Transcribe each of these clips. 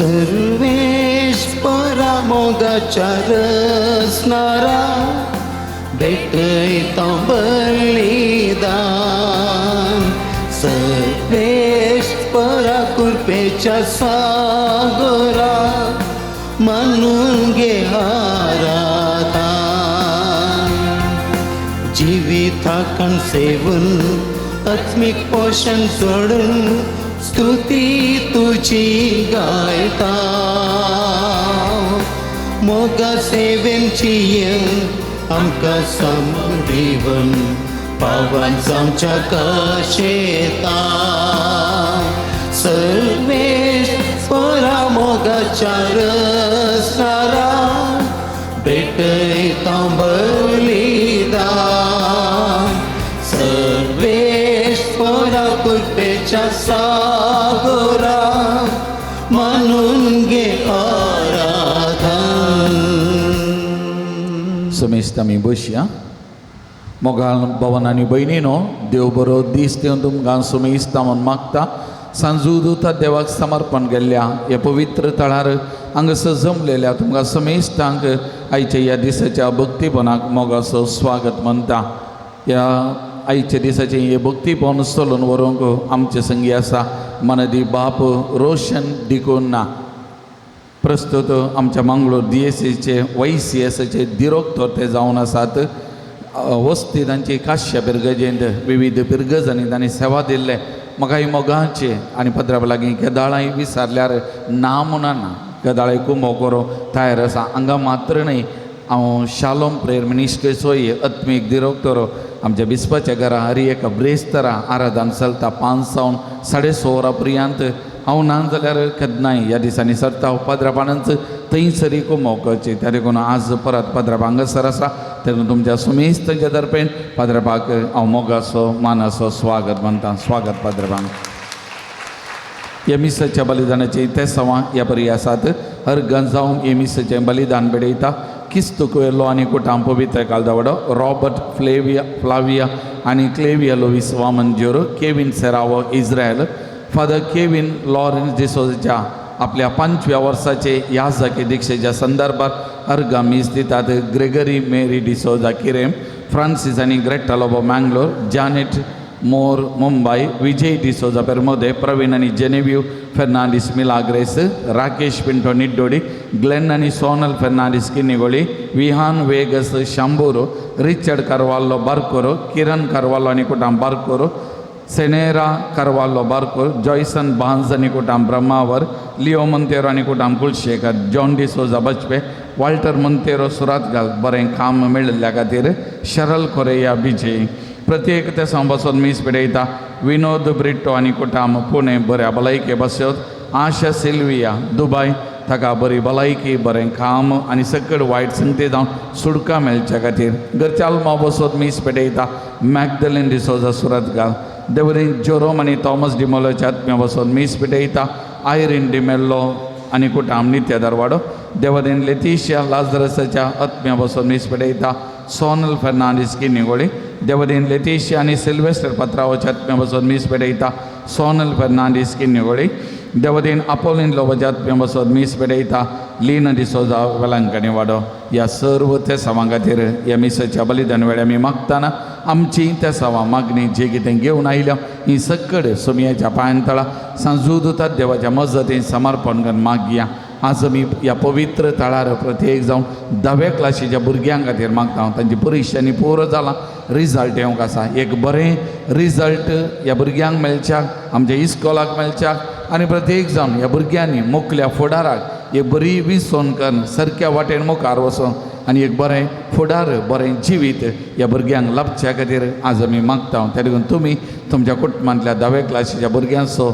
सर्वेश्वरा मोगाच्या रसणारा भेटता बलिदान सर्वेश्वरा कृपेच्या सागरा म्हणून घे आराधन जीविताकण सेवन आत्मिक पोषण सोडून स्तुती तुझी गायता मोगा सेवेंची आमकां समजीवन पावन आमच्या कशेता सर्वेश्वरा मोगाच्या रसणारा भेटता बलिदान सर्वेश्वरा कृपेच्या सागरा म्हणून घे आराधन. समेस्त आमी बसया. मोगाळ भवन आनी भयणीनो, देव बरो दीस दिवन तुमकां समेस्त म्हणून मागता. सांजूदुता देवाक समर्पण केल्ल्या हे पवित्र तळार हांगा जमलेल्या तुमकां समेस्तांक आयच्या ह्या दिसाच्या भक्तीपणाक मोगाचो स्वागत म्हणटा. ह्या आयच्या दिसाचे हे भक्तीपण चलून व्हरूंक आमचे संगी आसा मनदी बाप रोशन डिकोन्ना. प्रस्तुत आमच्या मंगळूर DSCचे YCSचे दिरोक्तर ते जावन आसात. वस्ती तांची काश्य पिरगजेंत विविध पिरगजांनी तांणी सेवा दिल्ले. म्हाका ही मोगांचे आनी पत्रां लागीं केदाळांय विचारल्यार ना म्हणना केदाळाय कुंभो करो तयार आसा. हांगा मात्र न्हय, हांव शालोम प्रेयर मिनिस्ट्रीचोय आत्मीक दिरोक्तर आमच्या बिस्पाच्या घरा हरी एका ब्रेस्तरा आराधन चलता 5 सावन 6:30 पर्यंत. हांव ना जाल्यार केन्नाय ह्या दिसांनी सरता पद्रापाणांच थंयसरी कुंभोवपाची. त्या देखून आज परत पद्राप हांगासर आसा. देखून तुमच्या समेस्तांच्या तर्फेन पद्रापाक हांव मोगाचो मानाचो स्वागत म्हणटा. स्वागत पद्रापांक. ह्या मिसाच्या बलिदानाचे ते सवां ह्या परी आसात. हर गंजावन हे मिसाचें बलिदान बेडयता. किस्तू कुएलो आनी कुटाम पवित्र कालदावडो रॉबर्ट फ्लाविया आनी Clevia Lewis Vaman Kevin Serrao Israel father Kevin Lawrence डिसोजाच्या आपल्या 5व्या वर्साचे याजकी दिक्षेच्या संदर्भात अर्गा मीस दितात. Gregory Mary D'Souza Kirem, Francis आनी Greta Lobo Mangalore, Janet Moore Mumbai, Vijay D'Souza Permude, Pravin आनी Genevieve Fernandes Milagres, Rakesh Pinto Niddodi, Glen आनी सोनल फेर्नांडीस किन्निगोळी, विहान वेगस शांबूरो, रिचर्ड कार्वालो बार्कोरो, किरण कार्वालो आनी कुटाम बार्कोरो, सेनेरा कार्वालो बार्कोर, जॉयसन बान्स आनी कुटाम ब्रह्मावर, लिओ मोंतेरो आनी कुटाम कुलशेखर, जॉन डिसोजा बचपे, वाल्टर मोंतेरो सुरातगाल बरें काम मेळिल्ल्या खातीर, शरल कोरेया बिजे. प्रत्येक ते बसून मीस पिडयता. विनोद ब्रिट्टो आनी कुटाम पुणे बऱ्या भलायके बसयोत. आशा सिल्विया दुबय ताका बरी भलायकी बरें काम आनी सकट वायट संगती जावन सुडका मेळच्या खातीर. घरचालमा बसोत मीस पिडयता. मॅगदलीन डिसोजा सुरतगाल. देवरीन जोरोम आनी थॉमस डिमोलोच्या आत्म्या बसोन मीस पिडयता. आयरीन डिमेल्लो आनी कुटाम नित्य दरवाडो. देवरीन लेतिशिया लाजरसाच्या आत्म्या बसोन मीस पिडयता. सोनल फेर्नांडीस किन्निगोळी. देवरीन लेतिशिया आनी सिल्वेस्टर पत्रावाच्या आत्म्या बसोन मीस पिडयता. सोनल फेर्नांडीस किन्निगोळी. देवरीन आपोलीन लोबाच्या आत्म्या बसोन मीस पिडयता. लीना डिसोजा वेलांकणी वाडो. ह्या सर्व ते सवां खातीर ह्या मिसाच्या बलिदान वेळा आमी मागतना आमची त्या सवां मागणी जे कितें घेवन आयल्या ही सकड सुमयाच्या पांयतळा सांजूदुता देवाच्या मजतीन समर्पण करून मागया. आज आमी ह्या पवित्र तळार प्रत्येक जावन 10व्या क्लासीच्या भुरग्यां खातीर मागता. तांची परिक्षांनी पुरो जाला. रिजल्ट येवंक आसा. एक बरें रिजल्ट ह्या भुरग्यांक मेळच्याक, आमच्या इस्कॉलाक मेळच्याक आनी प्रत्येक जावन ह्या भुरग्यांनी मुखल्या फुडाराक एक बरी विसोन करून सारक्या वाटेन मुखार वचोन आनी एक बरें फुडार बरें जिवीत ह्या भुरग्यांक लाभच्या खातीर आज आमी मागता. त्या देखून तुमी तुमच्या कुटुंबांतल्या 10व्या क्लासीच्या भुरग्यांचो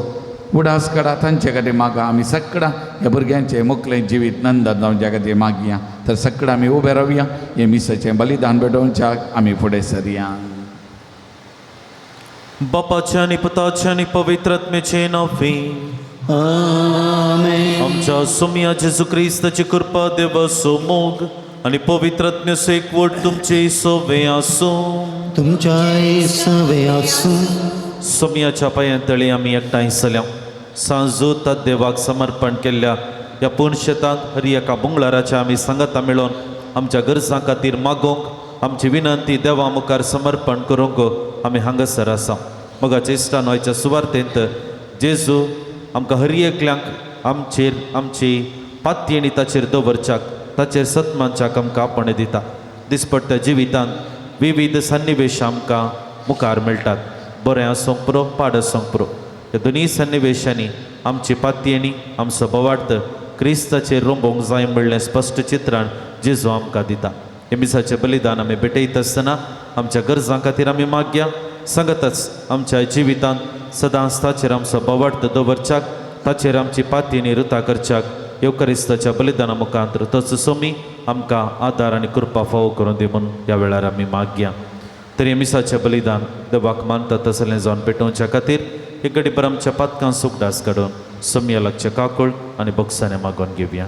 उडास काडा. तांचे खातीर मागा. आमी सगळ्या ह्या भुरग्यांचें मुखलें जिवीत नंदन जावच्या खातीर मागया. तर सगळं आम्ही उभे राहूया हे मिसाचें बलिदान पेटोवच्याक आमी फुडें सरया. बापाच्या आणि पुताच्या आणि पवित्र आत्म्याचे नावे आमेन. आमच्या सोम्या जेजू क्रिस्ताची कृपा देवाचो मोग आणि पवित्र आत्म्याचो एकवट तुमचे सोवे आसूं. तुमच्या सवे आसूं. सोम्याच्या पांयातळी आमी एकठांय जाल्या सांजूत देवाक समर्पण केल्ल्या ह्या पुणशेतांत हरी एका बुंगळाराच्या आमी सांगता मेळोन आमच्या गरजां खातीर मागोवंक आमची विनंती देवा मुखार समर्पण करूंक आमी हांगासर आसा. मोगाच्या इश्टान आयच्या सुवार्थेंत जेजू आमकां हर एकल्यांक आमची पाती आनी ताचेर दवरच्याक ताचेर सत्मानच्याक आमकां आपण दिता. दिसपट्ट्या जिवितांत विविध सन्निवेश आमकां मुखार मेळटात. बरें आसूंक पुरो पाड आसूंक पुरो ह्या दोनी सन्निवेशांनी आमची पाती आनी आमचो बोवार्थ क्रिस्ताचेर रोंबोवंक जाय म्हणलें स्पश्ट चित्रान जेजू आमकां दिता. हे मिसाचें बलिदान आमी भेटयत आसतना आमच्या गरजां खातीर आमी मागया. सांगतच आमच्या जिवितांत सदांच ताचेर आमचो बोवार्थ दवरच्याक ताचेर आमची पाती आनी रुतां करच्याक येवकारिस्ताच्या बलिदाना मुखांतर तोच सोमी आमकां आदार आनी कृपा फावो करून दी म्हूण ह्या वेळार आमी मागया. तरी मिसाचें बलिदान देवाक मानता तसलें जावन पेटोवच्या खातीर एक घडीभर आमच्या पातकां सुखदास काडून सोम्या लागचे काकूळ आनी बक्षाने मागोवन घेवया.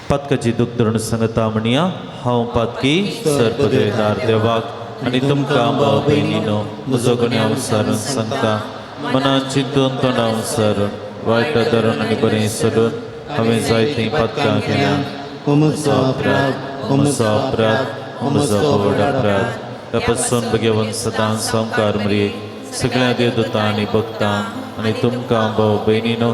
पातकाची दूख धरून सांगता म्हणया हांव पातकी सरपदवेदार देवाक आनी तुमकां भाव भयणीनो म्हजो गुन्हे अवसरून सांगता. मनान चिंतून तोंडां अवसरून वायट धरून आनी बरें सोडून हांवें जायतीं पातकां केल्या. म्हजो अपराध म्हजो व्हड अपराध. ह्या पासून घेवन सदांच संवकार मरी सगळ्या देवदूतां आनी भक्तां आनी तुमकां भाव भयणीनो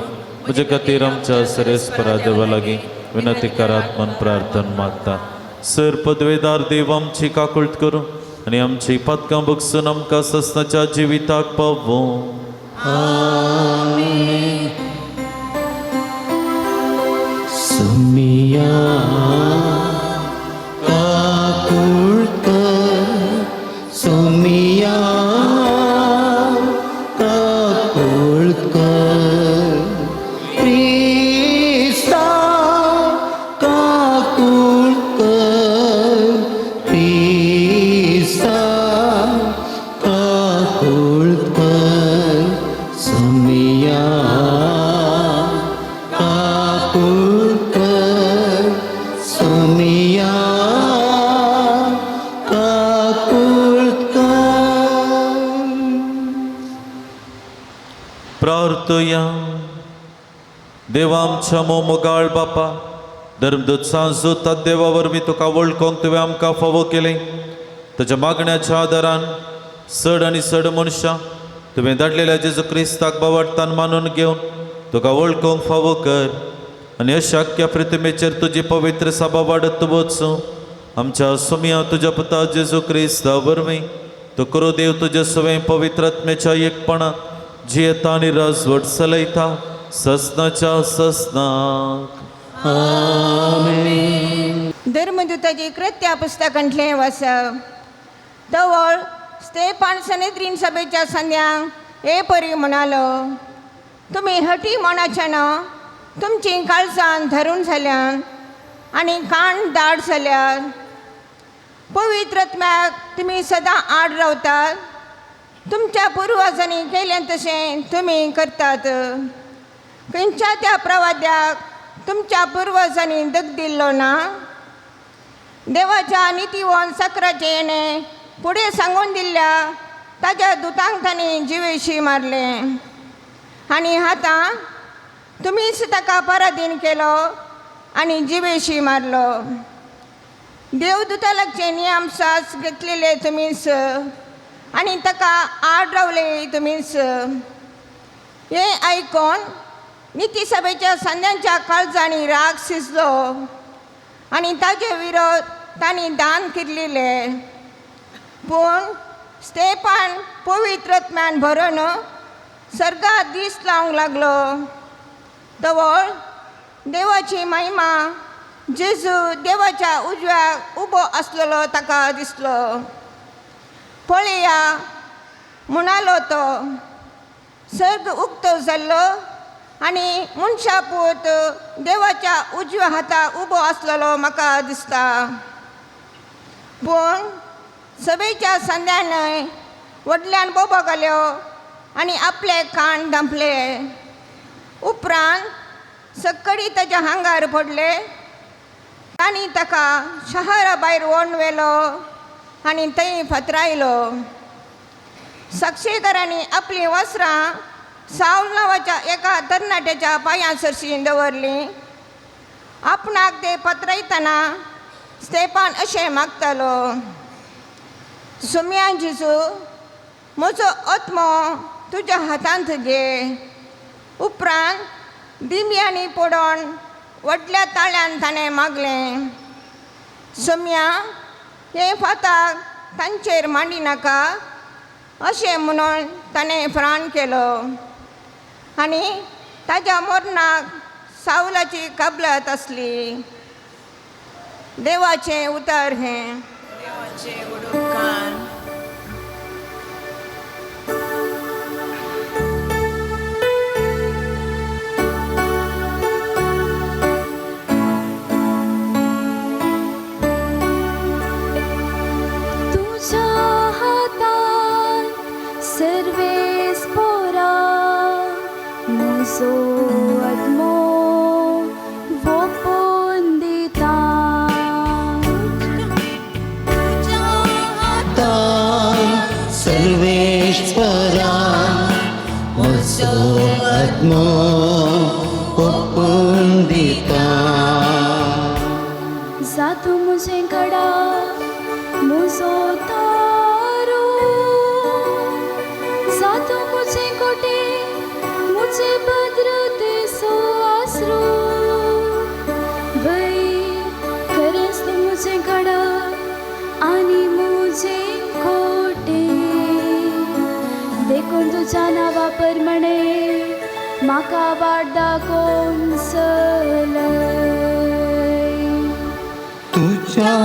म्हजे खातीर आमच्या सरेस्परा देवा लागीं विनंती करात म्हूण प्रार्थना मागता. सर पदवेदार देव आमची काकुळट करूं आनी आमची पातकां बगसून आमकां सस्ताच्या जिविताक पावों. सोमिया काकुळकर. सोमिया काकुळकर. क्रिस्ता काकुळकर. क्रिस्ता काकुळकर. सोमिया काकुळकर. सोमिया काकुळकर. प्रार्थया. देवा आमच्या मोगाळ बापा धर्मदूत सांजूत देवा वरवीं तुका वळखोंक तुवें आमकां फावो केलें. ताच्या मागण्याच्या आदारान चड आनी चड मनशां तुवें धाडलेल्या जेजू क्रिस्ताक बावडतान मानून घेवन तुका वळखोंक फावो कर आनी अशक्य प्रतिमेचेर तुजी पवित्र सभा वाडत वचूं. आमच्या सोम्या तुज्या पुता जेजू क्रिस्ता वरवीं तूं करो देव तुजे सवें पवित्र आत्म्याच्या एकपणांत जियेता आनी राजवट चलयता ससनाच्या ससनाक. आमेन. धर्मदूताची कृत्या पुस्तकांतलें वाचप. तवळ स्तेफान सनेद्रीन सभेच्या संध्यांक हे परी म्हणालो, तुमी हटी मनाच्या न तुमची काळजां धरून जाल्यान आनी कान दाट जाल्यार पवित्र आत्म्याक तुमी सदां आड रावतात. तुमच्या पुर्वजांनी केलें तशें तुमी करतात. खंयच्या त्या प्रवाद्याक तुमच्या पुर्वजांनी दग दिल्लो ना. देवाच्या नितीवन सक्राचे येणे फुडें सांगून दिल्ल्या ताज्या दुतांक तांणी जिवेशी मारले आनी आतां तुमीच ताका पराधीन केलो आनी जिवेशी मारलो. देवदूता लागचे नियम सास घेतलेले तुमीच आनी ताका आड रावले तुमीच. हे आयकून निती सभेच्या संध्यांच्या काळजांनी राग शिजलो आनी ताचे विरोध तांणी दान केल्ले. पूण स्तेफान पवित्र आत्म्यान भरून सर्गात दीस लावंक लागलो. तवळ देवाची महिमा जेजू देवाच्या उजव्याक उबो आसलेलो ताका दिसलो. पळया, म्हणालो तो सर्ग उक्तो जाल्लो आनी मनशापूत देवाच्या उजव्या हाताक उबो आसलेलो म्हाका दिसता. पूण सभेच्या संध्यानय व्हडल्यान बोबो घाल्यो आनी आपले कान धांपले. उपरांत सक्कडी ताच्या हांगार पडले. तांणी ताका शहरा भायर व्हरून व्हेलो आनी थंय फातरायलो. साक्षीकारांनी आपली वस्त्रां साऊल नांवाच्या एका तरणाट्याच्या पांयां सरशीं दवरलीं. आपणाक ते फातरायतना स्तेफान अशें मागतालो, सुम्या जेजू, म्हजो आत्मो तुज्या हातांत घे. उपरांत दिम्यांनी पडोवन व्हडल्या ताळ्यान ताणें मागलें, सुम्या, हे फाताक तांचेर मांडी नाका अशें म्हणून ताणें प्राण केलो. आनी ताज्या मरणाक सावलाची कबलात आसली. देवाचें उतर हें. सर्वेश्वरा म्हजो आत्मो ओपून दिता. जातू म्हजें गडा म्हजो तारो, जातू म्हजें कोटे म्हजे भद्रतेचो आसरो. भय खरेंच तूं म्हजें गडा आनी म्हजें कोटे. देखून तुज्या नांवा प्रमाणे म्हाका वाट दाखोवन चलय. तुझ्या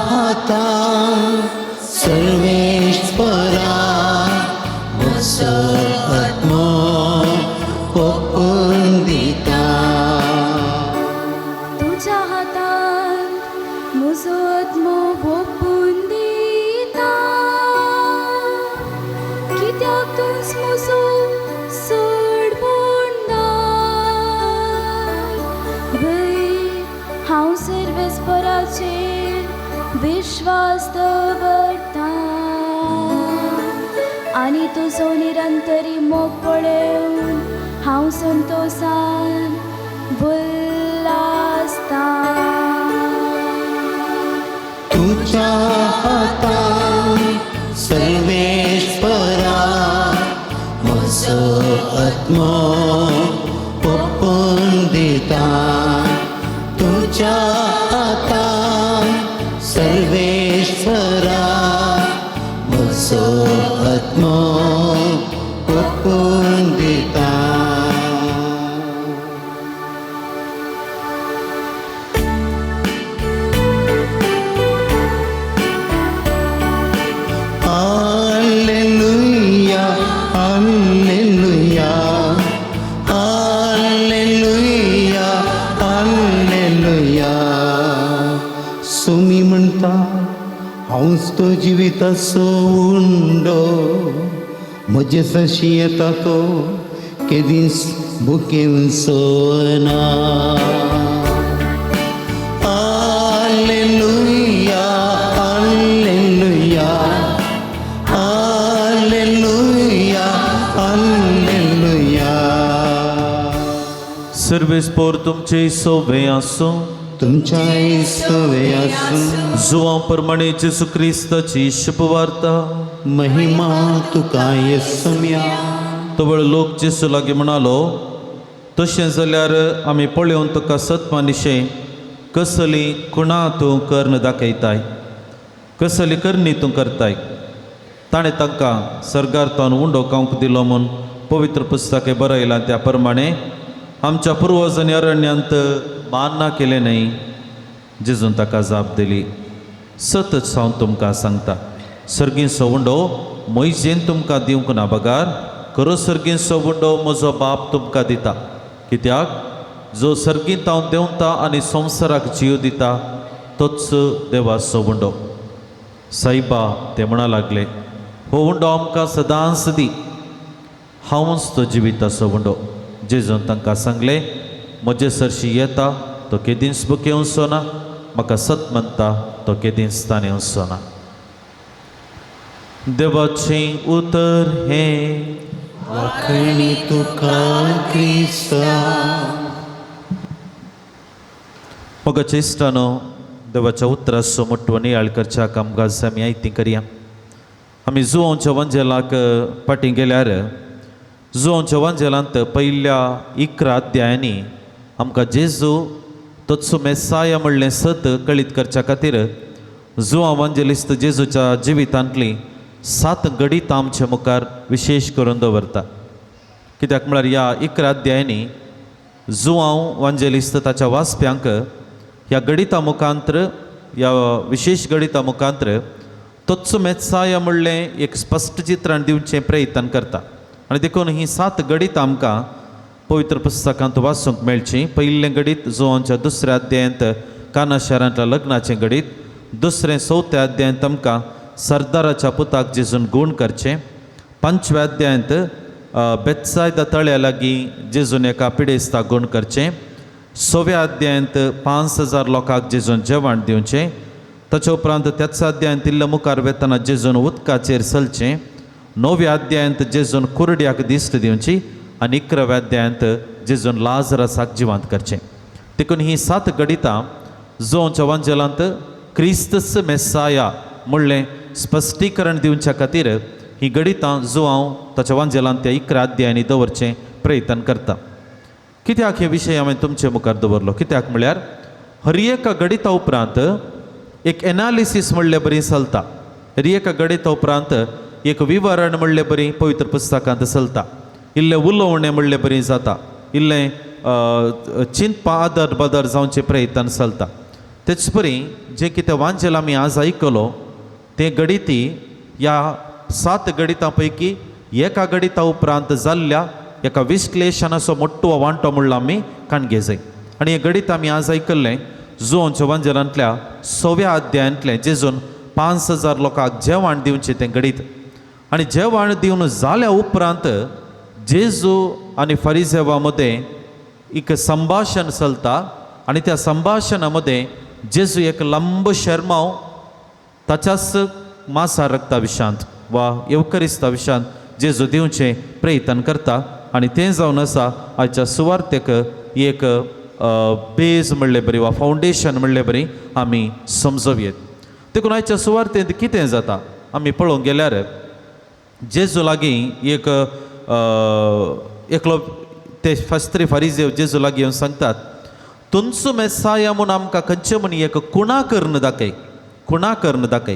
हातांत सर्वेश्वरा म्हजो आत्मो ओपून दिता. तुज्या हातांत म्हजो आत्मो ओपून दिता. कित्याक तूंच म्हजो चड भय हांव सर्वेस्पराचेर विश्वास दवरता आनी तुजो निरंतरी मोग पळोवन हांव संतोशान भुल्लासता. तुझ्या हातांत सर्वेश्वरा म्हजो आत्मो ओपून दिता. तुझ्या हातांत सर्वेश्वरा म्हजो आत्मो ओपून दिता. Alleluia, alleluia, alleluia, alleluia. Sumi म्हणटा हांवच तो जिविताचो उंडो, म्हजे सशी येता तो केदींच बुकेवचो ना. Alleluia, alleluia, alleluia, alleluia. सर्वेस्पोर तुमचे सोबे आसूं. तुमच्या सवे आसूं. जुवां प्रमाणे जेसू क्रिस्ताची शुभवार्ता. महिमा तुका येसुम्या. तो वेळ लोक जेसू लागीं म्हणालो, तशें जाल्यार आमी पळोवन तुका सत्मानिशें कसली खुणां तूं कर्ण दाखयताय, कसली करणी तूं करताय. ताणें तांकां सर्गार्थान उंडो खावंक दिलो म्हूण पवित्र पुस्तके बरयलां. त्या प्रमाणे आमच्या पुर्वजांनी अरण्यांत मान्ना केलें न्हय. जेजून ताका जाप दिली, सतत हांव तुमकां सांगता, सर्गीचो उंडो मोयजेन तुमकां दिवंक ना बगार खरो सर्गीन सोबुंडो म्हजो बाप तुमकां दिता. कित्याक जो सर्गींत हांव देंवता आनी संवसाराक जीव दिता तोच देवा सोबुंडो. साईबा ते म्हणा लागले, हो उंडो आमकां सदांच दी, हांवूच तो जिविता सोबुंडो. जेजून तांकां सांगलें, म्हजे सरशी येता तो केदींच बुके वचो ना, म्हाका सत म्हणटा तो केदींच ताणें वचो ना. देवाचें उतर हें वाखणी तुका क्रिस्ता. मोगाच्या इश्टानो, देवाच्या उतराचो मोठवो नियाळ करच्या कामकाज आमी आयती करया. आमी जुवांच्या वंजेलाक फाटीं गेल्यार जुवांच्या वंजेलांत पयल्या 11 अध्यायांनी आमकां जेजू तोचो मेसाया म्हणलें सत कळीत करच्या खातीर जुवां वंजेलिस्त जेजूच्या जिवितांतली 7 गडीतां आमच्या मुखार विशेश करून दवरता. कित्याक म्हळ्यार ह्या 11 अध्यायांनी जुवांव वंजेलिस्त ताच्या वाचप्यांक ह्या गणिता मुखांतर, ह्या विशेष गणिता मुखांतर तोचो मेत्साया म्हणलें एक स्पश्ट चित्रण दिवचें प्रयत्न करता. आनी देखून ही 7 गणितां आमकां पवित्र पुस्तकांत वाचूंक मेळचीं. पयिल्लें गणीत जुवांच्या 2ऱ्या अध्यायांत काना शारांतल्या लग्नाचें गणीत. 2रे 4थ्या अध्यायांत आमकां सरदाराच्या पुताक जेजून गूण करचें. 5व्या अध्यायांत बेत्सायदा तळ्या लागीं जेजून एका पिडेस्ताक गूण करचें. 6व्या अध्यायांत 5,000 लोकांक जेजून जेवण दिवचें. ताच्या उपरांत त्याच अध्यायांत इल्ल्या मुखार वेतना जेजून उदकाचेर चलचें. 9व्या अध्यायांत जेजून कुरड्याक दिश्ट दिवची आनी 11व्या अध्यायांत जेजून लाजरासाक जिवंत करचें. देखून ही 7 गणितां जुवांच्या वंजेलांत क्रिस्तस मेसाया म्हणलें स्पश्टीकरण दिवच्या खातीर ही गणितां जुवांव ताच्या वंजेलांत त्या 11 अध्यायांनी दवरचें प्रयत्न करता. कित्याक हे विशय हांवें तुमचे मुखार दवरलो? कित्याक म्हळ्यार हर एका गणिता उपरांत एक एनालिसीस म्हणलें बरी चलता. हर एका गणिता उपरांत एक विवरण म्हणलें बरी पवित्र पुस्तकांत चलता. इल्लें उलोवणें म्हणलें बरी जाता. इल्लें चिंतपा आदर बदर जावचें प्रयत्न चलता. तेच परी जें कितें वांचेल आमी आज आयकलो तें गणिती ह्या 7 गणितां पैकी एका गणिता उपरांत जाल्ल्या एका विश्लेशणाचो मोठो वांटो म्हणलो आमी काणगे जाय. आनी हें गणीत आमी आज आयकल्लें जुवांच्या वंजेलांतल्या 6व्या अध्यायांतलें जेजून 5,000 लोकांक जेवण दिवचें तें गणीत. आनी जेवण दिवन जाल्या उपरांत जेजू आनी फरिसेवा मदें एक संभाशण चलता. आनी त्या संभाशणा मदें जेजू एक लंब शर्माव ताच्याच मासा रक्ता विशांत वा येवकरिस्ता विशांत जेजू दिवचें प्रयत्न करता. आनी तें जावन आसा आयच्या सुवार्थेक एक बेज म्हणलें बरी वा फावंडेशन म्हणलें बरी आमी समजोवयेत. देखून आयच्या सुवार्थेंत कितें जाता आमी पळोवंक गेल्यार जेजू लागीं एकलो ते शास्त्री फारिझेव जेजू लागीं येवन सांगतात, तुमचो मेसाया म्हूण आमकां खंयचे म्हणी एक कुणा कर्ण दाखय, कुणा कर्ण दाखय.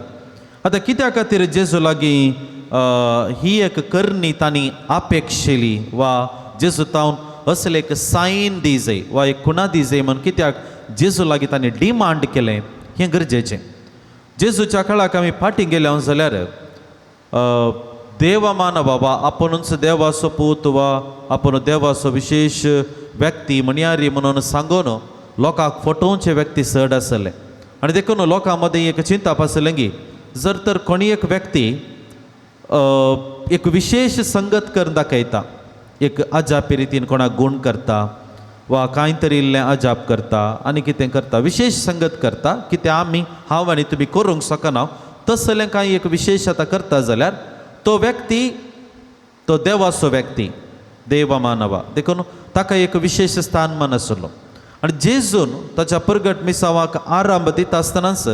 आतां कित्या खातीर जेजू लागीं ही एक करणी तांणी अपेक्षेली वा जेजू तावन असलें एक सायन दी जाय वा एक कुणा दी जाय म्हूण कित्याक जेजू लागीं तांणी डिमांड केलें हें गरजेचें. जेजूच्या काळाक आमी फाटीं गेले जाल्यार देव मान बाबा आपुणूच देवाचो पूत वा आपूण देवाचो विशेष व्यक्ती मणयारी म्हणून सांगून लोकांक फटोवचे व्यक्ती चड आसले. आनी देखून लोकां मदें एक चिंतप आसलें की जर तर कोणी एक व्यक्ती एक विशेष संगत करून दाखयता, एक अजापी रितीन कोणाक गूण करता वा कांय तरी इल्लें अजाप करता आनी कितें करता, विशेष संगत करता, कितें हांव आनी तुमी करूंक शकना तसलें कांय एक विशेश आतां करता जाल्यार तो व्यक्ती तो देवाचो व्यक्ती देवा मानवा. देखून ताका एक विशेष स्थानमान आसलो. आनी जेजून ताच्या परगट मिसावाक आरंभ दिता आसतनाच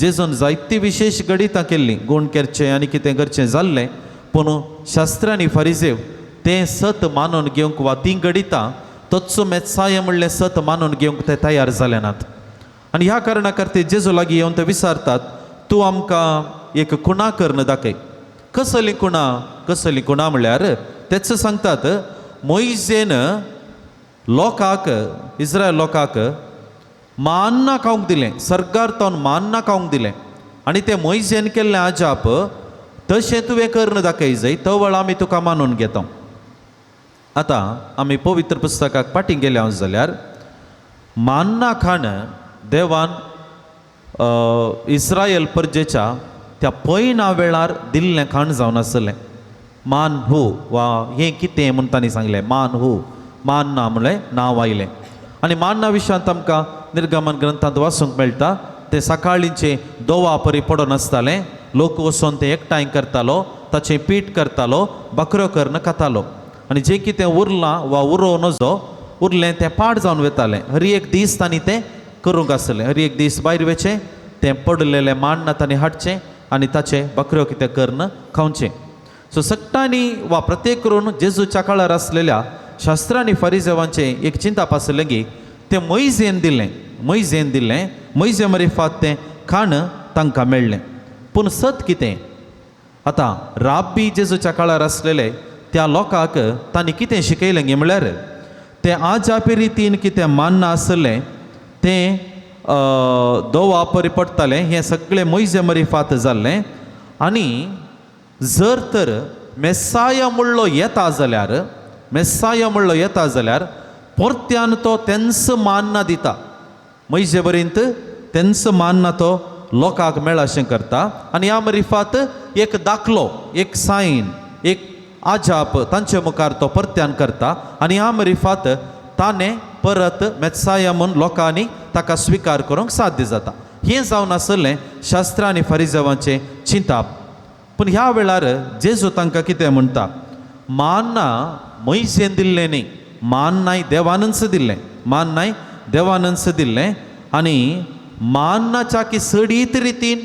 जेजून जायती विशेष गणितां केल्लीं, गूण करचें आनी कितें करचें जाल्लें. पूण शास्त्रांनी फारिझेव तें सत मानून घेवंक वा तीं गणितां तोचो मेत्साय म्हणलें सत मानून घेवंक ते तयार जाले नात. आनी ह्या कारणा खातीर जेजू लागीं येवन ते विचारतात, तूं आमकां एक कुणा कर्ण दाखय. कसली कुणा म्हळ्यार तेच सांगतात, मोइजेन लोकांक इस्रायल लोकांक मान्ना खावंक दिलें, सर्गार तावन मान्ना खावंक दिलें. आनी तें मोइजेन केल्लें अजाप तशें तुवें करून दाखय जाय तो वेळ आमी तुका मानून घेता. आतां आमी पवित्र पुस्तकाक फाटीं गेल्या जाल्यार मान्ना खाण देवान इस्रायल परजेच्या त्या पयना वेळार दिल्लें खाण जावन आसलें. मान हो वा हें कितें म्हूण तांणी सांगलें, मान हो, मान्ना म्हणलें नांव आयलें. आनी मान्ना विशयांत आमकां निर्गमन ग्रंथांत वाचूंक मेळटा. ते सकाळींचे दोवा परी पडून आसतालें, लोक वचून तें एकठांय करतालो, ताचें पीठ करतालो, बकरो करून खातालो. आनी जें कितें उरलां वा उरोवन नजो उरलें तें पाड जावन वतालें. हर एक दीस तांणी तें करूंक आसलें. हर एक दीस भायर वेचें, तें पडलेलें मान्न तांणी हाडचें आनी ताचें बकरो कितें करून खावचें. सो सट्टांनी वा प्रत्येक करून जेजूच्या काळार आसलेल्या शास्त्रांनी फारिजेवांचें एक चिंताप आसलें की तें मोइजेन दिल्लें मोइजे मरिफात तें खाण तांकां मेळ्ळें. पूण सत कितें? आतां राब्बी जेजूच्या काळार आसलेले त्या लोकांक तांणी कितें शिकयलें गे म्हळ्यार तें आजा रितीन कितें मान्ना आसलें तें दोवा परी पडटालें, हें सगळें मोइजे मरिफात जाल्लें. आनी जर तर मेस्साया म्हणलो येता जाल्यार परत्यान तो तेंच मान्ना दिता. मोइजे बरेंत तेंच मान्ना तो लोकांक मेळ अशें करता. आनी ह्या मरिफात एक दाखलो, एक सायन, एक आजाप तांचे मुखार तो परत्यान करता. आनी ह्या मरिफात ताणें परत मेत्साया म्हूण लोकांनी ताका स्विकार करूंक साध्य जाता. हें जावन आसलें शास्त्रां आनी फारिजेवांचें चिंताप. पूण ह्या वेळार जेजू तांकां कितें म्हणटा, मान्ना मोइजेन दिल्लें न्ही, मान्नाय देवानंच दिल्लें. आनी मान्नाच्या की सडीत रितीन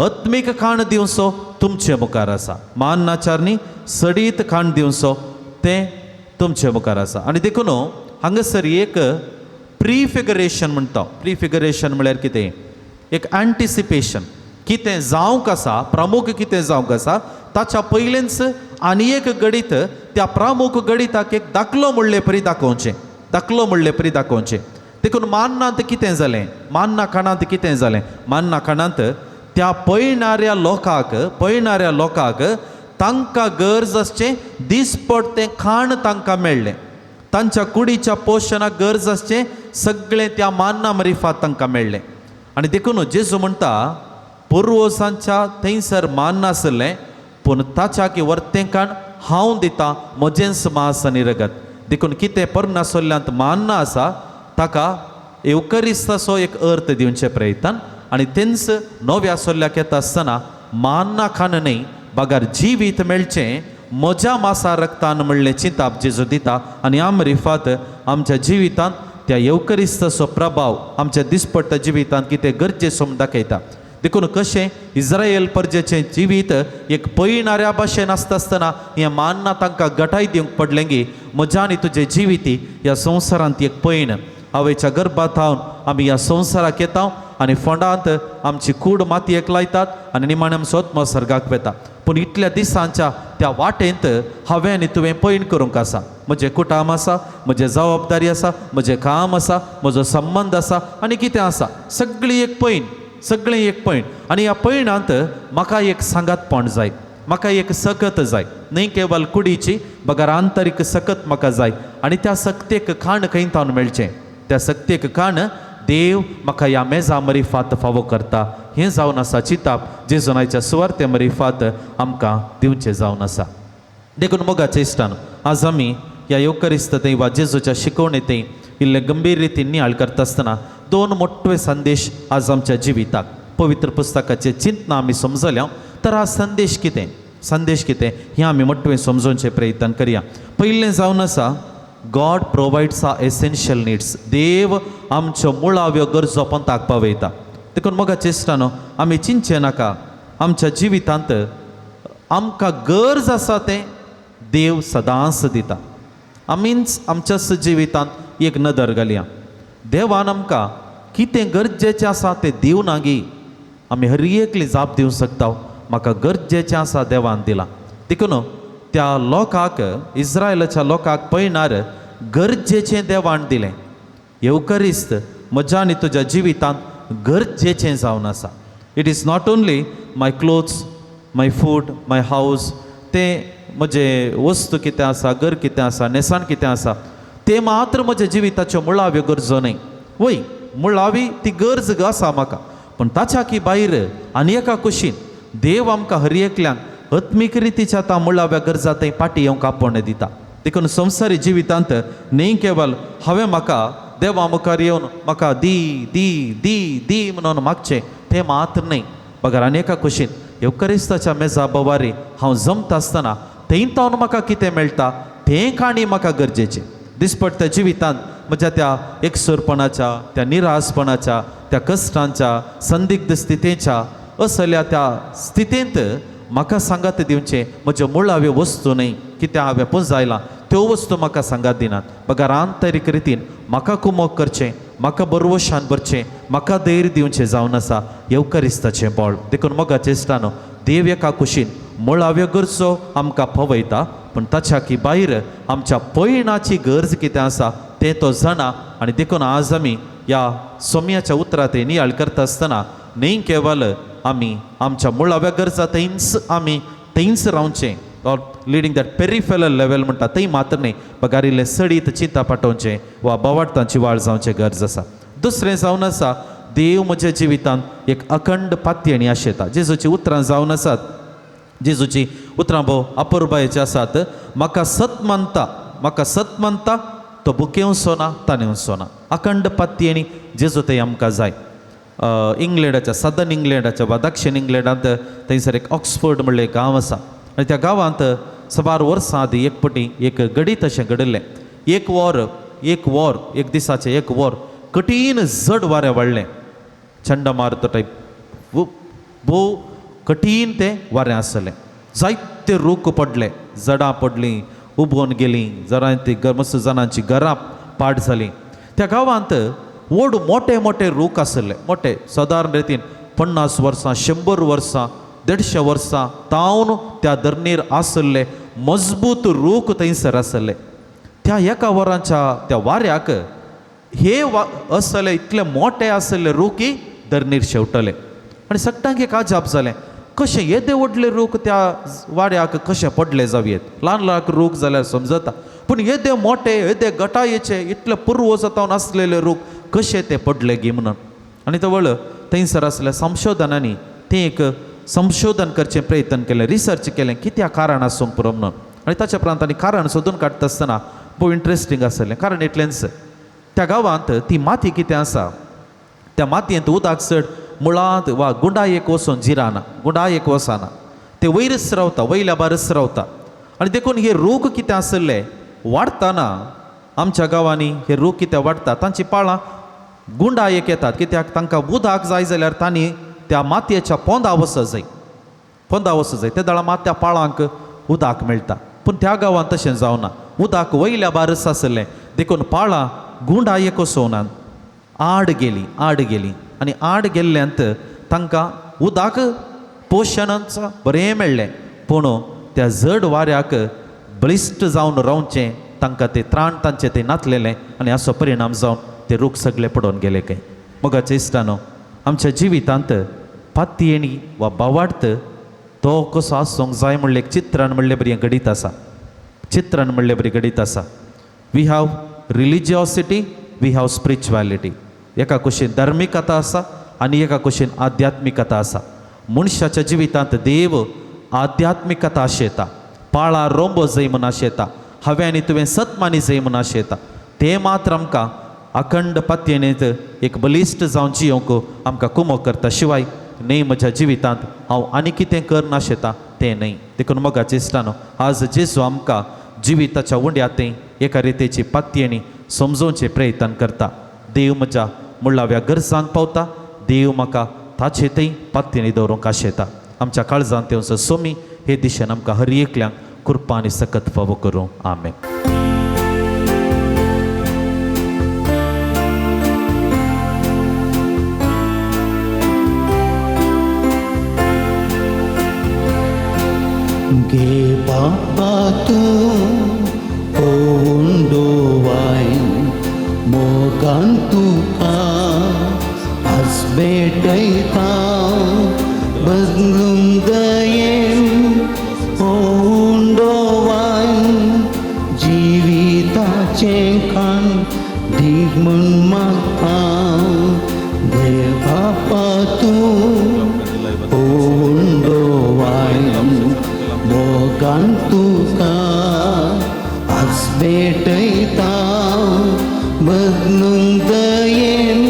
आत्मीक खाण दिवचो तुमचे मुखार आसा. मान्नाचार न्ही, सडीत खाण दिवचो तें तुमचे मुखार आसा. आनी देखून हांगासर एक प्रिफिगरेशन म्हणटा. प्रिफिगरेशन म्हळ्यार कितें? एक एंटिसिपेशन. कितें जावंक आसा, प्रमुख कितें जावंक आसा ताच्या पयलींच आनी एक गणित त्या प्रमुख गणिताक एक दाखलो म्हणले परी दाखोवचें. देखून मान्नांत कितें जालें, मान्ना खाणांत कितें जालें? मान्ना खाणांत त्या पळयणाऱ्या लोकांक तांकां गरज आसचें दिसपट तें खाण तांकां मेळ्ळें. तांच्या कुडीच्या पोशणाक गरज आसचें सगळें त्या मान्ना मरिफात तांकां मेळ्ळें. आनी देखून जेजू म्हणटा पुर्वजांच्या थंयसर मान्ना आसलें, पूण ताच्या की वर्तेकाण हांव दितां म्हजेंच मांस आनी रगत. देखून कितें परनासोल्ल्यांत मान्ना आसा ताका एवकरिस्ताचो एक अर्थ दिवचे प्रयत्न. आनी तेंच नव्या सोल्ल्याक येता आसतना मान्ना खाण न्ही, बागार जिवीत मेळचें म्हज्या मांसा रक्तान म्हणलें चिंताप जेजू दिता. आनी ह्या मरिफात आमच्या जिवितांत त्या एवकरिस्ताचो प्रभाव आमच्या दिसपट्ट जिवितांत कितें गरजेचो म्हूण दाखयता. देखून कशें इस्रायल परजेचें जिवीत एक पळयणाऱ्या भाशेन आसता आसतना हें मान्ना तांकां गटाय दिवंक पडलें गी. म्हज्या आनी तुजें जिवीती ह्या संवसारांत एक पळयन आवयच्या गर्भांत हावन आमी ह्या संवसाराक येता आनी फोंडांत आमची कूड मातयेक लायतात आनी निमाणें आमचो आत्मा सर्गाक वेता. पूण इतल्या दिसांच्या त्या वाटेंत हांवें आनी तुवें पळयन करूंक आसा. म्हजें कुटाम आसा, म्हजी जबाबदारी आसा, म्हजें काम आसा, म्हजो संबंद आसा आनी कितें आसा, सगळें एक पळयन. आनी ह्या पळयणांत म्हाका एक सांगातपण जाय, म्हाका एक सकत जाय. न्ही केवल कुडीची, बगार आंतरीक सकत म्हाका जाय. आनी त्या सक्तेक खाण खंय तावन मेळचें. त्या सक्तेक खाण देव म्हाका ह्या मेजा मरिफात फावो करता. हें जावन आसा चिंताप जेजुनाच्या सुवार्ते मरिफात आमकां दिवचें जावन आसा. देखून मोगाच्या इश्टान आज आमी ह्या एवकरिस्तांत वा जेजूच्या शिकवणेंत इल्ले गंभीर रितीन नियाळ करता आसतना दोन मोठे संदेश आज आमच्या जिविताक पवित्र पुस्तकाचे चिंतना आमी समजल्या. तर हा संदेश कितें हें आमी मोठें समजोवचे प्रयत्न करया. पयलें जावन आसा गॉड प्रोवायड्स आ एसेन्शियल नीड्स. देव आमच्यो मुळाव्यो गरजो पंताक पावयता. देखून मोगाच्या इश्टानो आमी चिंतचें नाका, आमच्या जिवितांत आमकां गरज आसा तें देव सदांच दिता. आमीच आमच्याच जिवितांत एक नदर घालया. देवान आमकां कितें गरजेचें आसा तें दिवना गी. आमी हर एकली जाप दिवंक शकता, म्हाका गरजेचें आसा देवान दिलां. देखून त्या लोकांक, इस्रायलाच्या लोकांक पळयणार गरजेचें देवान दिलें. एवकरिस्त म्हज्या आनी तुज्या जिवितांत गरजेचें जावन आसा. It is not only my clothes my food my house ते म्हजे वस्तू कितें आसा घर कितें आसा नेसाण कितें आसा ते मात्र म्हज्या जिविताच्यो मुळाव्यो गरजो न्हय वय मुळावी ती गरज आसा म्हाका पूण ताच्या की भायर आनी एका कुशीन देव आमकां हर एकल्यांक आत्मीक रितीच्या त्या मुळाव्या गरजा थंय पाटी येवंक आपोवणें दिता देखून संवसारी जिवितांत न्ही केवल हांवें म्हाका देवा मुखार येवन म्हाका दी दी दी दी म्हणून मागचें तें मात्र न्हय बगर आनी एका कुशीन येवकारिस्ताच्या मेजा बोवारी हांव जमता आसतना थंय तावन म्हाका कितें मेळटा तें काणी म्हाका गरजेचें दिसपट्ट्या जिवितांत म्हज्या त्या एकसुरपणाच्या त्या निरासपणाच्या त्या कश्टांच्या संदिग्ध स्थितीच्या असल्या त्या स्थितींत म्हाका सांगात दिवचें म्हज्यो मुळाव्यो वस्तू न्हय कितें हांवें पुंजायलां त्यो वस्तू म्हाका सांगात दिनात बगर आंतरीक रितीन म्हाका कुमोग करचें म्हाका बरवशान भरचें म्हाका धैर्य दिवचें जावन आसा येवकारिस्ताचें बोळ देखून मोगाचें इश्टानो देव एका कुशीन मुळाव्यो गरजो आमकां पवयता पूण ताच्या की भायर आमच्या पयणाची गरज कितें आसा तें तो जाणा आनी देखून आज आमी ह्या सोम्याच्या उतरांत नियाळ करता आसतना न्ही केवल आमी आमच्या मुळाव्या गरजा थंयच रावचें or leading that peripheral level म्हणटा थंय मात्र न्ही पगार इल्लें सडीत चिंता पाठोवचें वा बोवाडतांची वाळ जावचें गरज आसा दुसरें जावन आसा देव म्हज्या जिवितांत एक अखंड पातयणी आशेता जेजूची उतरां जावन आसात जेजूची उतरां भोव अपुर्बायेची आसात म्हाका सत मानता तो बुकेव सोना तानेव सोना अखंड पातयणी जेजू थंय आमकां जाय इंग्लंडाच्या सदर्न इंग्लंडाच्या वा दक्षिण इंग्लंडांत थंयसर एक ऑक्सफोर्ड म्हणलें एक गांव आसा आनी त्या गांवांत सबार वर्सां आदीं एक पटी एक गडीत अशें घडिल्लें एक दिसाचें एक वॉर कठीण जड वारें वाडलें चंडमारुत टायप भोव कठीण तें वारें आसलें जायते रूख पडले जडां पडलीं उबोवन गेलीं जायतीं मस्त जाणांची घरां पाड जालीं त्या गांवांत व्हड मोठे मोठे रूख आसले मोठे सादारण रितीन 50 वर्सां 100 वर्सां 150 वर्सां तावन त्या धरणीर आसले मजबूत रूख थंयसर आसले त्या एका वरांच्या त्या वाऱ्याक हे असले इतले मोठे आसले रूख धरणीर शेवटले आनी सगळ्यांक एक अजाप जालें कशें येदे व्हडले रूख त्या वाड्याक कशें पडले जावयेत ल्हान ल्हान रूख जाल्यार समजता पूण येदे मोठे येदे गटायेचे इतले पुर्व जावन आसलेले रूख कशें ते पडले गी म्हणून आनी तो वळ थंयसर आसल्या संशोधनांनी तें एक संशोधन करचें प्रयत्न केलें रिसर्च केलें कित्याक कारण आसूंक पुरो म्हणून आनी ताच्या प्रांतांनी कारण सोदून काडटा आसतना भोव इंट्रस्टींग आसलें कारण इतलेंच त्या गांवांत ती माती कितें आसा त्या मातयेंत उदक चड मुळांत वा गुंडायेक वचून जिराना गुंडायेक वचना ते वयरच रावता वयल्या बारस रावता आनी देखून हे रूख कितें आसले वाडटाना आमच्या गांवांनी हे रूख कितें वाडटा तांची पाळां गुंडायेक येतात कित्याक तांकां उदक जाय जाल्यार तांणी त्या मातयेच्या पोंदा वचत जाय ते दाळा मात्या पाळांक उदक मेळटा पूण त्या गांवांत तशें जावना उदक वयल्या बारस आसलें देखून पाळां गुंडायेक वचोनात आड गेली आनी आड गेल्ल्यांत तांकां उदक पोशणांचं बरें मेळ्ळें पूण त्या जड वाऱ्याक बलिश्ट जावन रावचें तांकां तें त्राण तांचें तें नातलेलें आनी हाचो परिणाम जावन ते रूख सगळे पडोवन गेले काय मोगाचें इश्टानो आमच्या जिवितांत पातयणी वा बावार्थ तो कसो आसूंक जाय म्हणलें एक चित्रान म्हणलें बरी घडीत आसा we have religiosity we have spirituality एका कुशीन धार्मिकता आसा आनी एका कुशीन आध्यात्मिकता आसा मनशाच्या जिवितांत देव आध्यात्मिकता आशेता पाळा रोंबो जाय म्हूण आशेता हांवें आनी तुवें सतमानी जाय म्हूण आशेता तें मात्र आमकां अखंड पातयेंत एक बलिश्ट जावन जियोंक आमकां कुमोग करता शिवाय न्ही म्हज्या जिवितांत हांव आनी कितें कर नाशेता तें न्ही देखून मोगाचें इश्टानो आज जेजू आमकां जिविताच्या उंड्यातय एका रितीची पातयेणी समजोवचें प्रयत्न करता देव म्हज्या मुळाव्या गरजांक पावता देव म्हाका ताचे थंय पातयेणी दवरूंक आशेता आमच्या काळजांत येवचो सोमी हे दिशेन आमकां हर एकल्यांक कृपा आनी सकत फावो करूं आमेन. गे बापा तूं पोंडोवाय मोगान तुका आज बेटयता बदलूंक दये खान ढीग म्हूण म्हाका देव बापा तूं होंडो वायन मोगान तुका आज भेटयता बदलून दयेन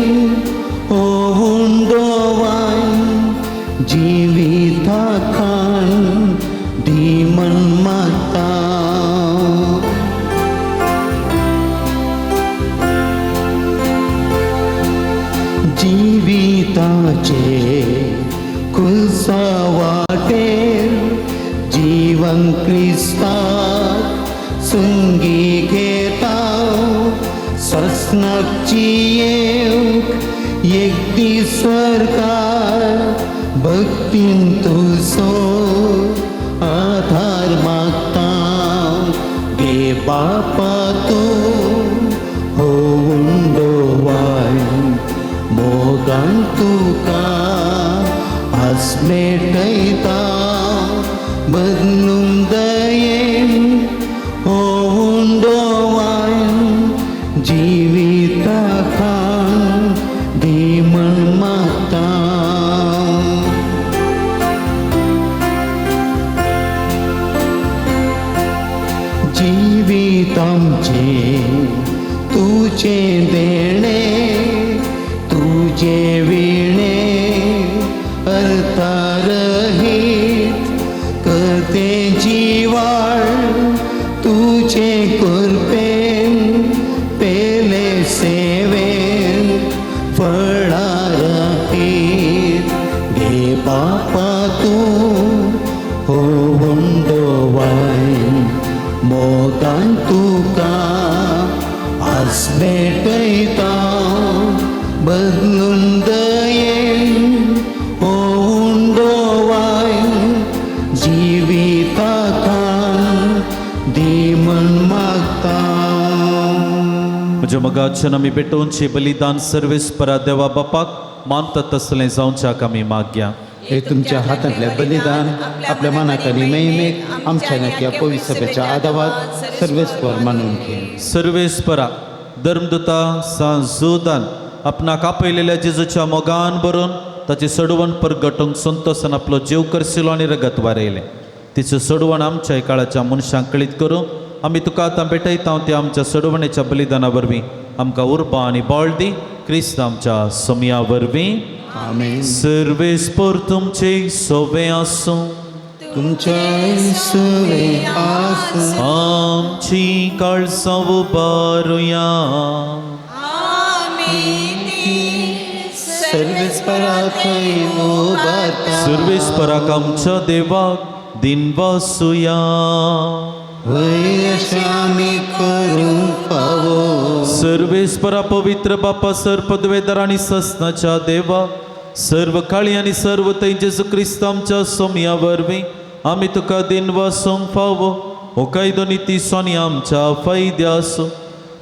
होंडो वायन जिविता खान दी म्हण मागता जिविताचे खुलसा वाटेर जीवन क्रिस्ताक संगी घेता ससनाची एक दीस स्वर्गार भक्तीन तुजो आधार मागता गे बापा तूं होंडो वायन मोगान तुका आज भेटयता बदलून दयेन होंडो वायन जिविता खान दी म्हण मागता जिवितांचे तुझे देणे तुझे विणे अर्थारहित करते जीवाळ तुझे कृपेन पेले सेवेन फळारहित गे बापा तूं होंडो वायन मोगान तुका आज भेटयता बदलून दयेन होंडो वायन जिविता खान दी म्हण मागता म्हज्या मगाच्यान आमी भेटोवनची बलिदान सर्वेस परा देवा बापाक मानता तसलें जावच्याक आमी मागया हे तुमच्या हातांतले बलिदान आपल्या मनाक आनी मेहमेक आमच्या नक्या पवित्र सभेच्या आदारात सर्वेस्पर मानून घे सर्वेस्परा धर्मदूता सांजुदान आपणाक आपयलेल्या जेजूच्या मोगान बरोवन ताचे सडवण परगटूंक संतोसान आपलो जीव करशिलो आनी रगत वारयलें तिचें सडवण आमच्या काळाच्या मनशांक कळीत करूं आमी तुका आतां भेटयता त्या आमच्या सडवणेच्या बलिदाना वरवीं आमकां उर्बा आनी बळ दी क्रिस्त आमच्या सोमया वरवीं आमेन सर्वेस्पर तुमचे सोवे आसूं तुमच्या सवे आसूं आमची काळजां उबारुया सर्वेस्पराकय उबारता सर्वेस्पराक आमच्या देवाक दिन वासुया वय अशें आमी करूंक फावो सर्वेस्परा पवित्र बापा सर्पद्वेदर आनी ससनाच्या देवा सर्व काळी आनी सर्व थंय जेजू क्रिस्त आमच्या सोमया वरवीं आमी तुका दिन वासूंक फावो हो कायदो निती सोनी आमच्या फायद्या आसूं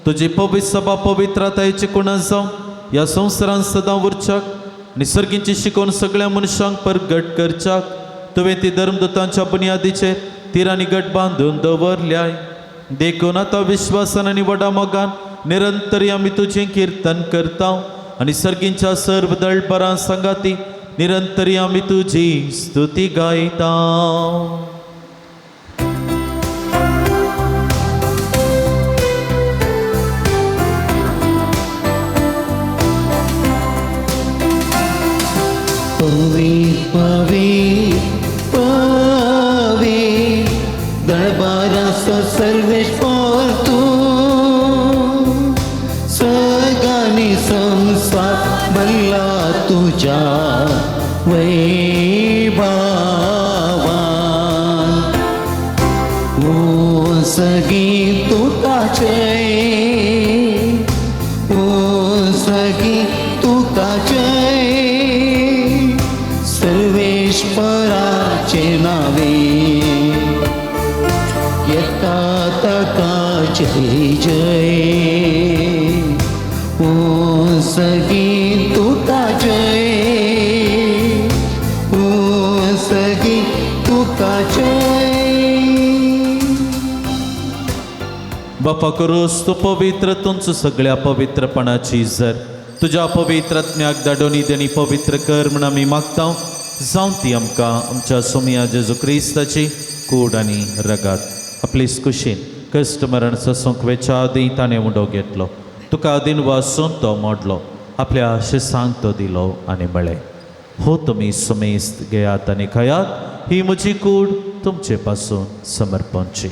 तुजी पवित्र सभा पवित्रतायेची कुणा जावं ह्या संवसारांत सदां उरच्याक आनी सर्गींची शिकोवन सगळ्या मनशांक परगट करच्याक तुवें ती धर्मदूतांच्या बुनयादीचेर तीर आनी गट बांदून दवरल्याय देखून आतां विश्वासान आनी व्हडा मोगान निरंतरी आमी तुजें किर्तन करता आनी सर्गींच्या सर्व दळपरां सांगाती निरंतरी आमी तुजी स्तुती गायता पवित्र पवित्र पवित्र दरबाराचो सर्वेस्पर तूं सगळ्यांनी संसार भरला तुज्या वैभवान ओ सगळी तुकाचें ओ सगळी तुकाचें सर्वेश्वराचे नावे येता ताका बापा करूस तू पवित्र तुमचं सगळ्या पवित्रपणाची जर तुझ्या पवित्रत्म्याक धाडोनी देणी पवित्र कर म्हण आमी मागता जावं ती आमकां आमच्या सोमिया जेजू क्रिस्ताची कूड आनी रगात आपली कुशीन कश्ट मरण ससूंक वेच्या आदी ताणें उडो घेतलो तुका आदीन वासून तो मोडलो आपल्या शिसांक तो दिलो आनी म्हळें हो तुमी सुमेस्त घेयात आनी खायात ही म्हजी कूड तुमचे पासून समर्पणची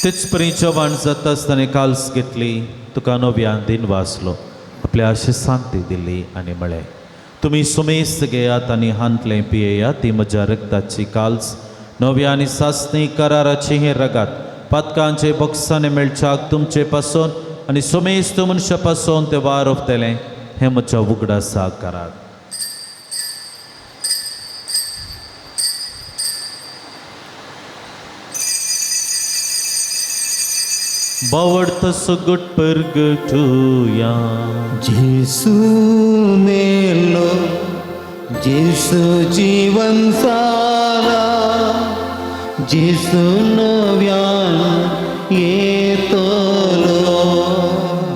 तेच परी जेवण जाता आसतना काल्स घेतली तुका नव्यान दिन वाचलो आपल्या शिसांक ती दिली आनी म्हळें तुमी सुमेस्त घेयात आनी हांतलें पियेयात ती म्हज्या रक्ताची काल्स नव्या आनी सासणी कराराची हे रगात पातकांचे बॉक्साने मेळच्याक तुमचे पासून आनी सुमेस्त मनशा पासून ते वारोवतलें हें म्हज्या उगडासा करात बावडता सगट परगटूया जेसू मेलो जेसू जीवन सारा जेसू नव्यान येतलो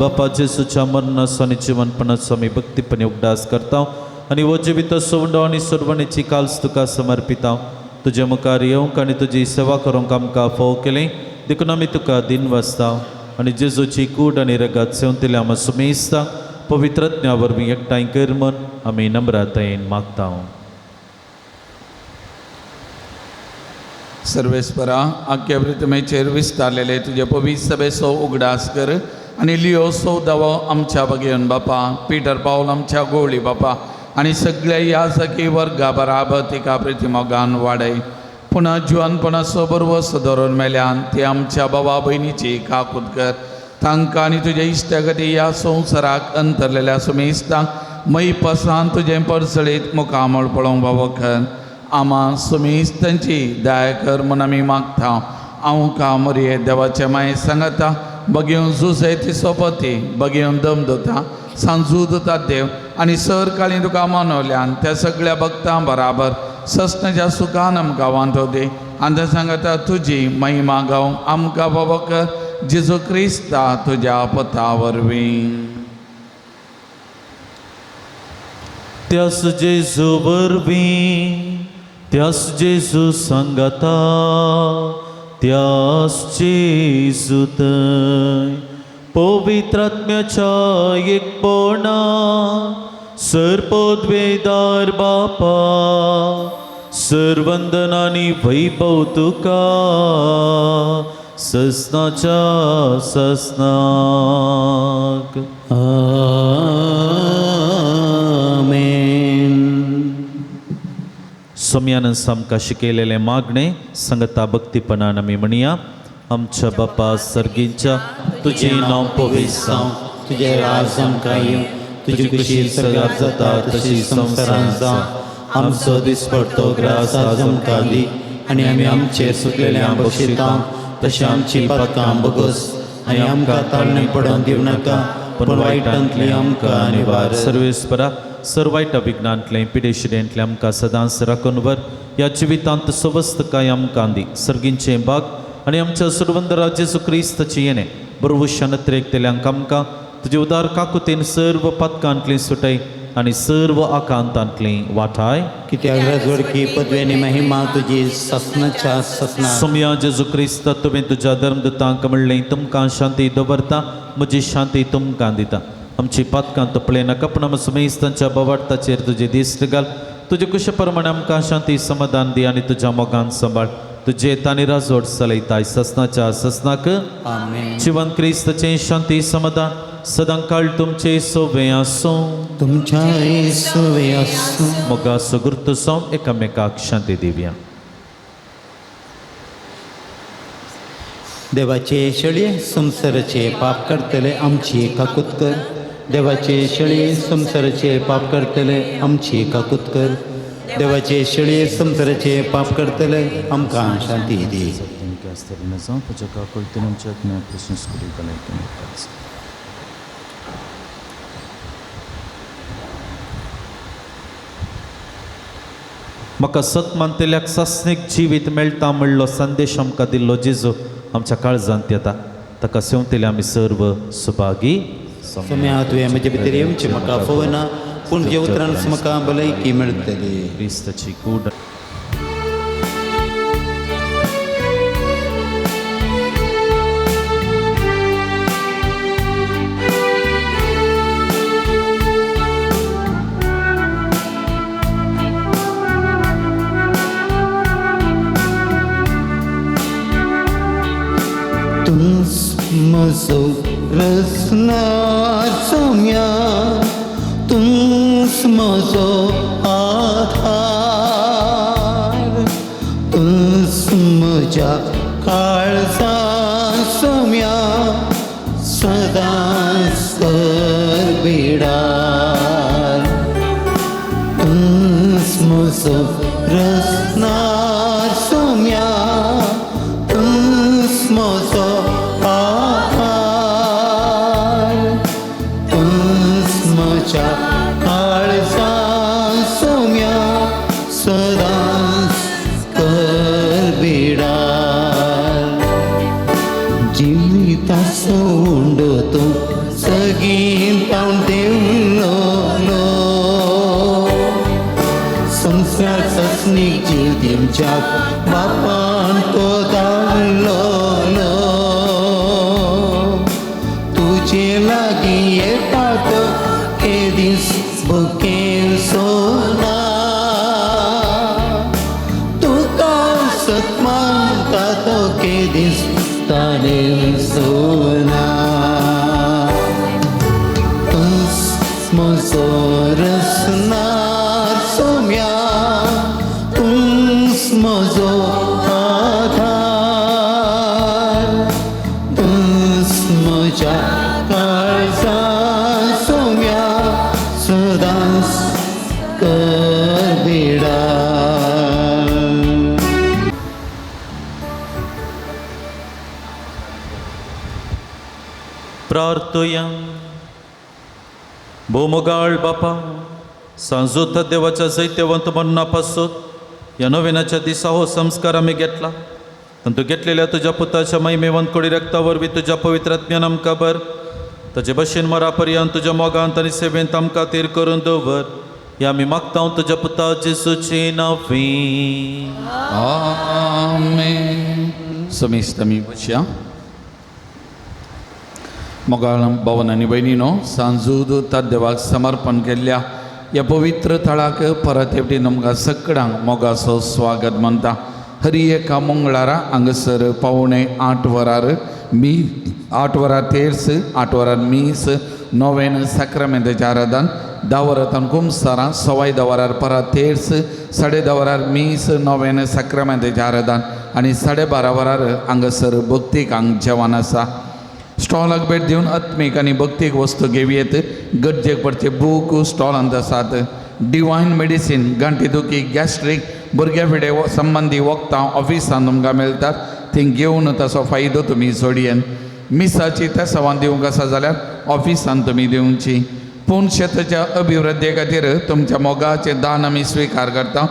बापा जेसूच्या मरणाचो आनी जिवनपणाचो आमी भक्तीपणे उगडास करता आनी हो जिवित सोवंडो आनी सोडवणेची काल्स तुका समर्पिता तुजे मुखार येवंक आनी तुजी सेवा करूंक आमकां फोव केलें देखून आमी तुका दिन वाचता आनी जेजूची कूड आनी रगत सेवंतले आमी सुमेस्ता पवित्रज्ञा वरवीं एकठांय कर म्हूण आमी नम्रतायेन मागता सर्वेस्परा आख्या प्रितमेचेर विस्तारलेले तुजे पवित्र सभेचो उगडास कर आनी लिओ सौदावो आमच्या बगेन बापा पिटर पावल आमच्या गोवळी बापा आनी सगळ्या याजकी वर्गा बराबर तिका प्रितिमोगान वाडय पुन्हा जुवानपणाचो बरवस धरून मेल्यान ते आमच्या भावा भयणीची काकूत कर तांकां आनी तुज्या इश्टागती ह्या संवसाराक अंतरलेल्या सुमेस्तांक मै पसान तुजें परसळीत मुखामळ पळोवंक बाबा कर आमा सुमेस्तांची दया कर म्हूण आमी मागता हांव का मोरये देवाचे माये सांगता बगेवन जुजय तिचो पती बगेवन दम दोता सांजू दोता देव आनी सर काळी तुका मानवल्यान त्या सगळ्या भक्तां बराबर सस्नाच्या सुखान आमकां वांटो दे आनी सांगता तुजी महिमा गावूं आमकां बाबा कर जेजू क्रिस्ता तुज्या पथा वरवीं त्यास जेजू वरवीं त्यास जेजू सांगता त्यास जेजू थंय पवित्रात्म्याच्या एकपणा सर्पोद्वेदार बापा सर्वंदनानी वैभव तुका ससनाच्या ससनाक आमेन सोम्यानं आमकां शिकयलेले मागणे संगता भक्तीपणान आमी म्हणया आमच्या बापा सर्गींच्या तुजें नांव पवित्र जावं तुझे राज आमकां येवं तुजी कुशी सगळ्याक जाता तशी संवसारांत जावं आमचो दिसपडतो ग्रास आज आमकां दी आनी आमी आमचेर सुटलेल्या बक्षिता तशी आमची पातकां बगोस आनी आमकां ताळणी पडोवन दिवं नाका पण वायटांतली आमकां निवार सर्वेस्परा सर्वायट विज्ञांतले पिडेशिडेंतले आमकां सदांच राखून वर ह्या जिवितांत सवस्त काय आमकां दी सर्गींचे भाग आनी आमच्या सुरवंदरा जेजू क्रिस्ताची येणे बरोवशान त्रेकतेल्यांक आमकां तुजे उदार काकुतेन सर्व पथकांतली सुटय आनी सर्व आकांतांतली वाटाय कित्याक राजवडकी पदवेनी महिमा तुजी ससनाच्या ससना सोम्या जेजू क्रिस्त तुवें तुज्या धर्मदूतांक म्हणलें तुमकां शांती दवरता म्हजी शांती तुमकां दिता आमची पातकां तपळे नाका पूण आमी सुमेस्तांच्या बोवाटाचेर तुजे दिश्ट घाल तुजे कुशे प्रमाणे आमकां शांती समाधान दी आनी तुज्या मोगान सांबाळ तुजे तानी राजवड चलयताय ससनाच्या ससनाक आमेन जिवन क्रिस्ताचें शांती समाधान सदां काळ तुमचे सोबे आसूं तुमच्या येसुवे आसूं मोगा सुगुर्त सो एकामेकाक शांती दिवया देवाचे शेळये संसाराचे पाप करतले आमची काकूत कर देवाचे शेळये संसाराचे पाप करतले आमची काकूत कर देवाचे शेळये संसाराचे पाप करतले आमकां शांती दी म्हाका सत मानतेल्याक सस्नीक जिवीत मेळटा म्हणलो संदेश आमकां दिल्लो जेजू आमच्या काळजांत येता. ताका सेवतले आमी सर्व सुभागी सोम्या तुवें म्हजे भितर येवचें म्हाका फोवना, पूण तुज्या उतरान म्हाका भलायकी मेळटली. क्रिस्ताची कूड. म्हजो रसनार सोम्या, तूंच म्हजो आधार, तूंच म्हज्या काळजांत सोम्या, सदांच करबिडार. तूंच म्हजो रसनार सोम्या, तूंच म्हजो काळजांत सोम्या, सदांच करबिडार. जिविताचो उंडो तूं सगीन पावंडेलो, संसार सस्नीक जीव दिवच्याक बापान तो धाडलो. तुजे लागीं येता तो दीस बुकेल सोना, तुका सत्मानता तो दीस तानेल सोना. तूंच म्हजो रसनार सोम्या, तूंच म्हजो आधार, तूंच म्हज्या काळजांत सोम्या, सदांच करबिडार. प्रार्थया. भोवमोगाळ बापा, सांजोता देवाच्या जैत्यवंत मरणापासून ह्या नोवेनाच्या दिसा हो संस्कार आमी घेतला. आनी तूं घेतलेल्या तुज्या पुताच्या महिमेवंत कोडी रक्ता वरवीं तुज्या पवित्र आत्म्यान आमकां बर ताचे भशेन मरा पर्यंत तुज्या मोगांत आनी सेवेंत आमकां खातीर करून दवर. हें आमी मागता तुज्या पुता जेजूचे नांवीं. आमेन. समेस्त आमी बसया. मोगाळ भवन आनी भयणीनो, सांजूद त्या देवाक समर्पण केल्ल्या ह्या पवित्र थळाक परत एवटी आमकां सगळ्यांक मोगाचो स्वागत म्हणटा. हरी एका मंगळारा हांगसर 7:45 वरार 8 वरार तेर्स, 8 वरार मीस, 9 साक्रामेंताचें आराधन, 10 वरांतान कुमसारां, 10:15 वरार परत तेर्स, 10:30 वरार मीस, 9 साक्रामेंताचें आराधन आनी 12:30 वरार हांगसर भक्तीक हांग जेवण आसा. स्टॉलाक भेट दिवन आत्मीक आनी भक्तीक वस्तू घेवयेत. गरजेक पडचे बूक स्टॉलांत आसात. डिवायन मेडिसीन, गांठीदुखी, गॅस्ट्रीक, भुरग्या फिडे संबंदी वखदां ऑफिसान तुमकां मेळटात. थंय घेवन ताचो फायदो तुमी जोडयेन. मिसाची तेसावां दिवंक आसा जाल्यार ऑफिसान तुमी दिवची. पूण शेताच्या अभिवृद्धी खातीर तुमच्या मोगाचें दान आमी स्विकार करता.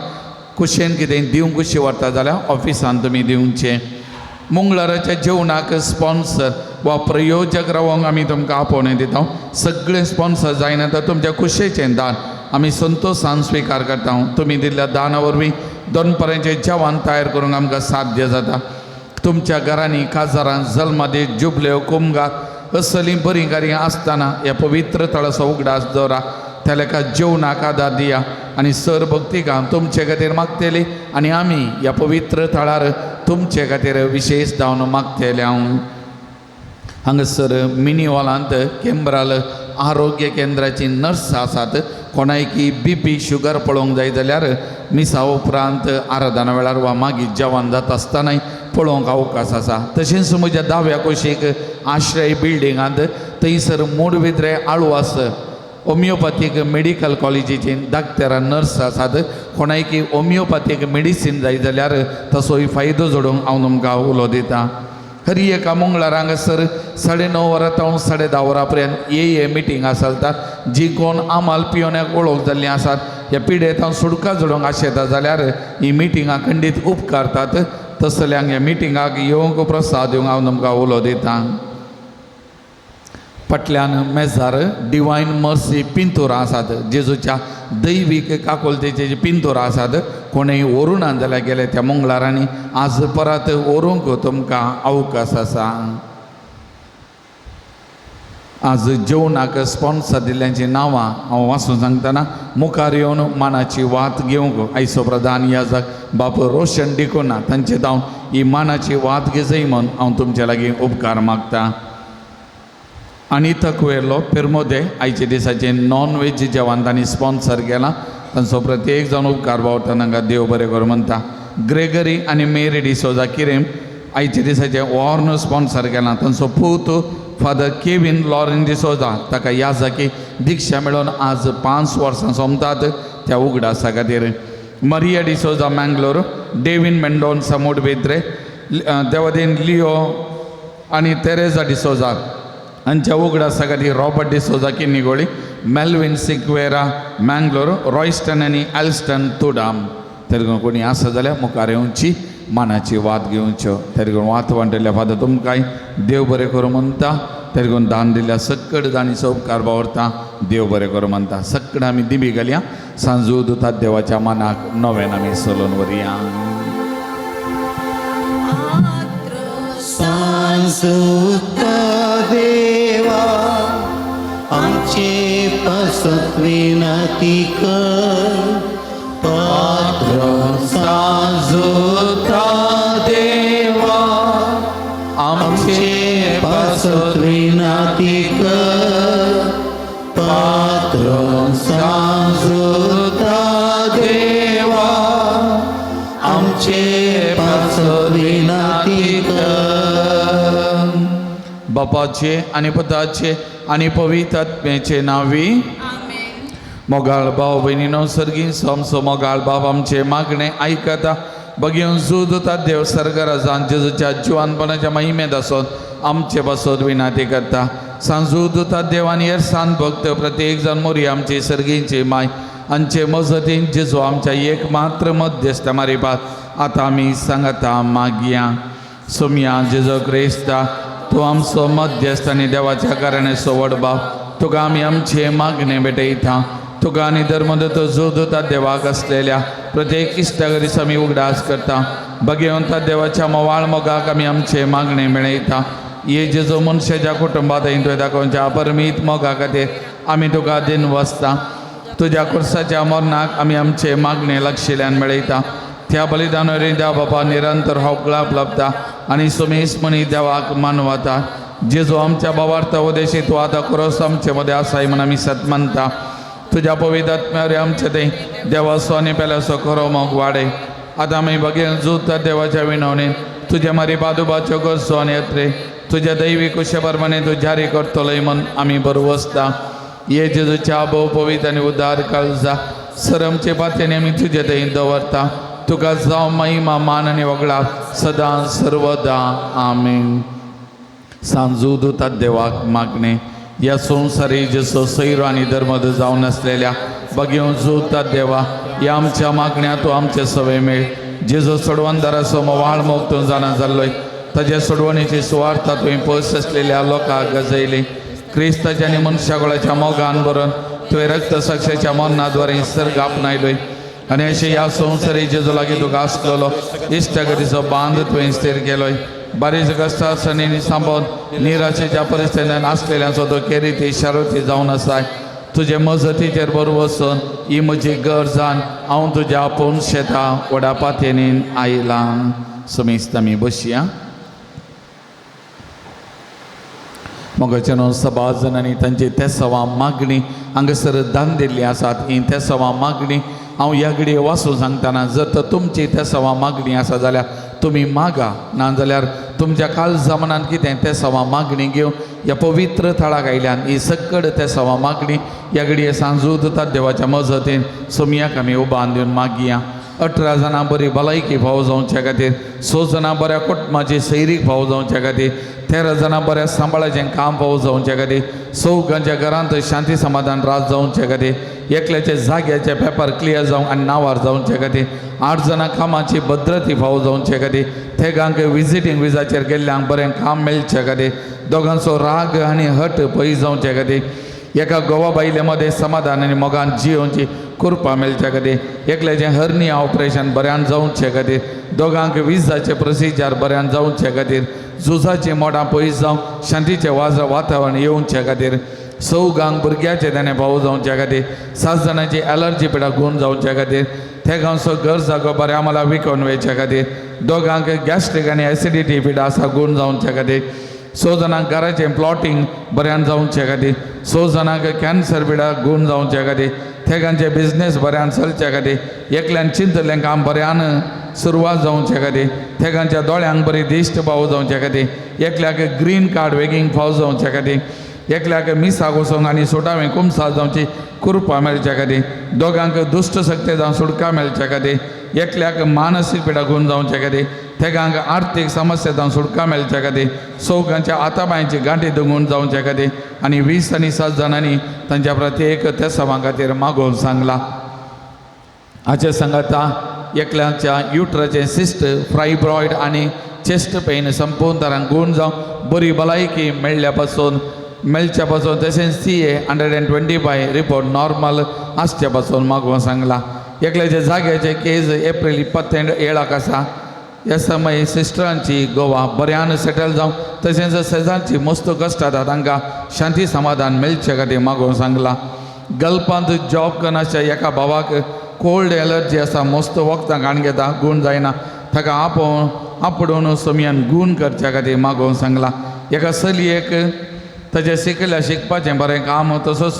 कुशेन कितें दिवंक कुशी व्हरता जाल्यार ऑफिसान तुमी दिवचें. मंगळाराच्या जेवणाक स्पॉन्सर वा प्रयोजक रावंक आमी तुमकां आपोवणें दिता. सगळे स्पॉन्सर जायना तर तुमच्या कुशेचें दान आमी संतोशान स्विकार करता. तुमी दिल्ल्या दाना वरवीं दनपाराचें जेवण तयार करूंक आमकां साध्य जाता. तुमच्या घरांनी, काजारां, जल्मादे, जुबल्यो, कुमगां असलीं बरीं कार्यां आसतना ह्या पवित्र थळाचो उगडास दवरा. त्या लेखा जेवणाक आदार दिया आनी सर भक्तिकां तुमचे खातीर मागतेली आनी आमी ह्या पवित्र थळार तुमचे खातीर विशेश जावन मागतेले. हांगसर मिनी हॉलांत केंब्राल आरोग्य केंद्राची नर्स आसात. कोणायकी BP शुगर पळोवंक जाय जाल्यार मिसा उपरांत आराधना वेळार वा मागीर जेवण जाता आसतनाय पळोवंक अवकाश आसा. तशेंच म्हज्या दाव्या कुशीक आश्रय बिल्डिंगांत थंयसर मूडबिद्रे आळवास होमिओपॅथीक मेडिकल कॉलेजीची डाक्टरां नर्स आसात. कोणायकी होमिओपॅथीक मेडिसीन जाय जाल्यार तसोय फायदो जोडूंक हांव तुमकां उलो दितां. हरी एका मंगळार हांगासर 9:30 वरां तावन 10:30 वरां पर्यंत मिटींग आसतात. जी कोण आमाल पियोन्याक वळख जाल्लीं आसात ह्या पिडेत हांव सुडका जोडूंक आशेता जाल्यार ही मिटिंगां खंडीत उपकारतात तसल्यांक ह्या मिटिंगाक येवंक प्रसाद दिवंक हांव तुमकां उलो दितां. फाटल्यान मेजार डिवायन मर्सी पिंतुरां आसात, जेजूच्या दैवीक काकुलतेचे जे पिंतुरां आसात. कोणेंय व्हरूनात जाल्यार गेले त्या मंगळारांनी आज परत व्हरूंक तुमकां अवकाश आसा. आज जेवणाक स्पॉन्सर दिल्ल्यांची नांवां हांव वाचून सांगतना मुखार येवन मानाची वात घेवंक आयचो प्रधान याजक बाब रोशन डिकोना तांचे हांव ही मानाची वात घेजय म्हूण हांव तुमचे लागीं उपकार मागतां. आनी तकवेलो पेरमोदे आयचे दिसाचे नॉन वेज जेवण तांणी स्पॉन्सर केलां. तांचो प्रत्येक जावन उपकार भावता तांकां देव बरें कर म्हणटा. ग्रेगरी आनी मेरी डिसोजा किरेम आयचे दिसाचे वॉर्न स्पॉन्सर केलां. तांचो पूत फादर केविन लॉरेन डिसोजा ताका याजकी दिक्षा मेळोवन आज 5 वर्सां सोंपतात त्या उगडासा खातीर. मरिया डिसोजा मँगलोर, डेविन मेंडोन समोड बेद्रे, देवदेन लिओ आनी तेरेजा डिसोजा हांच्या उगडासा खातीर Robert D'Souza Kinnigoli, Melvin Sequeira Mangalore, Royston आनी एल्स्टन तुडाम. तेरगून कोणी आसा जाल्यार मुखार येवची मानाची वात घेवच्यो. तेरगून वात वांटयल्या फादर तुमकांय देव बरें करूं म्हणटा. तेरगून दान दिल्या सक्कड दानीचो उपकार बावरता देव बरें करूं म्हणटा. सक्कड आमी दिमी घालया. सांजू दुतात देवाच्या मानाक नव्यान आमी चलोवन वरया. सांजुता देवा आमचे पासत विनंती कर. पात्र सांजुता देवा आमचे पासत विनंती कर. पात्र सांजुता देवा आमचे पासत विनंती कर. बापाचे आनी पुताचे आनी पवित्र आत्म्याचे नांवी. मोगाळ भाव भयणीनो, सर्गीन आमचो मोगाळ बाब आमचे मागणे आयकता. बगेवन जोदता देव सर्गराजान जेजूच्या जिवानपणाच्या महिमेत आसोन आमचे पासत विनंती करता. सांजूदता देवान हेर सांत भक्त प्रत्येक जण मोरी आमची सर्गींची माय आमचे मजतीन जेजू आमच्या एकमात्र मध्यस्थ मारिपात आतां आमी सांगता मागया. सोम्या जेजू क्रिस्ता, तूं आमचो मध्यस्थ आनी देवाच्या कारणाचो व्हड भाव, तुका आमी आमचे मागणे भेटयता. तुका आनी धर्मदत्त जोदता देवाक आसलेल्या प्रत्येक इश्टागरीस आमी उगडास करता. भगवंता देवाच्या मोवाळ मोगाक आमी आमचे मागणे मेळयता. हे जेजो मनशाच्या कुटुंबात तुवें दाखोवच्या अपरमीत मोगा खातीर आमी तुका दिन वसता. तुज्या कुर्साच्या मरणाक आमी आमचे मागणे लक्षिल्ल्यान मेळयता. त्या बलिदानावरी देवा बापा निरंतर होकळाप लाभता आनी सुमेश मणी देवाक मानवता. जेजू आमच्या भावार्थ उदेशी तूं आतां खरोच आमचे मदें आसाय म्हूण आमी सत मानता. तुज्या पवित्र आत्म्यावरी आमचे थंय देवाचो आनी पेल्याचो खरो मोग वाडय. आतां आमी बगेन जोडटा देवाच्या विनवणेन तुज्या मारी बादुबाच्यो गरजो आनी येत्रे तुज्या दैवी कुशे प्रमाणे तूं जारी करतलोय म्हूण आमी बरवसता. हे जेजूच्या भोव पवित्र आनी उदार काळजा सरमचे पातेने आमी तुजे थंय दवरता. तुका जावं महिमा मान आनी वगळा सदां सर्वदा आमीन. सांजू दुतात देवाक मागणे. या संवसारी जसो सैरो आनी धर्मद जावन आसलेल्या बगेवन जोडतात देवा, ह्या आमच्या मागण्या तूं आमचे सवे मेळ. जेजो सोडवणदाराचो मोवाळ मोग तूं जाणा जाल्लोय, ताच्या सोडवणेची सुवार्ता तुवें पयस आसलेल्या लोकांक गजयली. क्रिस्ताच्या आनी मनशाकुळाच्या मोगान बरोवन तुवें रक्त साक्षाच्या मरणाद्वारे सर्ग आपणायलोय. आनी अशें ह्या संवसारी जेजो लागीं तुका आसलेलो इश्टागतीचो बांद तुवें स्थिर केलोय. बारीक कश्टा सणींनी सांबाळून निराशेच्या परिस्थितींत आसलेल्यांचो तो केरी शारोती जावन आसाय. तुजे मजतीचेर बरो वचून ही म्हजी गरजान हांव तुज्या आपूण शेतां व्हडा पातयेनीन आयलां. समेस्त आमी बसया. मोगाच्या सभा जाणांनी तांची तेसवा मागणी हांगासर दान दिल्ली आसात. ही तेसवा मागणी हांव ह्या घडये वाचून सांगतना जर तर तुमची तेसवा मागणी आसा जाल्यार तुमी मागा, नाजाल्यार तुमच्या काल जमानांत कितें तेसवा मागणी घेवन ह्या पवित्र थळाक आयल्यान ही सक्कड तेसवा मागणी ह्या घडये सांजूदतात देवाच्या मजतीन सोमयाक आमी उबान दिवन मागया. 18 जाणां बरी भलायकी फावो जावच्या खातीर 6 जाणां बऱ्या कुटुंबाची सैरीक फावो जावच्या खातीर 13 जाणां बऱ्या सांबाळाचें काम फावो जावच्या खातीर 100 घरांत शांती समाधान रात जावच्या खातीर एकल्याचे जाग्याचे पेपर क्लियर जावंक आनी नांवार जावचे खातीर 8 जाणां कामाची भद्रती फावो जावचे खातीर तेगांक विजिटींग विजाचेर गेल्ल्यांक बरें काम मेळचे खातीर दोगांचो राग आनी हट पयस जावचे खातीर एका गोवा बायले मदें समाधान आनी मोगान जियोवची कृपा मेळचे खातीर एकल्याचें हर्निया ऑपरेशन बऱ्यान जावचे खातीर दोगांक विजाचें प्रोसिजर बऱ्यान जावचे खातीर झुजाचीं मोडां पयस जावं शांतीचें वातावरण येवचे खातीर 100 भुरग्याचे ताणें भाव जावचे खातीर 7 जाणांची एलर्जी पिडा गूण जावचे खातीर ते गांवचो घर जागो बऱ्या मला विकून वयचे खातीर दोगांक गॅस्ट्रीक आनी एसिडिटी पिडा आसा गूण जावचे खातीर 100 जाणांक घराचें प्लॉटिंग बऱ्यान जावचे खातीर 100 जाणांक कॅन्सर पिडा गूण जावचे खातीर तेगांचे बिझनेस बऱ्यान चलचे खातीर एकल्यान चिंतलें काम बऱ्यान सुरवात जावचे खातीर तेगांच्या दोळ्यांक बरी दिश्ट फावो जावचे खातीर एकल्याक ग्रीन कार्ड बेगीन फावो जावचे खातीर एकल्याक मिसाक वचोंक आनी सुटावें कुमसाल जावची कृपा मेळचे खातीर दोगांक दुश्ट शक्ती जावन सुटका मेळचे खातीर एकल्याक मानसीक पिडा गूण जावचे खातीर तेगांक आर्थीक समस्या जावन सुटका मेळचे खातीर 100 आताबायंची गांठी दुगून जावचे खातीर आनी 20 आनी 7 जाणांनी तांच्या प्रत्येक त्या सभां खातीर मागोवन सांगला हाचे सांगता एकल्याच्या युट्राचें सिस्ट फायब्रॉयड आनी चेस्ट पेन संपूर्ण तरांक गूण जावं बरी भलायकी मेळच्या पासून तशेंच CA 125 रिपोर्ट नॉर्मल आसचे पासून मागोवन सांगला एकल्याचे जाग्याचे केस एप्रिल 27 आसा ह्या समय सिस्टरांची गोवा बऱ्यान सेटल जावं तशेंच सेजांची मस्त कश्ट जाता तांकां शांती समाधान मेळचे खातीर मागोवन सांगला गल्पांत जॉब करनाच्या एका भावाक कोल्ड एलर्जी आसा मस्त वखदां घाण घेता गूण जायना ताका आपडून समियान गूण करच्या खातीर मागोवन सांगला एका चलयेक ताचे शिकपाचें बरें काम तसोच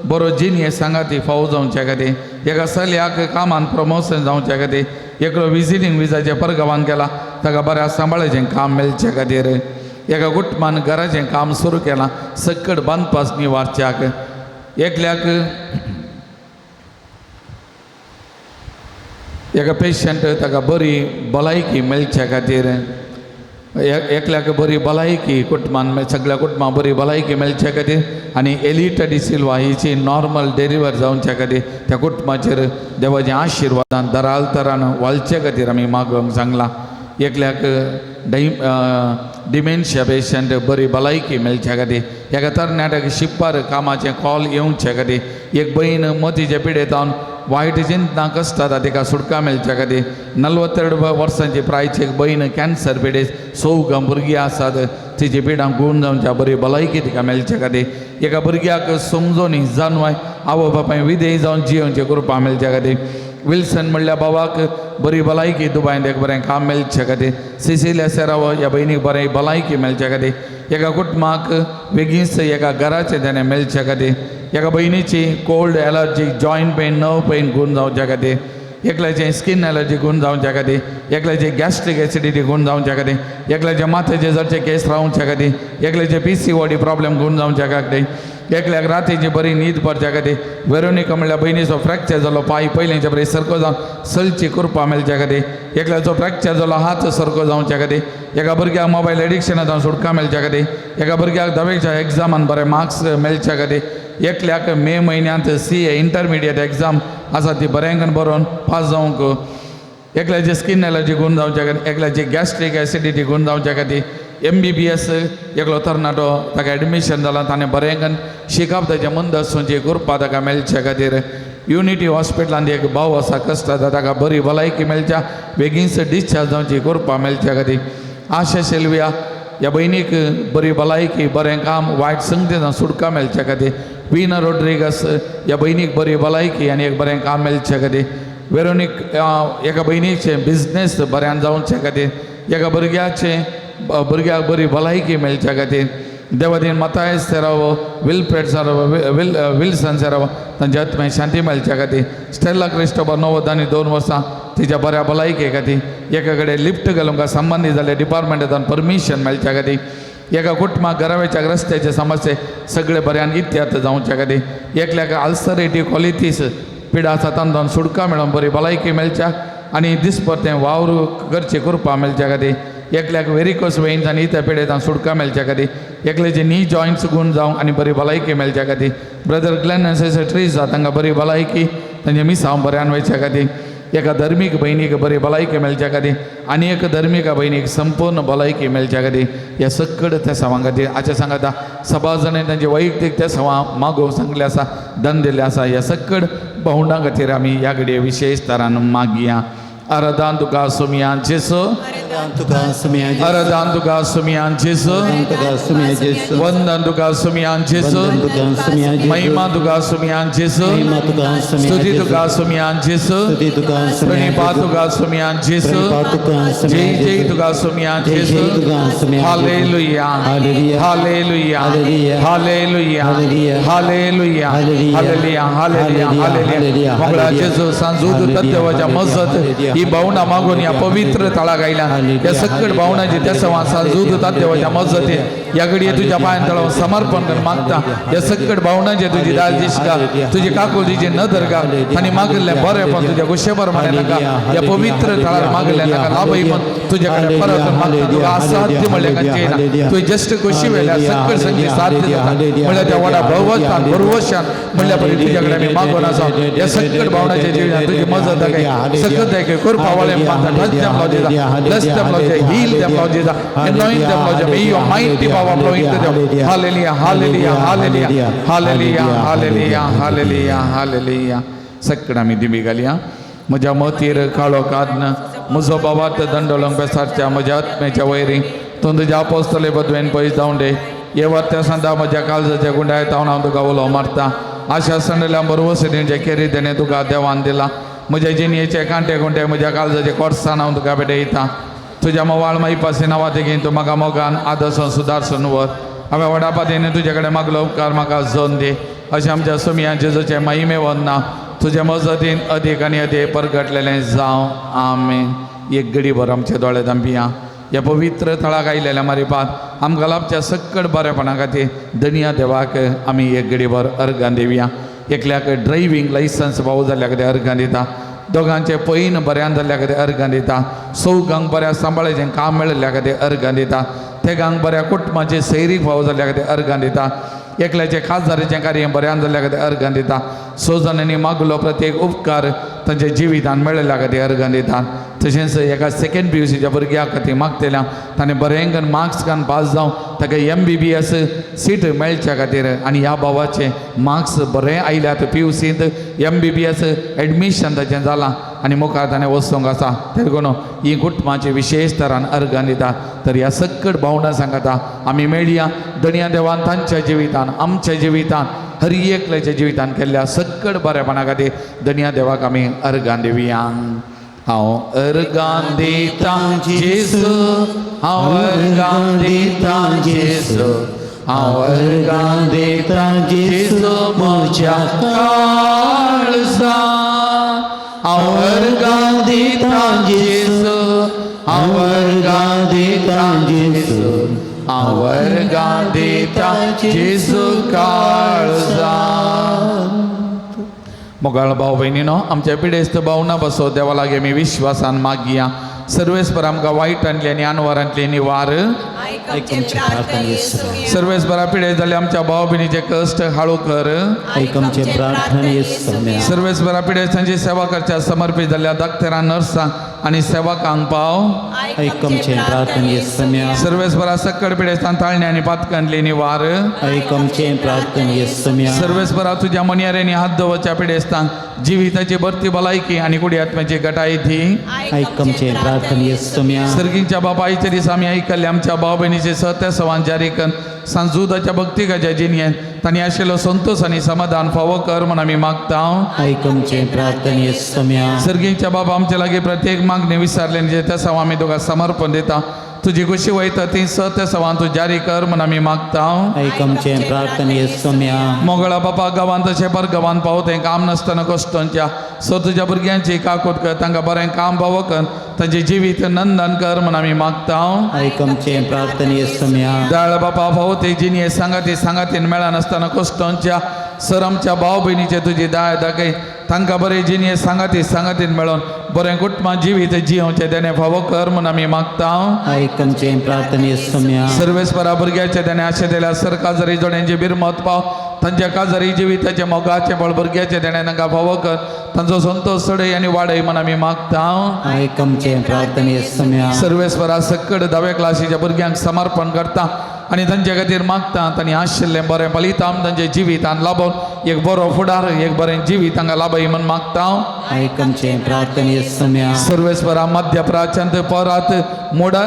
बरो जिनियस सांगाती फावो जावचे खातीर एका चलयाक कामान प्रमोशन जावचे खातीर एकलो विजिटींग विजाचे परगांवान केला ताका बऱ्या सांबाळाचें काम मेळचे खातीर एका कुटुंबान घराचें काम सुरू केलां सकट बांदपास निवारच्याक एकल्याक एका पेशंट ताका बरी भलायकी मेळच्या खातीर एकल्याक बरी भलायकी कुटुंबान सगळ्या कुटुंबाक बरी भलायकी मेळच्या खातीर आनी एलिटा डी सिल्वा हिची नॉर्मल डेलिव्हर जावच्या खातीर त्या कुटुंबाचेर देवाचें आशिर्वादान दराल तरान वालचे खातीर आमी मागोवंक सांगला एकल्याक डिमेन्शिया पेशंट बरी भलायकी मेळच्या खातीर एका तरणाट्याक शिप्पार कामाचें कॉल येवचे खातीर एक बहीण मतीचे पिडेतावन वायट चिंतना कश्ट जाता तिका सुटका मेळच्या खातीर 42 वर्सांची प्रायची एक बहीण कॅन्सर पिडेस 100 भुरगीं आसात तिची पिडां गूण जावच्या बरी भलायकी तिका मेळच्या खातीर एका भुरग्याक समजोनी जानवाय आवय बापाय विधेय जावन जियोवचे कृपा मेळच्या खातीर विल्सन म्हणल्या भावाक बरी भलायकी दुबायंत एक बरें काम मेळचे खातीर सिसिलिया सेरावो ह्या भयणीक बरें भलायकी मेळच्या खातीर एका कुटुंबाक बेगीनच एका घराचें तेणें मेळच्या खातीर एका भयणीची cold allergy joint pain nerve pain गूण जावच्या खातीर एकल्याचें स्किन एलर्जी गूण जावच्या खातीर एकल्याचें गॅस्ट्रीक एसिडिटी गूण जावच्या खातीर एकल्याचे माथ्याचे जडचे केस रावच्या खातीर एकल्याचे PCOD प्रॉब्लेम गूण जावच्या खातीर एकल्याक रातीची बरी न्हीद पडच्या खातीर वेरोनिका म्हणल्यार भयणीचो फ्रॅक्चर जालो पांय पयलींच्या बरी सरको जावन चलची कृपा मेळच्या खातीर एकल्याचो फ्रॅक्चर जालो हात सरको जावच्या खातीर एका भुरग्याक मोबायल एडिक्शनांतल्यान सुटका मेळच्या खातीर एका भुरग्याक धवेच्या एग्जामान बरे मार्क्स मेळच्या खातीर एकल्याक मे म्हयन्यांत CA इंटरमिडिएट एग्जाम आसा ती बरेंकन बरोवन पास जावंक एकल्याची स्किन एलर्जी गूण जावच्या खातीर एकल्याची गॅस्ट्रीक एसिडिटी गूण जावच्या खातीर MBBS एकलो तरणाटो ताका एडमिशन जालां ताणें बरेंकन शिकप ताच्या मंद आसूंची कृपा ताका मेळच्या खातीर युनिटी हॉस्पिटलांत एक भाव आसा कश्ट जाता ताका बरी भलायकी मेळच्या बेगीनच डिस्चार्ज जावची कृपा मेळच्या खातीर आशा सेल्विया ह्या भयणीक बरी भलायकी बरें काम वायट संगतीन सुटका मेळच्या खातीर विना रोड्रिगस ह्या भयणीक बरी भलायकी आनी एक बरें काम मेळच्या खातीर वेरोनिक एका भयणीचें बिझनेस बऱ्यान जावच्या खातीर एका भुरग्याक बरी भलायकी मेळच्या खातीर देवादीन मताय सेरावो विलफ्रेड सेरावो विल्सन सेरावो तांच्या आत्म्याक शांती मेळच्या खातीर स्टेला क्रिस्टोबर 90 आनी 2 वर्सां तिच्या बऱ्या भलायके खातीर एका कडेन लिफ्ट घालूंक संबंदीत जाल्ल्या डिपार्टमेंटांतल्यान परमिशन मेळच्या खातीर एका कुटुंबाक घरावेच्या रस्त्याचे समस्ये सगळे बऱ्यान इत्यात जावच्या खातीर एकल्याक अल्सरेटिव्ह कॉलिटीस पिडा आसा तांतून सुटका मेळोवन बरी भलायकी मेळच्या आनी दिसपरतें वावर करचें करपा मेळच्या खातीर एकल्याक वेरिकोस वेन्स आनी इत्या पिडेतां सुटका मेळच्या खातीर एकल्याचे नी जॉयंट्स गूण जावंक आनी बरी भलायकी मेळच्या खातीर ब्रदर ग्लेन सेक्रेटरी जा तांकां बरी भलायकी तांचे मिसांव बऱ्यान वयच्या खातीर एका धर्मीक भयणीक बरी भलायकी मेळच्या खातीर आनी एक धर्मिका भयणीक संपूर्ण भलायकी मेळच्या खातीर ह्या सकड त्या सवां खातीर आजच्या सांगाता सभा जाणें तांचे वैयक्तीक त्या सवां मागोवंक सांगले आसा दन दिल्ले आसा ह्या सकड भोंवडां खातीर आमी ह्या घडये विशेश तरान मागया अरदान तुका सुमियान जेसो तुका सुमिया अरदान तुका सुमियान जेसो तुका सुमिया जेसु वंदन तुका सुमियान जेसो तुका सुमिया जेसु महिमा तुका सुमियान जेसो महिमा तुका सुमिया स्तुति जेसु तुका सुमियान जेसो स्तुति तुका सुमिया प्रणिपात तुका सुमियान जेसो प्रणिपात तुका सुमिया जय जय जेसु तुका सुमियान जय जेसो जय तुका सुमिया हालेलुया हालेलुया हालेलुया हालेलुया हालेलुया हालेलुया हालेलुया हालेलुया हालेलुया हालेलुया मंगळा जेसू सांजूद तत्वाच्या मजत ही भावना मागून या पवित्र तळाक आयल्या या सकड भावनाची त्या सवा सांजूद तत्वाच्या मजती या घडये तुझ्या पायां तळावर समर्पण कर मागता या सकड भावनाचे तुझी दाल दिसका तुझी काकुलीची नदर का आणि मागले बरे पण तुझ्या गुशेभर म्हणे नका या पवित्र तळार मागले नका लाभही पण तुझ्याकडे परत मागता तुला असाध्य म्हणले का तू जस्ट खुशी वेल्या सकड संगी साध्य देता म्हणल्या त्या वडा भवस्तान भरवशान म्हणल्या परी तुझ्याकडे मी मागून असा या सकड भावनाच्या जीवनात तुझी मजत आहे सकत आहे की कोरपावाळे माता touch them Lord Jesus bless them Lord Jesus heal them Lord Jesus anoint them Lord Jesus may your mighty power flow into them hallelujah hallelujah hallelujah hallelujah hallelujah hallelujah hallelujah सकड आमी दिमी घालया म्हज्या मतीर काळो कादन म्हजो बाबात दंडोलंक बेसारच्या म्हज्या आत्म्याच्या वैरी तूं तुज्या अपोस्तले बदवेन पयस जावं दे ये वर्त्या सांदा म्हज्या काळजाच्या गुंडायत हांव तुका उलो मारता आशा संडल्या बरोबर सिडींचे केरी तेणे तुका देवान दिला म्हज्या जिणयेचे कांटे कुंटे म्हज्या काळजाचे कोर्सान हांव तुका भेटयता तुज्या मोवाळ माई पासी नांवां तेगेन तूं म्हाका मोगान आदर्शन सुदारसून व्हर हांवें व्हडा पातयेन तुजे कडेन मागलो उपकार म्हाका जोन दी अशें आमच्या सुमिया जेजूचे महिमे वंदना तुजे मजतीन अदीक आनी अदीक परगटलेलें जावं आमेन एक घडीभर आमचे दोळे धांपिया ह्या पवित्र तळाक आयलेल्या मारिपात आमकां लाभच्या सकड बरेपणा खातीर धन्य देवाक आमी एक घडीभर अर्गां दिवया एकल्याक ड्रायव्हिंग लायसन्स भाऊ जाल्ल्या खातीर अर्गां दिता दोगांचे पैन बऱ्यान जाल्ल्या खातीर अर्गां दिता चौगांक बऱ्या सांबाळेचें काम मेळिल्ल्या खातीर अर्गां दिता तेगांक बऱ्या कुटुंबाचे सैरीक भाऊ जाल्ल्या खातीर अर्गां दिता एकल्याचे खासदारीचें कार्य बऱ्यान जाल्ल्या खातीर अर्गां दिता स जाणांनी मागलो प्रत्येक उपकार तांच्या जिवितान मेळिल्ल्या खातीर अर्गां दिता तशेंच एका सेकंड PUCच्या भुरग्या खातीर मागतल्या ताणें बरें मार्क्स घालून पास जावं ताका MBBS सीट मेळच्या खातीर आनी ह्या भावाचे मार्क्स बरें आयल्यात PUCंत MBBS एडमिशन ताचें जालां आनी मुखार ताणें वचूंक आसा देखून ही कुटुंबाची विशेश तरान अर्गां दिता तर ह्या सकड भावना सांगता आमी मेळया धन्य देवान तांच्या जिवितान आमच्या जिवितान हर एकल्याच्या जिवितान केल्ल्या सकड बरेपणा खातीर धन्य देवाक आमी अर्गां दिवया हांव अर्गां दिता जेसू हांव अर्गां दिता जेसू हांव अर्गां दिता जेसू म्हज्या काळजा हांव अर्गां दिता जेसू हांव अर्गां दिता जेसू हांव अर्गां दिता जेसू काळजा मोगाळ भाव भयणीनो आमच्या पिडेस्त भावना बसो देवा लागे मी विश्वासान मागया सर्वेस्पर आमकां वायटांतली आनी अनवरांतली निवार ऐकमचे प्रार्थना येसू सर्वेस्परा पिडे जाले आमच्या भाव भयणीचे कश्ट हाळू कर ऐकमचे प्रार्थना येसू सर्वेस्परा पिडे तांची सेवा करच्या समर्पीत जाल्ल्या डॉक्टरां नर्सांक आनी सेवकांक पाव ऐकमचे प्रार्थना येसू सर्वेस्परा सकड पिडेस्तान ताळणी आनी पातकांतली निवार ऐकमचे प्रार्थना येसू सर्वेस्परा तुझ्या मनियारेनी हात दवरच्या पिडेस्तान जिविताची भरती भलायकी आनी कुडी आत्म्याची गटाय दी ऐकमचे प्रार्थना येसू सर्गींच्या बापायच्या दिसा आमी आयकल्ले आमच्या भाव भयणीचे सत्य सवान जारी कर सांजुदाच्या भक्तिकाच्या जिणयेन तांणी आशिल्लो संतोष आनी समाधान फावो कर म्हूण आमी मागता ऐकमचे प्रार्थना येसू सर्गींच्या बाबा आमचे लागीं प्रत्येक मागणी विचारले जे त्या सवा आमी तुका समर्पण दिता तुजी खुशी वयता ती सत्य सवान तूं जारी कर म्हूण आमी मागता ऐकमचे प्रार्थना येसू मोगळा बापा गांवांत तशें पर गांवांत पावतें काम नासतना कश्टांच्या सो तुज्या भुरग्यांची काकूट कर तांकां बरें काम फावो कर तांचें जिवीत नंदन कर म्हूण आमी मागता ऐकमचे प्रार्थना येसू दयाळ बापा फावते जिणये सांगातीन मेळनासतना कश्टांच्या सर आमच्या भाव भयणीचे तुजी दाय दाखय तांकां बरे जिणे सांगातीन मेळोन बरें कुटुंबां जिवीत जियोवचें तेणें फावो कर म्हूण आमी मागता आयकमचें प्रार्थने सम्या सर्वेस्परा भुरग्याचे तेणें आशे दिल्या सर काजरी जोड्यांचे बिरमत पाव तांच्या काजरी जिविताचे मोगाचे बळ भुरग्याचे तेणें तांकां फावो कर तांचो संतोष चडय आनी वाडय म्हूण आमी मागता आयकमचें प्रार्थने सम्या सर्वेस्परा सकड 10व्या क्लासीच्या भुरग्यांक समर्पण करता आनी तांचे खातीर मागता तांणी आशिल्लें बरें फलितां तांचे जिवितान लाभोवन एक बरो फुडार एक बरें जिवीत तांकां लाभय म्हूण मागता आयकमचें प्रार्थने सम्या सर्वेस्परा मध्य प्राच्यांत परात मोडा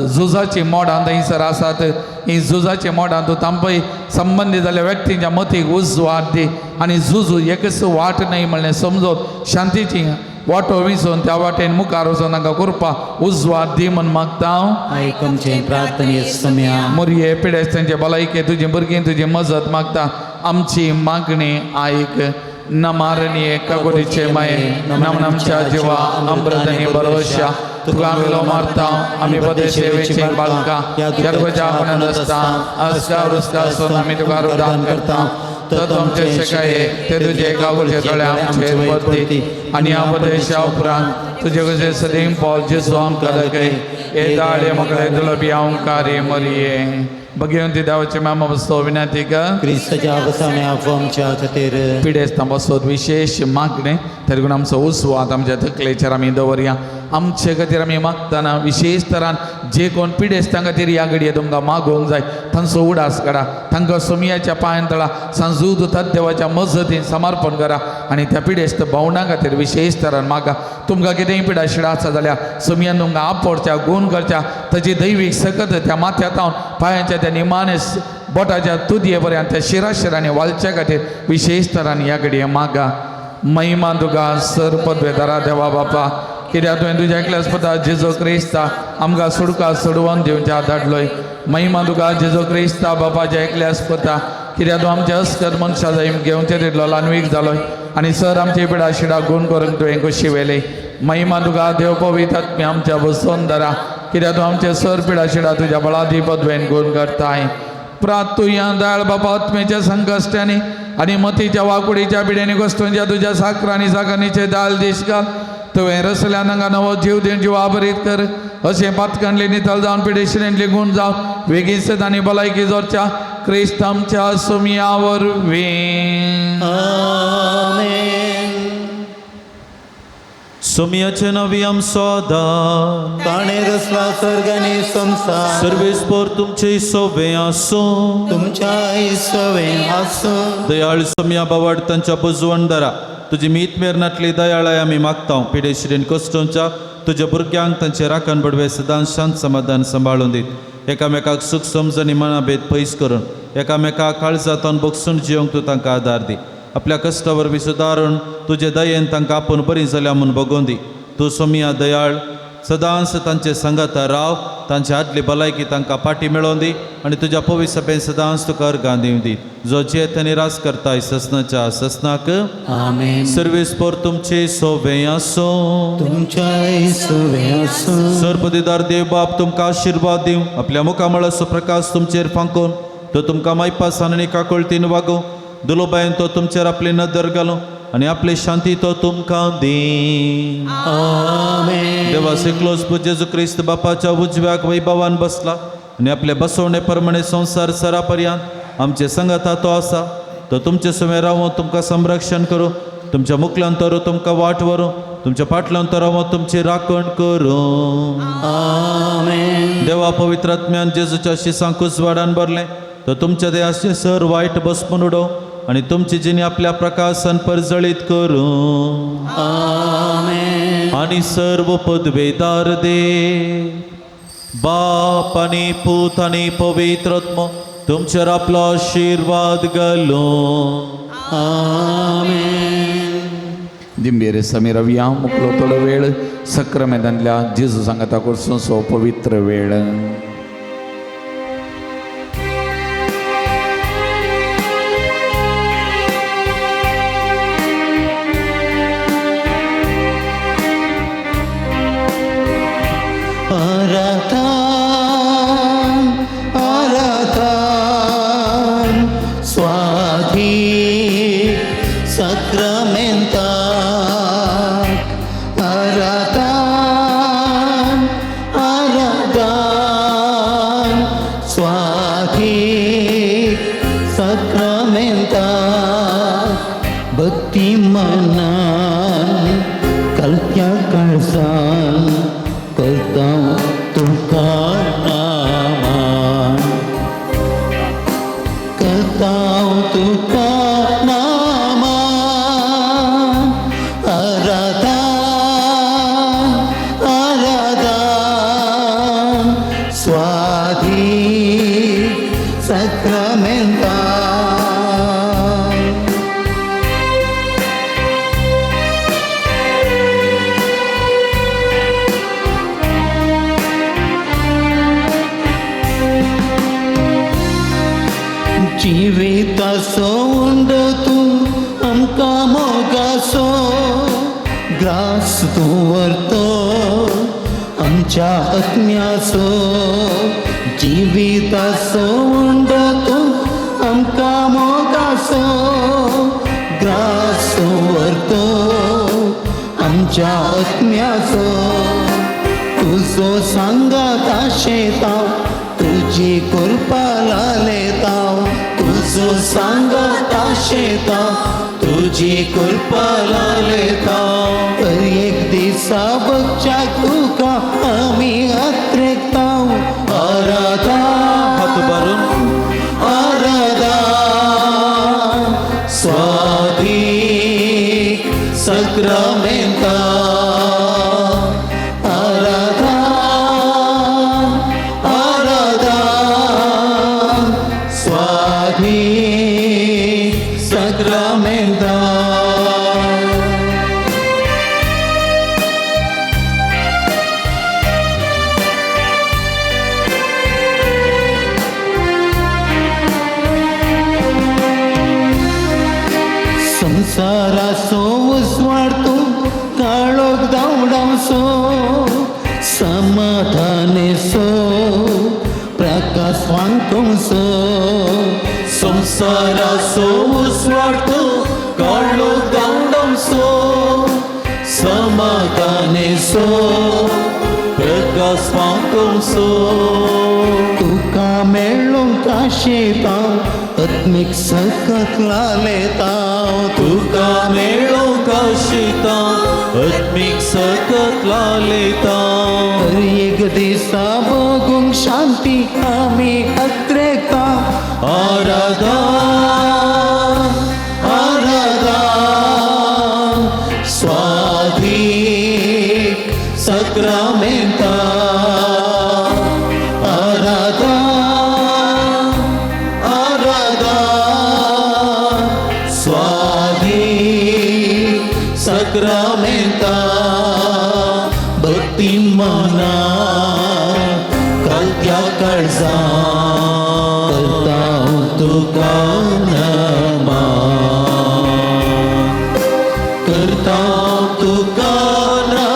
झुजाची मोडां थंयसर आसात ही झुजाची मोडां तूं तांपय संबंदीत जाल्ल्या व्यक्तींच्या मतीक उज वाट दी आनी झुजू एकच वाट न्हय म्हणलें समजोन शांतीची वाटो विसोन त्या वाटेन मुखार वचोन तांकां करपा उजवात दी म्हूण मागता आयकमचें प्रार्थने सम्या मोरये पिडेस्तांचे भलायके तुजी भुरगीं तुजी मजत मागता आमची मागणी आयक नमारणी कागोडीचे माये नमनमच्या जिवा अमृतनी भरोशा तुका आमी मारता आमी बदे सेवेची बाळका गर्भच्या आसता अस्का रुस्कासून आमी तुका रुदान करता तर तुमचे शिकाये ते तुझे गावचे तळे आमचे वर्ती आणि उपदेशा उपरांत तुझे कसे सदैव पावल जेसू आमकां दाखय हे दाळे मोकळे दुलबी ओंकारे मरिये भगवंती देवाची मामा बसतो विनंती कर क्रिस्ताच्या अवसाने आमच्या खातीर पिडेस्तां बसोत विशेष मागणे तरी आमचो उस्वाद आमच्या तकलेचेर आमी दवरया आमचे खातीर आमी मागतना विशेष तरान जे कोण पिडेस्तां खातीर ह्या घडये तुमकां मागोवंक जाय तांचो उडास काडा तांकां सोमियाच्या पांयां तळा सांजूद देवाच्या मजतीन समर्पण करा आनी त्या पिडेस्त भावंडां खातीर विशेष तरान मागा तुमकां कितेंय पिडा शिडा आसा जाल्यार सोमियान तुमकां आपडच्या गुण करच्या ताची दैवीक सकत त्या माथ्यात पांयाच्या त्या निमाणे बोटाच्या तुदये पर्यंत त्या शिराशिरांनी वालच्या खातीर विशेष तरान ह्या घडये मागा महिमा तुका सर पदवेदारा देवा बापा कित्याक तुवें तुज्या एकल्यास्पदा जेजो क्रिस्ता आमकां सुडका सोडवून दिवच्या धाडलोय महिमा तुका जेजो क्रिस्ता बापाच्या एकल्यास्पदा कित्याक तूं आमच्या अस्कर मनशा जाय घेवचे तितलो लानवीक जालोय आनी सर आमची पिडा शिडा गुण करूंक तुवें कशी वेले महिमा तुका देव पवित्र आत्मे आमच्या बसोवन धरा कित्याक तूं आमचे सर पिडा शिडा तुज्या बळादी पदवेन गुण करताय प्रात तूं ह्या दाळ बापा आत्मेच्या संकश्टांनी आनी मतीच्या वाकुडीच्या पिड्यांनी गोश्टूंच्या तुज्या साकरांनी साकरणीचे दाल देश घाल तुवें रसल्या तांकां नवो जीव दिवन जीव आबरीत कर अशें पातकांडली नितळ जावन पिडेशिरेंतली गुण जावन वेगीच आनी भलायकी जोडच्या क्रिस्त आमच्या सोमिया वरवीं सोमियाचे नवी आमचो ताणे रचला स्वर्ग आनी संसार सर्वेस्पर तुमचे सोवे आसूं तुमच्या इसवे आसूं दयाळ सोमिया बावाड तांच्या बुजवणदारा तुजी मीत मेरनातली दयाळाय आमी मागता पिडेशिरेन कश्टोंच्या तुज्या भुरग्यांक तांचे राखण बडवे सदांच शांत समाधान सांबाळून दीत एकामेकाक सुख समजनी मनाभेद पयस करून एकामेकाक काळजांतून बोगसून जिवंक तूं तांकां आदार दी आपल्या कश्टा वरवीं सुदारून तुजे दयेन तांकां आपूण बरीं जाल्या म्हूण बगोवन दी तूं सोमिया दयाळ सदांच तांचे संगत राव तांचे आदली भलायकी तांकां पाटी मेळोवन दी आनी तुज्या पवित्र सभेन सदांच तुका अर्गां दिवं दी जो जेत निराश करताय ससनाच्या ससनाक आमेन सर्वेस्पर तुमचे सोवे आसूं तुमच्या इसवे आसूं सर्पदीदार देव बाप तुमकां आशिर्वाद दिवं आपल्या मुखामळाचो प्रकाश तुमचेर फांकून तो तुमकां मायपासान आनी काकुळतीन वागो दुलोबायन तो तुमचेर आपली नदर घालूं आनी आपली शांती तो तुमकां दी आमेन देवा सिक्लोस जेजू क्रिस्त बापाच्या उजव्याक वैभवान बसला आनी आपल्या बसवणे प्रमाणे संसार सरापर्यंत आमचे संगता तो आसा तो तुमचे सुमे रावूं तुमकां संरक्षण करूं तुमच्या मुखल्यान तर तुमकां वाट व्हरूं तुमच्या फाटल्यान तर रावूं तुमची राखण करूं आमेन देवा पवित्र आत्म्यान जेजूच्या शिसांक उजवाडान भरलें तो तुमच्या देहाचे सर वायट बसपून उडोव आनी तुमची जिणी आपल्या प्रकाशान परजळीत करूं आमेन आनी सर्व पदवेदार दे बाप आनी पूत आनी पवित्र आत्मो तुमचेर आपलो आशिर्वाद घालूं आमेन दिंबेरे समीर अविया मुकलो थोडो वेळ सक्रामेंतांतल्या जेजू सांगता कडसून सो पवित्र वेळ स्वाधी सक्रामेंता करता तुका नामान, करता तुका नामान, आराधन आराधन स्वाधीन sacramental. जिविताचो उंड तूं आमकां मोगाचो ग्रास तूं व्हरतो आमच्या आत्म्याचो, जिविताचो उंड तूं आमकां मोगाचो ग्रास तूं व्हरतो आमच्या आत्म्याचो, तुजो सांगात आशेतां तुजी कृपा लालेतां, तुजो सांगात आशेतां तुजी कृपा लालेतां, एक दिसा बगच्याक तुका आमी आत्रेकतां, आराधन हात भरून आराधन स्वाधीन sacramental. संसाराचो उजवाड तूं काळोख धांवडावचो समाधानेचो प्रकाश वांकोवचो, संसाराचो उजवाड तूं काळोख धांवडावचो समाधानेचो प्रकाश वांकोवचो, तुका मेळूंक आशेतां आत्मीक सकत लालेतां, तुका मेळूंक आशेतां आत्मीक सकत लालेतां, एक दिसा बगूंक शांती आमी आत्रेकतां, आराधन आराधन स्वाधीन sacramental. Sacramental भक्ती मना कालत्या काळजां करता तुका नमन, करता तुका नमन,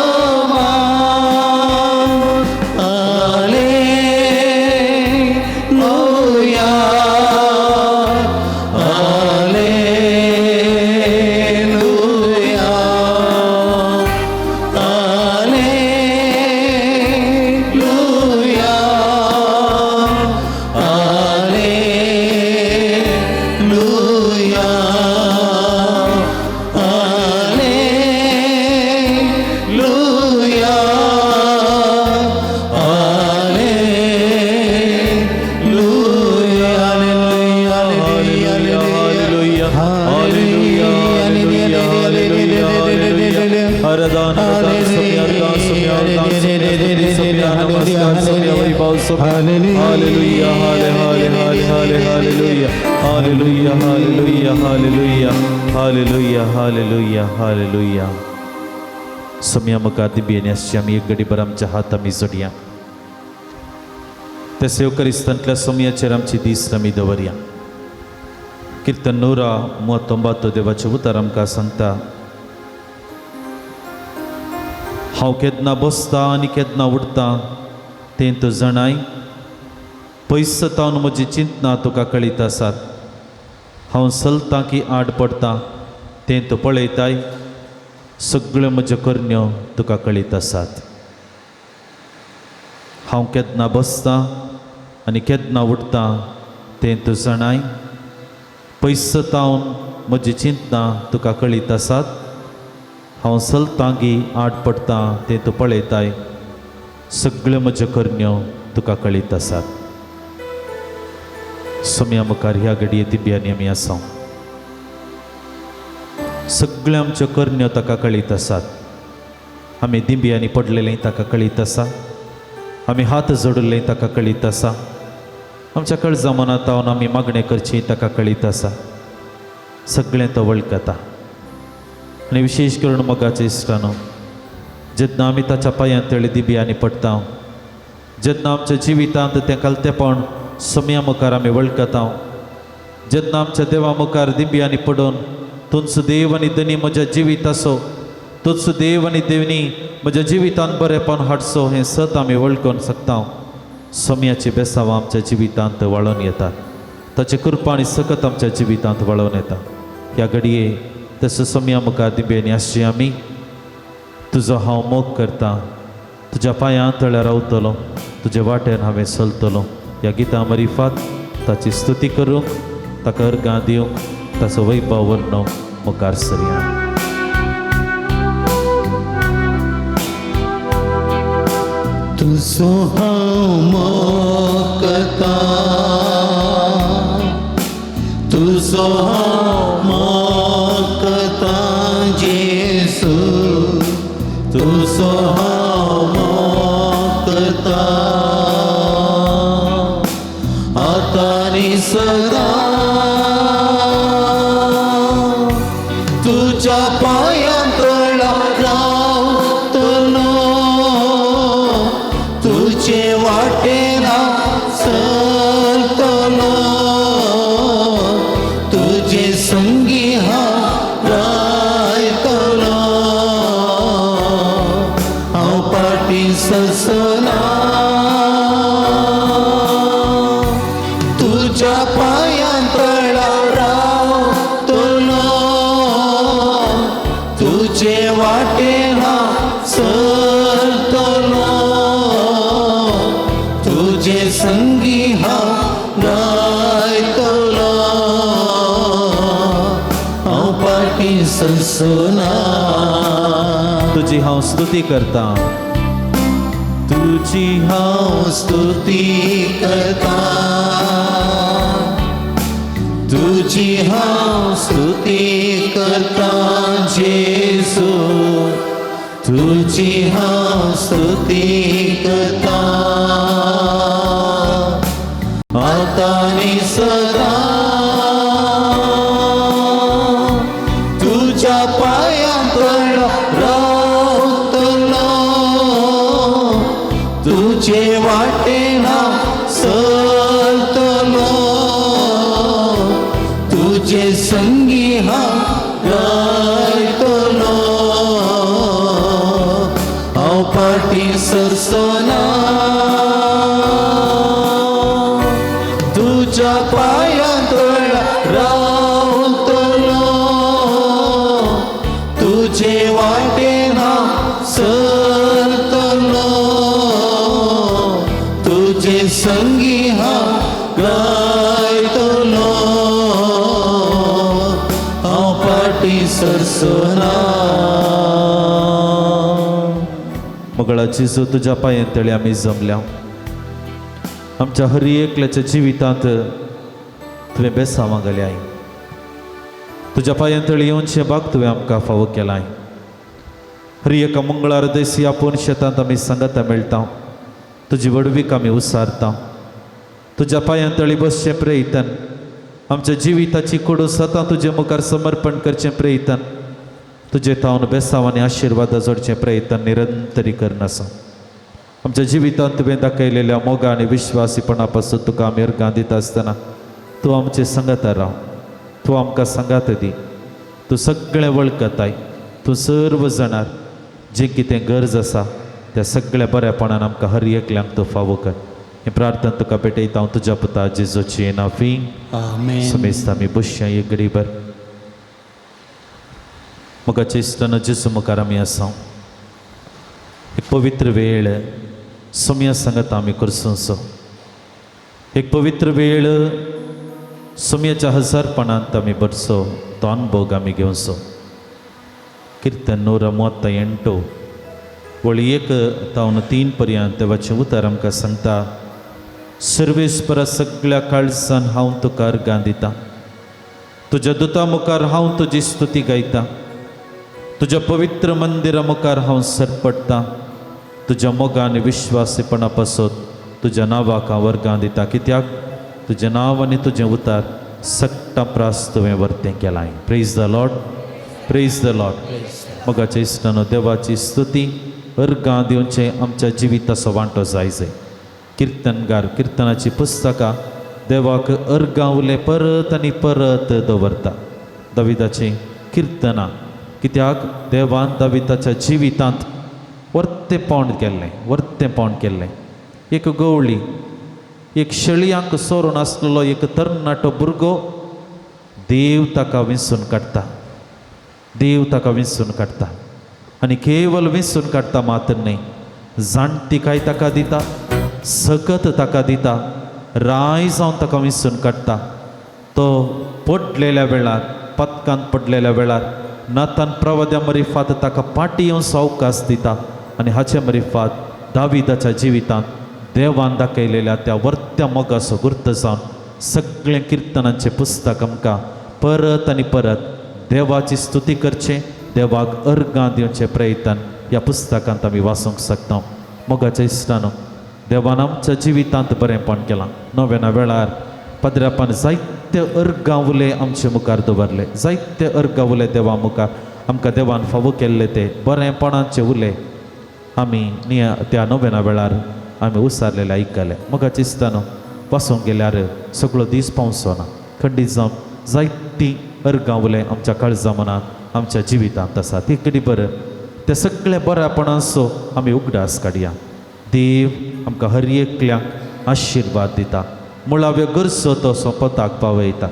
हालेलुया हालेलुया. सम्या मुखार दिबियेण्याची आमी एक घडी भर आमच्या हात आमी जोडया. त्या सेवकरिस्तांतल्या सोमयाचेर आमची दीस आमी दवरया. कीर्तन 139 देवाचे उतार आमकां सांगता, हांव केदना बसता आनी केदना उठता तें तूं जाणाय, पयस तावन म्हजी चिंतना तुका कळीत आसात, हांव चलतां की आड पडटां तें तूं पळयताय, सगळ्यो म्हज्यो करण्यो तुका कळीत आसात. हांव केदना बसतां आनी केदना उठतां तें तूं जाणाय, पयस तावन म्हजी चिंतना तुका कळीत आसात, हांव चलतां की आड पडटां तें तूं पळयताय, सगळ्यो म्हज्यो करण्यो तुका कळीत आसात. सोम्या मुखार ह्या घडये दिब्यांनी आमी आसा. सगळ्यो आमच्यो करण्यो ताका कळीत आसात. आमी दिंब्यांनी पडलेलीं ताका कळीत आसा. आमी हात जोडलें ताका कळीत आसा. आमच्या काळजा मनांत हांवन आमी मागणें करची ताका कळीत आसा. सगळें तो वळखता. आनी विशेश करून मोगाच्या इश्टानो, जेन्ना आमी ताच्या पांयां तळी दिब्यांनी पडटा, जेन्ना आमच्या जिवितांत तें कालतेपण सोम्या मुखार आमी वळखता, जेन्ना आमच्या देवा मुखार दिब्यांनी पडून तुमचो देव आनी धनी म्हज्या जिविताचो, तुमचो देव आनी देवनी म्हज्या जिवितांत बरेपण हाडचो हें सत आमी वळखून शकता. सोम्याची बेसांवां आमच्या जिवितांत वाळून येतात. ताची कृपा आनी सकत आमच्या जिवितांत वाळून येता. ह्या घडये तसो सोम्या मुखार दिब्यांनी आसची आमी. तुजो हांव मोग करतां, तुज्या पांयां तळ्यार रावतलो, तुजे वाटेन हांवें चलतलो. ह्या गितां मरिफात ताची स्तुती करूंक, ताका अर्गां दिवंक, ताचो वैभव वर्णवंक मुखार सरया. तुजो हांव मोग करतां, तुजो हांव मोग करतां जेसू, तुजो हांव मोग करतां आतांनी सदां. तुज्या पांयां तळ्यार रावतलो, तुजे वाटेन चलतलो, तुजे संगी हांव रावतलो. हांव पाटी ससना, तुज्या पांयां तळ्यार रावतलो, तुजे वाटेन हांव चलतलो, तुजे संगी हांव रावतलो. हांव पाटी ससना, तुजी हांव स्तुती करतां, तुजी हांव स्तुती करतां, तुजी हांव स्तुती करतां जेसू, तुजी हांव स्तुती करतां आतांनी सदां. तुज्या पांयां तळ्यार रावतलो, तुजे वाटेन हांव चलतलो, तुजे संगी हांव रावतलो. हांव पाटी सरसना, तुज्या पांयां तळ्यार रावतलो, तुजे वाटेन हांव चलतलो, तुजे संगी हांव रावतलो. हांव पाटी सरसना. मोगळा जेजू, तुज्या पांयां तळी आमी जमल्या. आमच्या हर एकल्याच्या जिवितांत तुवें बेसांवां घाल्याय. तुज्या पांयां तळी येवनशें भाग तुवें आमकां फावो केलाय. हर एका मंगळार देसी आपूण शेतांत आमी सांगाता मेळटा. तुजी वडवीक आमी उसारता. तुज्या पांयां तळी बसचें प्रयत्न, आमच्या जिविताची कोडू सदां तुजे मुखार समर्पण करचें प्रयत्न, तुजे थावन बेसांवांनी आशिर्वाद जोडचें प्रयत्न निरंतरी करनासा. आमच्या जिवितांत तुवें दाखयलेल्या मोगा आनी विश्वासीपणा पासून तुका आमी अर्गां दिता आसतना तूं आमचे संगाता राव. तूं आमकां सांगात दी. तूं सगळें वळखताय. तूं सर्व जाणार जें कितें गरज आसा त्या सगळ्या बऱ्यापणान आमकां हर एकल्यांक तूं फावो कर. हें प्रार्थना तुका भेटयता हांव तुज्या पुता जेजूची नांवी. आमेन. समेस्त आमी बसया एक घडीभर. मोगाचे इश्टान जेजू मुखार आमी आसा. एक पवित्र वेळ सोम्या सांगता आमी करसूंचो. एक पवित्र वेळ सोम्याच्या हजारपणांत आमी बरसो तो अनुभव आमी घेवचो. कीर्तन 138 वळी 1 तावन 3 पर्यंत देवाचें उतर आमकां सांगता. सर्वेस्परा सगळ्या काळजान हांव तुका अर्गां दिता. तुज्या दुता मुखार हांव तुजी स्तुती गायता. तुज्या पवित्र मंदिरा मुखार हांव सरपडटा. तुज्या मोगान विश्वासीपणा पासत तुज्या नांवाक हांव अर्गां दिता. कित्याक तुजें नांव आनी तुजें उतार सक्टा प्रास तुवें वर्तें केलां. Praise the lord, praise the lord. मोगाच्या इश्टानो, देवाची स्तुती अर्गां दिवचें आमच्या जिविताचो वांटो जायज. किर्तनगार किर्तनाची पुस्तकां देवाक अर्गां उले परत आनी परत दवरता. दाविदाचीं किर्तनां, कित्याक देवान दाविदाच्या जिवितांत वर्तेपण केल्लें. एक गवळी, एक शेळयांक सोरून आसलेलो एक तरणाटो भुरगो देव ताका विंचून काडटा. देव ताका विंचून काडटा आनी केवल विंचून काडटा मात्र न्ही, जाणटिकाय ताका दिता, सकत ताका दिता, राय जावन ताका विंचून काडटा. तो पडलेल्या वेळार, पदकांत पडलेल्या वेळार नातान प्रवाद्या मरिफात ताका पाटी येवचो अवकाश दिता. आनी हाचे मरिफात दाविदाच्या जिवितांत देवान दाखयलेल्या त्या वर्त्या मोगाचो गुर्त जावन सगळें किर्तनांचें पुस्तक आमकां परत आनी परत देवाची स्तुती करचें, देवाक अर्गां दिवचें प्रयत्न ह्या पुस्तकांत आमी वाचूंक शकता. मोगाच्या इश्टानो, देवान आमच्या जिवितांत बरेंपण केलां. नव्या वेळार पदरापान जायते अर्गां उले आमचे मुखार दवरले, जायते अर्गां उले देवा मुखार आमकां देवान फावो केल्ले ते बरेंपणाचे उले आमी त्या नव्या वेळार आमी उसारलेले आयकले. मोगाच्या इश्टानो, वाचूंक गेल्यार सगळो दीस पावसो ना. खंडीत जावन जायतीं अर्गां उले आमच्या काळजा मनांत आमच्या जिवितांत आसात. ती कडी बरं ते सगळे बऱ्यापणांचो आमी उगडास काडया. देव आमकां हर एकल्यांक आशिर्वाद दिता. मुळाव्यो गरजो तो सोंपताक पावयता.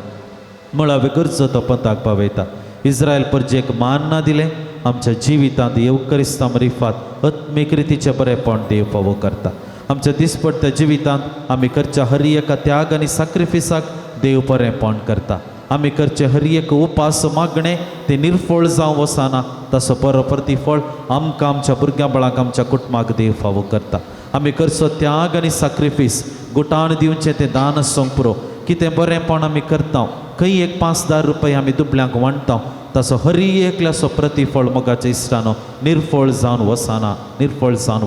मुळाव्यो गरजो तो पंथाक पावयता. इस्रायल परजेक मान ना दिलें, आमच्या जिवितांत येवकरिस्तां मरिफात आत्मीक रितीचें बरेंपण देव फावो करता. आमच्या दिसपट्ट्या जिवितांत आमी करच्या हर एका त्याग आनी सॅक्रिफिसाक देव बरेंपण करता. आमी करचे हर एक उपास मागणे ते निर्फळ जावं वचना, तसो बरो प्रतिफळ आमकां आमच्या भुरग्यां बाळांक आमच्या कुटुंबाक देव फावो करता. आमी करचो त्याग आनी सॅक्रिफीस गुटाण दिवचें तें दान आसूंक पुरो. कितें बरेंपण आमी करता, खंय एक 5-10 रुपया आमी दुबळ्यांक वांटता, तसो हर एकल्याचो प्रतिफळ मोगाच्या इश्टानो निर्फळ जावन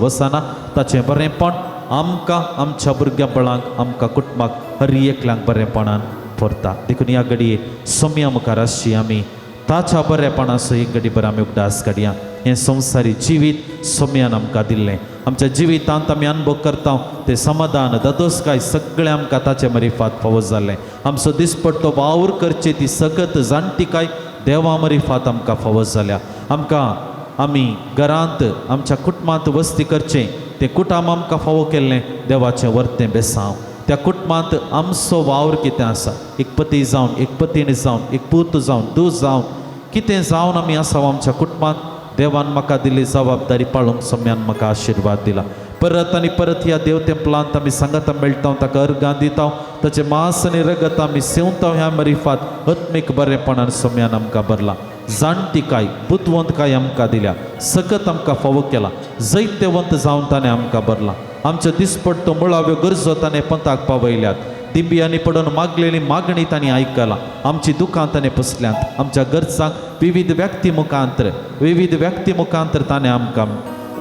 वचना. ताचें बरेंपण आमकां आमच्या भुरग्यां बाळांक आमकां कुटुंबाक हर एकल्यांक बरेंपणान भरता. देखून ह्या घडये सोम्या मुखार आसची आमी ताच्या बरेपणाचो एक घडी भर आमी उगडास काडया. हें संवसारी जिवीत सोम्यान आमकां दिल्लें. आमच्या जिवितांत आमी अनुभव करता तें समाधान, ददोसकाय सगळें आमकां ताचे मरिफात फावो जाल्लें. आमचो दिसपट्टो वावर करचे ती सगत जाणटिकाय देवा मरिफात आमकां फावो जाल्या. आमी घरांत आमच्या कुटुंबांत वस्ती करचें तें कुटुंब आमकां फावो केल्लें देवाचें वर्तें बेसांव. त्या कुटुंबांत आमचो वावर कितें आसा, एक पती जावन, एक पत्नी जावन, एक पूत जावन, धूव जावन, कितें जावन आमी आसाव आमच्या कुटुंबांत देवान म्हाका दिली जबाबदारी पाळूंक सोम्यान म्हाका आशिर्वाद दिला. परत आनी परत ह्या देव तेंपलांत आमी सांगाता मेळटा, ताका अर्गां दिता, ताचें मांस आनी रगत आमी सेवता. ह्या मरिफात आत्मीक बरेपणान सोम्यान आमकां भरला. जाणटिकाय बुद्धवंतकाय आमकां दिल्या, सकत आमकां फावो केला, जैत्यवंत जावन ताणें आमकां भरला. आमच्या दिसपट्टो मुळाव्यो गरजो ताणें पंथाक पावयल्यात. दिंबियांनी पडून मागलेली मागणी ताणें आयकला. आमची दुखां ताणें पुसल्यांत. आमच्या गरजांक विविध व्यक्ती मुखांतर ताणें आमकां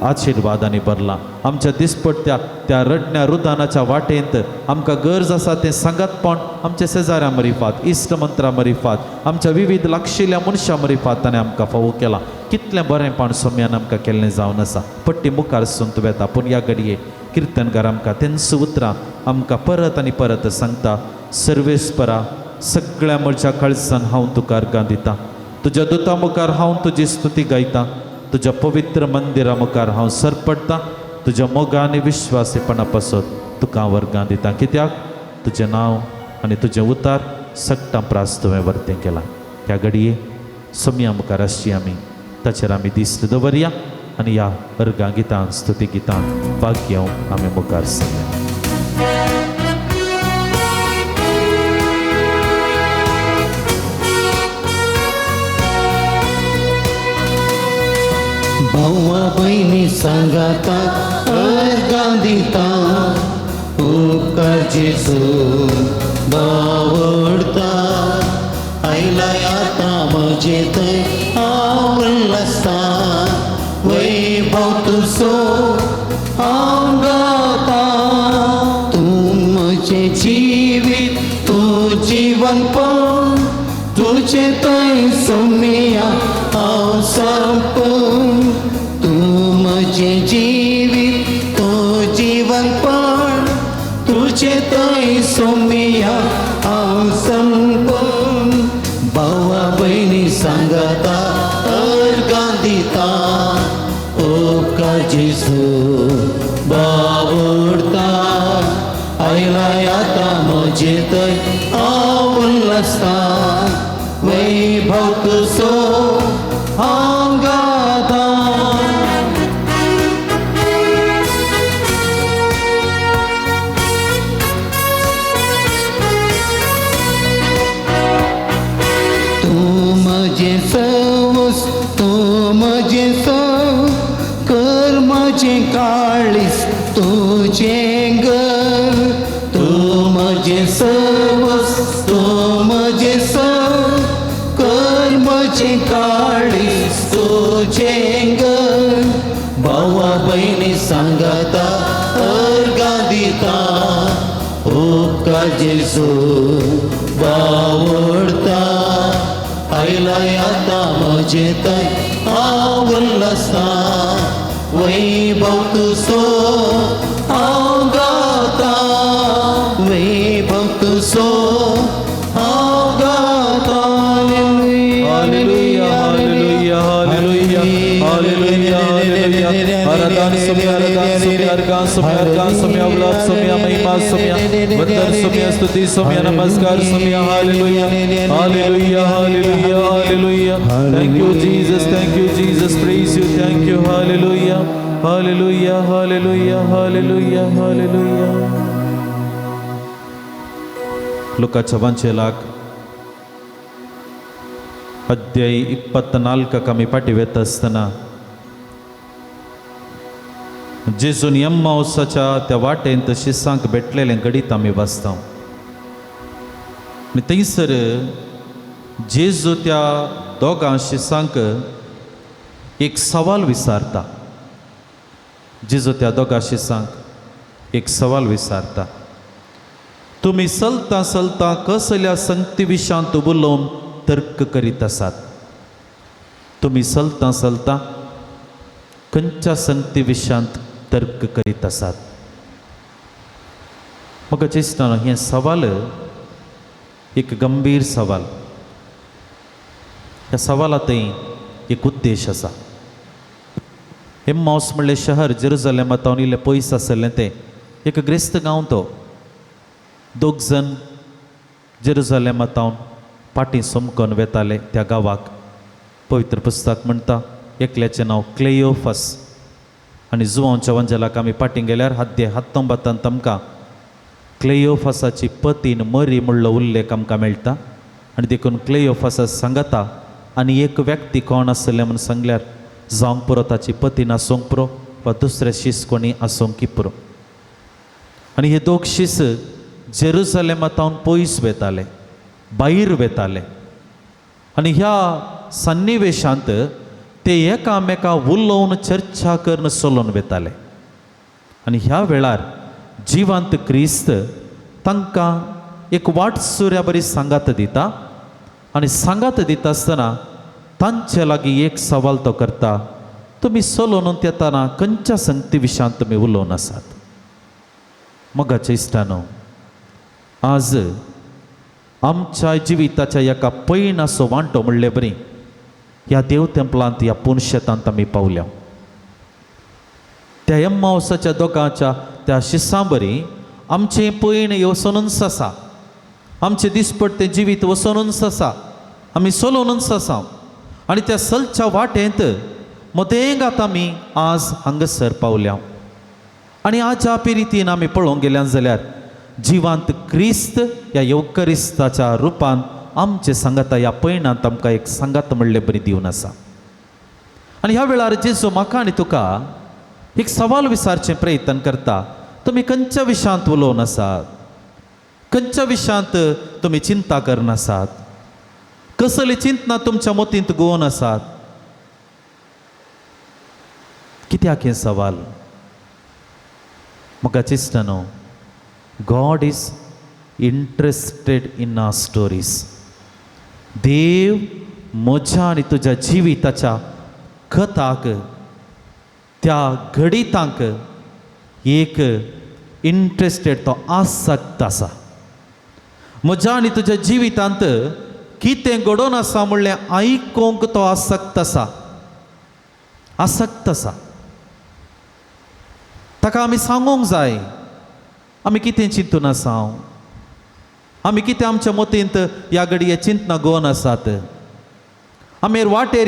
आशिर्वादांनी भरला. आमच्या दिसपट्ट्या त्या रडण्या रुदानाच्या वाटेंत आमकां गरज आसा तें सांगतपण आमच्या शेजाऱ्या मरिफात, इश्टमंत्रा मरिफात, आमच्या विविध लागशिल्ल्या मनशां मरिफात ताणें आमकां फावो केला. कितलें बरेंपण सोम्यान आमकां केल्लें जावन आसा. पट्टी मुखार सुंत वेता. पूण ह्या घडये किर्तनकार आमकां तेंच उतरां आमकां परत आनी परत सांगता. सर्वेस्परा सगळ्या म्हज्या काळजान हांव तुका अर्गां दिता. तुज्या दुता मुखार हांव तुजी स्तुती गायता. तुज्या पवित्र मंदिरा मुखार हांव सरपडटा. तुज्या मोगा आनी विश्वासीपणा पासत तुका हांव अर्गां दिता. कित्याक तुजें नांव आनी तुजें उतार सक्टा प्रास तुवें वर्तें केलां. ह्या घडये सोम्या मुखार आसची आमी ताचेर आमी दिश्ट दवरया आनी ह्या अर्गां गितान स्तुती गितान भाग घेवंक आमी मुखार सरया. भावा बहिणी सांगाता गांधीता उपकार जेसू बावडता आईला आता म्हजे थंय आवडलासता वैभव तुसो हांव गाता तूं म्हजें जिवीत तूं जीवनपण तुझे थंय सोमिया हांव संपून तूं म्हजें जिवीत तूं जीवनपण तुझे थंय सोमिया हांव संपून भावा बहिणी सांगाता अर्गां दिता उपकार जेसू बावडता आयला आता म्हजे थंय आवडलासता वैभव तुसो हांव गाता तूं म्हजें सवस तूं म्हजें सव कर म्हजें काळीस तुजें घर तूं म्हजें सवस तूं म्हजें सव कर म्हजें काळीस तुजें घर भावा बहिणी सांगाता अर्गां दिता उपकार जेसू बावडता आयला आता म्हजे थंय आवडलासता वैभव तुसो हांव गाता वैभव तुसो हांव गाता हालेलुया हालेलुया हालेलुया हालेलुया हालेलुया आराधन सुमिया अर्गान सुमिया अर्गान सुमिया अवलाद सुमिया महिमा सुमिया वंदन सुमिया स्तुति सुमिया नमस्कार सुमिया हालेलुया हालेलुया हालेलुया हालेलुया thank you Jesus praise you thank you हालेलुया हालेलुया हालेलुया हालेलुया हालेलुया ಲುಕಾಚ ವಂಚೆಲಾಗ್ ಅಧ್ಯಾಯ 24 ಕಮ್ಮಿ ಪಾಟಿ वेतसतना जेजून एम्माउसाच्या त्या वाटेंत शिसांक भेटलेलें घडीत आमी वाचता आनी थंयसर जेजू त्या दोगां शिसांक एक सवाल विचारता जेजू त्या दोगां शिसांक एक सवाल विचारता तुम्ही चलता चलता कसल्या संगती विशांत उलोवन तर्क करीत आसात तुम्ही चलता चलता खंयच्या संगती विशांत तर्क करीत आसात म्हाका दिसता हें सवाल एक गंभीर सवाल ह्या सवालांतय एक उद्देश आसा एम्माउस म्हणलें शहर जेरुसलेमांतावन इल्लें पयस आसलें तें एक ग्रेस्त गांव तो दोग जण जेरुसलेमांतावन पाटी सोमकोन वेताले त्या गांवाक पवित्र पुस्तक म्हणटा एकल्याचें नांव क्लेयोफस आनी जुवांच्या वंजलाक आमी पाटी गेल्यार अध्याय 19 आमकां क्लेयोफसाची पतीन मरी म्हणलो उल्लेख आमकां मेळटा आनी देखून क्लेयोफस सांगता आनी एक व्यक्ती कोण आसलें म्हूण सांगल्यार जावंक पुरो ताची पतीन आसूंक पुरो वा दुसरे शीस कोणी आसूंक पुरो आनी हे दोग शीस जेरुसलेमांतावन पयस वेताले भायर वेताले आनी ह्या सन्निवेशांत ते एकामेका उलोवन चर्चा करून चलोवन वेताले आनी ह्या वेळार जिवंत क्रिस्त तांकां एक वाटसुऱ्या बरी सांगात दिता आनी सांगात दिता आसतना तांचे लागीं एक सवाल तो करता तुमी चलोवन येताना खंयच्या संगती विशांत तुमी उलोवन आसात मोगाच्या इश्टानो आज आमच्या जिविताच्या एका पैन असो वांटो म्हणले बरी ह्या देव तेंपलांत ह्या पुणशेतांत आमी पावल्या त्या एम्माउसाच्या दोगांच्या त्या शिसां बरी आमचें पैन वसोनूच आसा आमचें दिसपट्टें जिवीत वसोनूच आसा आमी चलोवनूच आसा आनी त्या चलच्या वाटेंत मदेंगात आमी आज हांगासर पावल्या आनी आजच्या पिरितीन आमी पळोवंक गेल्यार जाल्यार जिवंत क्रिस्त ह्या येवकरिस्ताच्या रुपान आमचे सांगाता ह्या पैणांत आमकां एक सांगात म्हणले बरी दिवन आसा आणि ह्या वेळार जेजू म्हाका आनी तुका एक सवाल विचारचे प्रयत्न करता. तुम्ही खंयच्या विशयांत उलोवन आसात? खंयच्या विशयांत तुम्ही चिंता करनासात? कसली चिंतना तुमच्या मोतींत गोवन आसात? कित्याक हे सवाल? म्हाका दिसता न्हू, God is interested in our stories. देव म्हज्या आनी तुज्या जिविताच्या कथाक, त्या घडितांक एक इंट्रस्टेड, तो आसक्त आसा. म्हज्या आनी तुज्या जिवितांत कितें घडोवन आसा म्हणलें आयकोंक तो आसक्त आसा, आसक्त आसा. ताका आमी सांगूंक जाय आमी कितें चिंतून आसा, आमी कितें आमच्या मोतींत ह्या घडये चिंतना गोवन आसात. आमी वाटेर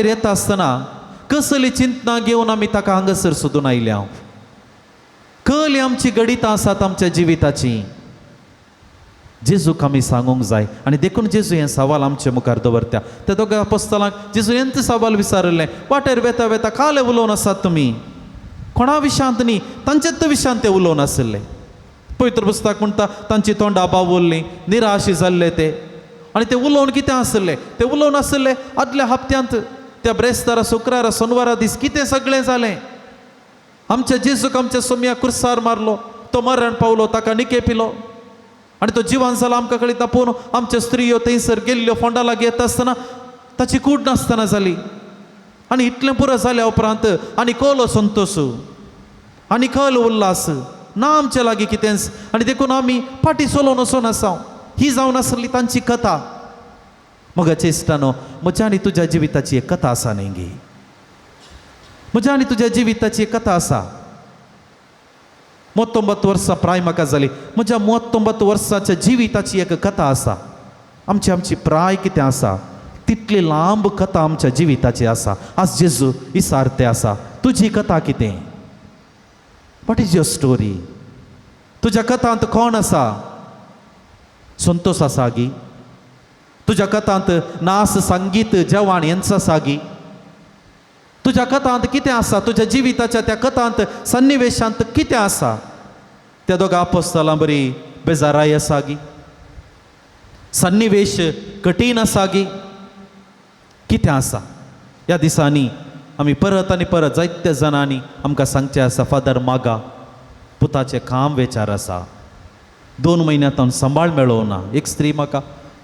येता आसतना कसली चिंतना घेवन आमी ताका हांगासर सोदून आयल्या. कसली आमची गणितां आसात आमच्या जिविताची, जेजूक आमी सांगूंक जाय. आनी देखून जेजू हें सवाल आमचे मुखार दवरता. त्या दोगां अपोस्तलांक जेजू हेंच सवाल विचारलें, वाटेर वेता वेता काले उलोवन आसात तुमी? कोणा विशयांत न्ही, तांचेच विशयांत ते उलोवन आसले. पवित्र पुस्तक म्हणटा तांची तोंडां बावुरलीं, निराशी जाल्ले ते. आनी ते उलोवन कितें आसले? ते उलोवन आसले आदल्या हप्त्यांत, त्या ब्रेस्तारा, शुक्रारा, सोनवारा दीस कितें सगळें जालें. आमच्या जेजूक आमच्या सोम्या कुर्सार मारलो, तो मरण पावलो, ताका निके पिलो आनी तो जिवान जाला आमकां कळीत पूण आमच्या स्त्रियो थंयसर गेल्ल्यो फोंडा लागीं येता आसतना ताची कूड नासतना जाली. आनी इतलें पुरो जाल्या उपरांत आनी कलो संतोश आनी कल उल्लास ना आमचे लागीं कितेंच. आनी देखून आमी फाटी सोलोवन वचून आसा. ही जावन आसली तांची कथा. मग चेष्टानो, म्हज्या आनी तुज्या जिविताची एक कथा आसा न्ही गे. म्हज्या आनी तुज्या जिविताची एक कथा आसा. 39 वर्सां प्राय म्हाका जाली. म्हज्या 39 वर्साच्या जिविताची एक कथा आसा. आमची प्राय कितें आसा तितली लांब कथा आमच्या जिविताची आसा. आज जेजू इसारते आसा, तुजी कथा कितें? What is your story? तुज्या कथांत कोण आसा? संतोष आसा गी? तुज्या कथांत नाच, संगीत, जेवण हेंच आसा गी? तुज्या कथांत कितें आसा? तुज्या जिविताच्या त्या कथांत, सन्निवेशांत कितें आसा? त्या दोगां अपोस्तलां बरी बेजाराय आसा गी? सन्निवेश कठीण आसा गी? कितें आसा? ह्या दिसांनी आमी परत आनी परत जायत्या जाणांनी आमकां सांगचें आसा, फादर मागा पुताचें काम वेचार आसा. 2 म्हयन्यांत हांव सांबाळ मेळोवं ना. एक स्त्री म्हाका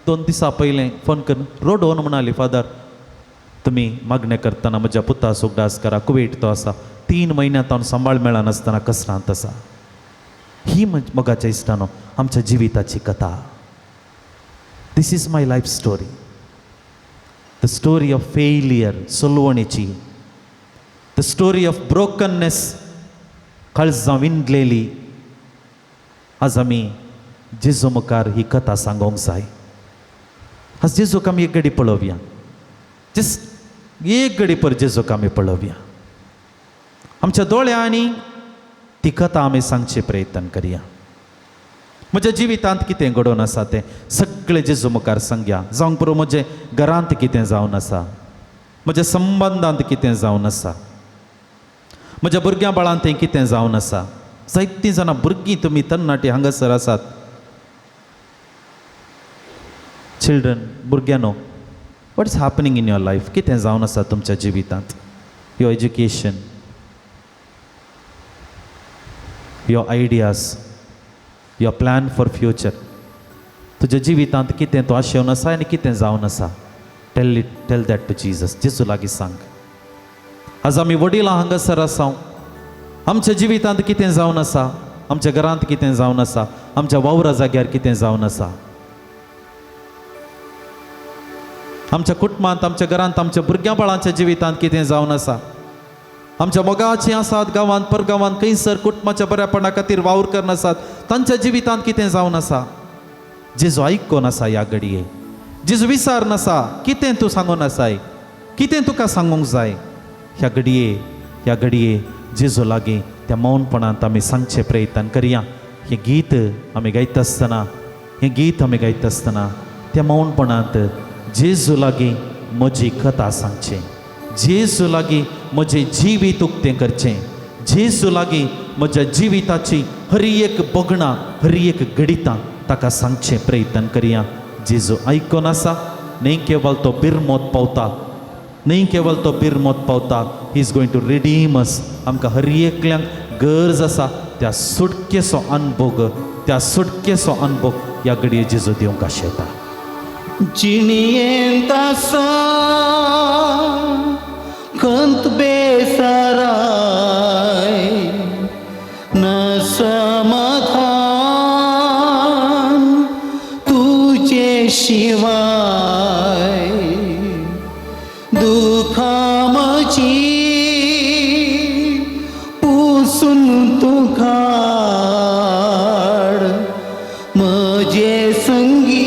2 दिसां पयलें फोन करून रोडोवन म्हणाली, फादर तुमी मागणें करतना म्हज्या पुता सुगडास करा, कुवेट तो आसा. 3 म्हयन्यांत हांव सांबाळ मेळनासतना कसरांत आसा. ही मोगाच्या इश्टानो आमच्या जिविताची कथा. This is my life story. The story of failure, सोलवणेची. द स्टोरी ऑफ ब्रोकननेस, काळजां विणलेली. आज आमी जेजू मुखार ही कथा सांगोंक जाय. आज जेजूक आमी एक घडी पळोवया. जस्ट एक घडी पर जेजूक आमी पळोवया. आमच्या दोळ्यांनी ती कथा आमी सांगचे प्रयत्न करया. म्हज्या जिवितांत कितें घडोवन आसा तें सगळें जेजू मुखार सांगया. जावंक पुरो म्हजें घरांत कितें जावन आसा, म्हज्या संबंदांत कितें जावन आसा, म्हज्या भुरग्यां बाळांत तें कितें जावन आसा. जायतीं जाणां भुरगीं तुमी तरणाटी हांगासर आसात. चिल्ड्रन, भुरग्यांनो, what is happening in your life? कितें जावन आसा तुमच्या जिवितांत? Your education, your ideas, your plan for future. तुज्या जिवितांत कितें तूं आशेवन आसा आनी कितें जावन आसा? Tell that to Jesus. जेजू लागीं सांग. आज आमी वडिलां हांगासर आसा. आमच्या जिवितांत कितें जावन आसा? आमच्या घरांत कितें जावन आसा? आमच्या वावरा जाग्यार कितें जावन आसा? आमच्या कुटुंबांत, आमच्या घरांत, आमच्या भुरग्यां बाळांच्या जिवितांत कितें जावन आसा? आमच्या मोगाचीं आसात गांवांत, परगांवांत, खंयसर कुटुंबाच्या बऱ्यापणा खातीर वावर करनासात, तांच्या जिवितांत कितें जावन आसा? जेजू आयकोन आसा ह्या घडये. जेजू विचार नासा कितें तूं सांगून आसाय, कितें तुका सांगूंक जाय. ह्या घडये जेजू लागीं त्या मौनपणांत आमी सांगचे प्रयत्न करया. हें गीत आमी गायता आसतना त्या मौनपणांत जेजू लागीं म्हजी कथा सांगचें, जेजू लागीं म्हजें जिवीत उक्तें करचें, जेजू लागीं म्हज्या जिविताची हर एक बोगणां, हर एक गडितां ताका सांगचें प्रयत्न करया. जेजू आयकोन आसा, न्ही केवळ तो बिरमोत पावता, न्ही केवळ तो बिरमोत पावता, he is going to redeem us. आमकां हर एकल्यांक गरज आसा त्या सुटकेचो अनुभव, त्या सुटकेचो अनुभव ह्या घडये जेजू दिवंक आशेता. जिणयेंत आसा खंत बेसाराय न समाधान तुजे शिवाय, दुखां म्हजी पुसून तूं काड, म्हजे संगी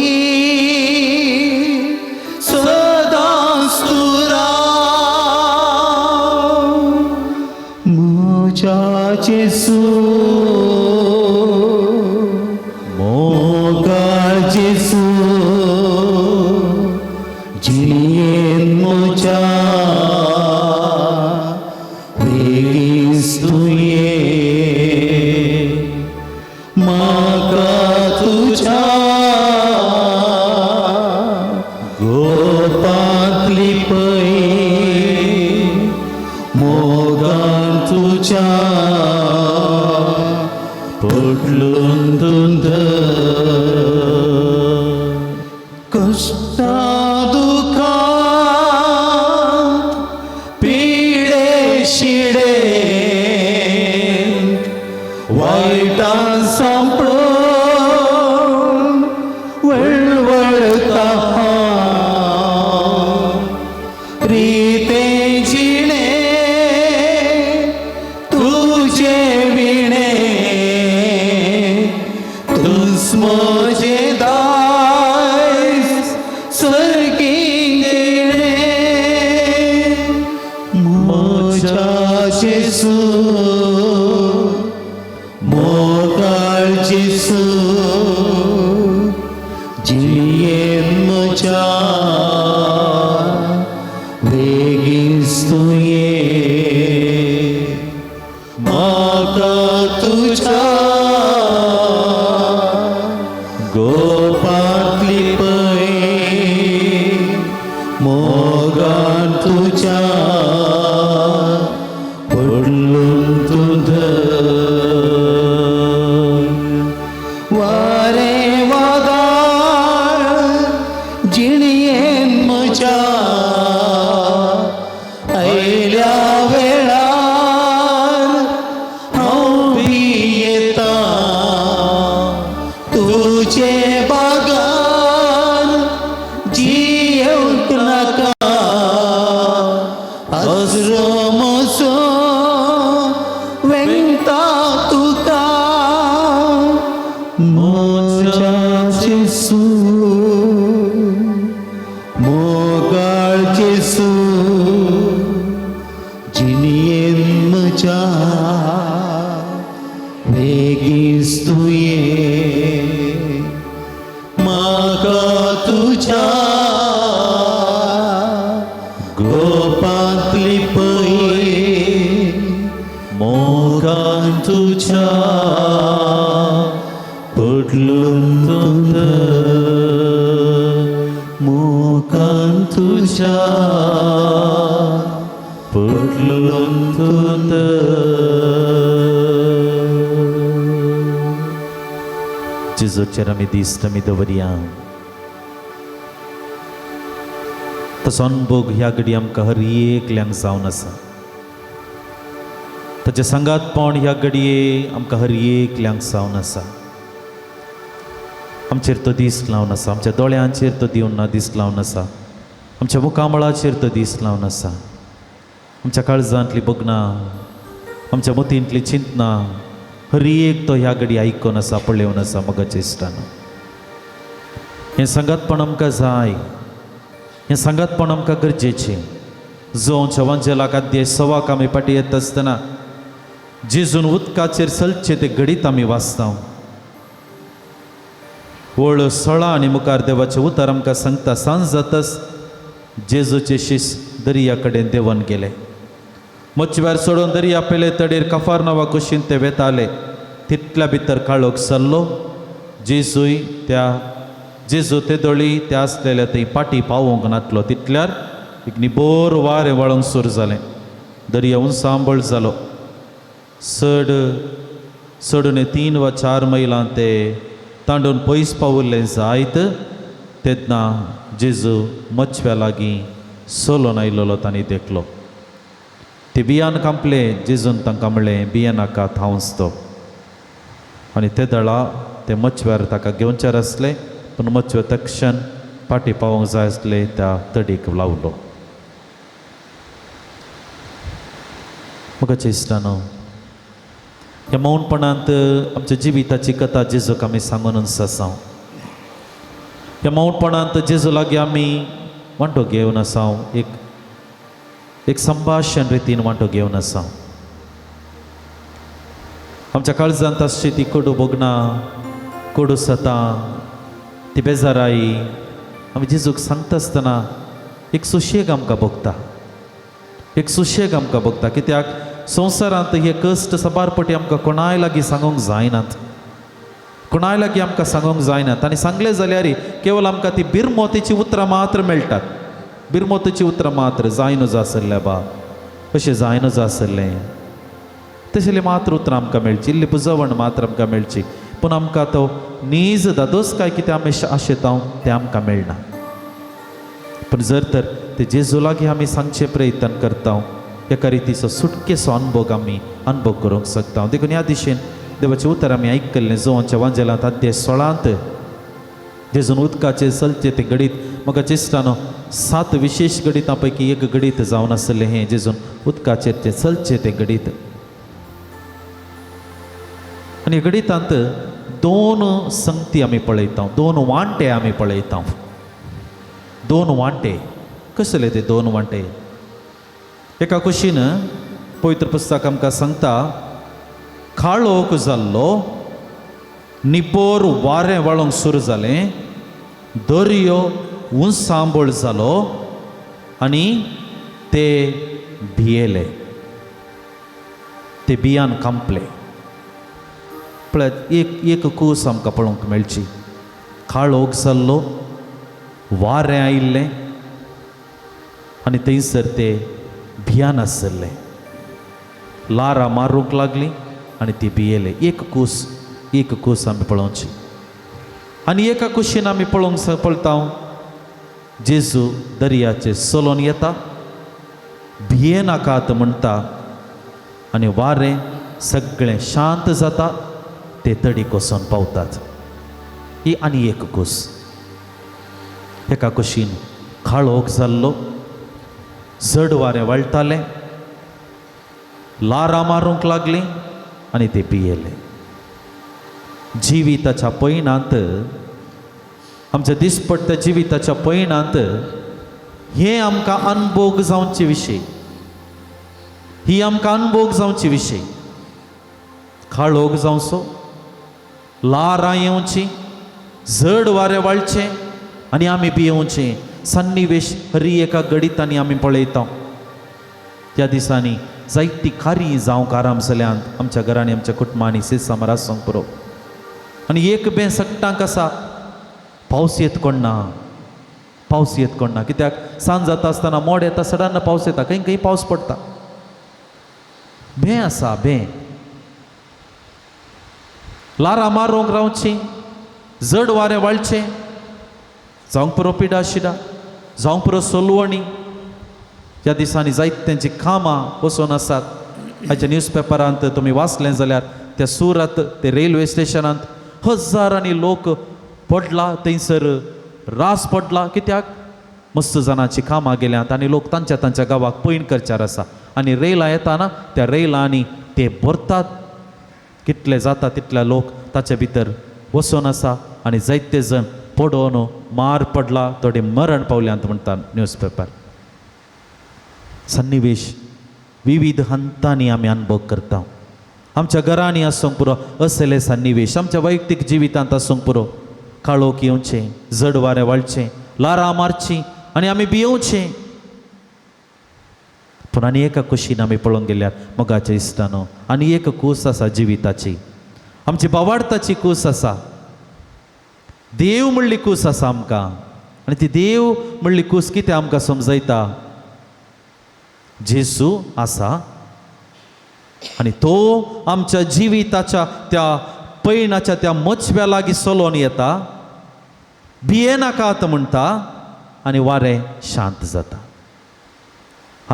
सदांच तूं राव. म्हज्या जेजू, मोगाळ जेजू, जिणयेन म्हज्या बेगीच तूं ये. म्हाका तुज्या गोपांतली पै, मोगान तुज्या पडलून तूं धर. कश्टा दुखांत पिडे शिडेंत वायटान सांपळून वळवळटा हांव. रितें जिणें तुजे विणें, तूंच म्हजें दायज सर्गीं गेलें. म्हज्या जेजू, मोगाळ जेजू, जिणयेन म्हज्या बेगीच तूं ये. म्हाका तुज्या गोपांतली पै, मोगान तुज्या पडलून तूं धर. वारें वादळ जिणयेन म्हज्या आयल्या वेळार हांव भियेता. तुजे बागान जियेवंक नाका, आसरो म्हजो वेंगता तुका. म्हज्या जेजू, मोगाळ जेजू, जिणयेन म्हज्या बेगीच तूं ये. म्हाका तुज्या गोपांतली पै, मोगान तुज्या पडलून तूं धर. मोगान तुज्या पडलून तूं धर. जेजूचेर आमी दिश्ट आमी दवरया. तसो अनुभव ह्या घडी आमकां हर एकल्यांक जावन आसा. ताचे सांगातपण ह्या घडये आमकां हर एकल्यांक जावन आसा. आमचेर तो दीस लावन आसा, आमच्या दोळ्यांचेर तो दिवन दीस लावन आसा, आमच्या मुखामळाचेर तो दीस लावन आसा. आमच्या काळजांतली बगनां, आमच्या मतींतली चिंतनां हर एक तो ह्या घडी आयकोन आसा, पळयोन आसा. मोगाच्या इश्टान हें सांगातपण आमकां जाय, हें सांगातपण आमकां गरजेचें. जो जवांजलाक अध्याय 6 आमी पाटी येता आसतना जेजून उदकाचेर चलचे ते घडीत आमी वाचता. व्हड 16 आनी मुखार देवाचें उतर आमकां सांगता. सांज जाताच जेजूचे शिष्य दर्या कडेन देंवन गेले. मच्छीवार सोडून दर्या पेले तडीर कफारनावा कुशीन ते वेताले. तितल्या भितर काळोख सरलो. जेजू ते दोळी ते आसलेल्या थंय पाटी पावोंक नातलो. तितल्यार एक निबोर वारें वळोंक सुरू जालें. दर्या उंचांबळ जालो. चडून 3 वा 4 मैलां ते तांडून पयस पावुल्लें जायत तेन्ना जेजू मच्छव्या लागीं सोलोन आयिल्लो तांणी देखलो. ते बियान कांपले. जेजून तांकां म्हणलें बियां नाका थांवच तो. आनी ते दळा ते मच्छव्यार ताका घेवनचार आसले. पूण मच्छवे तक्षण पाटी पावोंक जाय आसले त्या तडीक लावलो. म्हाका इश्टानो, ह्या मौनपणांत आमच्या जिविताची कथा जेजूक आमी सांगून आसां. ह्या मौनपणांत जेजू लागीं आमी वांटो घेवन आसां. एक संभाशण रितीन वांटो घेवन आसां. आमच्या काळजांत आसची ती कोडू बोगनां, कोडू सतां, ती बेजाराई आमी जेजूक सांगता आसतना एक सुशेग आमकां भोगता. एक सुशेग आमकां भोगता. कित्याक संवसारांत हे कश्ट सबारपटी आमकां कोणाय लागीं सांगूंक जायनात. कोणाय लागीं आमकां सांगूंक जायनात. आनी सांगलें जाल्यार केवळ आमकां ती बिरमोतीची उतरां मात्र मेळटात. बिरमोतीची उतरां मात्र जाय नज आसलें बा, अशें जाय नज आसलें, तशें मात्र उतरां आमकां मेळची. इल्ली पुजवण मात्र आमकां मेळची. पूण आमकां तो नीज दादोस काय कितें आमी आशेतां तें आमकां मेळना. पूण जर तर ते जेजू लागीं आमी सांगचे प्रयत्न करता, एका रितीचो सुटकेचो अनुभव करूंक शकता. देखून ह्या दिशेन देवाचें उतर आमी आयकल्लें. जोवांच्या वांजेलांत अध्याय 16 जेजून उदकाचेर चलचे ते घडीत. म्हाका इश्टानो 7 विशेश गणितां पैकी एक गणीत जावन आसलें हें जेजून उदकाचेर ते चलचे ते गणीत. आनी गणितांत 2 संगती आमी पळयता, 2 वांटे आमी पळयता. 2 वांटे कसले ते 2 वांटे? एका कुशीन पवित्र पुस्तक आमकां सांगता, काळोख जाल्लो, निपोर वारें वळोंक सुरू जालें, दर्यो उंचांबळ जालो आनी ते भियेले. ते बियान कांपले. पळय, एक कूस आमकां पळोवंक मेळची. काळोख जाल्लो, वारें आयिल्लें आनी थंयसर ते भियान आसले. लारां मारूंक लागलीं आनी ती भियेले. एक कूस आमी पळोवची. आनी एका कुशीन आमी पळयता जेजू दर्याचेर चलोन येता, भिये नाकात म्हणटा आनी वारें सगळें शांत जाता. ते तडीक वचून पावतात. ही आनी एक कूस. एका कुशीन काळोख जाल्लो, जड वारें वळटालें, लारां मारूंक लागलीं आनी ते पियेले. जिविताच्या पैणांत, आमच्या दिसपट्ट्या जिविताच्या पैणांत हे आमकां अनुभव जावचे विशय, ही आमकां अनुभव जावचे विशय. काळोख जावचो, लारां येवची, जड वारें वळचें आनी आमी भियेवचें. सन्निवेश हरी एका गणितांनी आमी पळयता. त्या दिसांनी जायती खारी जावंक आराम जाल्यांत आमच्या घरांनी, आमच्या कुटुंबांनी सेसामार आसूंक पुरो. आनी एक बें सट्टांक आसा, पावस येत कोण ना. कित्याक सांज जाता आसतना मोड येता, सडन पावस येता, खंय पावस पडटा. बें आसा, बें. लारां मारूंक रावची, जड वारें वळचें, जावंक पुरो पिडा शिडा, जावंक पुरो सोलवणी. ह्या दिसांनी जायत्यांची कामां वचून आसात. हाच्या न्यूजपेपरांत तुमी वाचलें जाल्यार त्या सुरत ते रेल्वे स्टेशनांत हजारांनी लोक पडला, थंयसर रास पडला. कित्याक? मस्त जाणांची कामां गेल्यांत आनी लोक तांच्या गांवाक पैण करच्यार आसा. आनी रेलां येताना त्या रेलांनी ते भरतात. कितले जाता तितले लोक ताचे भितर वचून आसा आनी जायते जण पडोवन मार पडला, थोडे मरण पावल्यांत म्हणटा न्यूजपेपर. सन्निवेश विविध हंतांनी आमी अनुभव करता. आमच्या घरांनी आसूंक पुरो असले सन्निवेश, आमच्या वैयक्तीक जिवितांत आसूंक पुरो. काळोख येवचें, जड वारें वळचें, लारां मारचीं आनी आमी भियोवचें. पूण आनी एका कुशीन आमी पळोवंक गेल्यार मोगाच्या इश्टानो, आनी एक कूस आसा जिविताची, आमची भावार्थाची कूस आसा, देव म्हणली कूस आसा आमकां. आनी ती देव म्हणली कूस कितें आमकां समजयता, जेजू आसा आनी तो आमच्या जिविताच्या त्या पैणाच्या त्या मचव्या लागीं चलोन येता, भियेनाकात म्हणटा आनी वारें शांत जाता.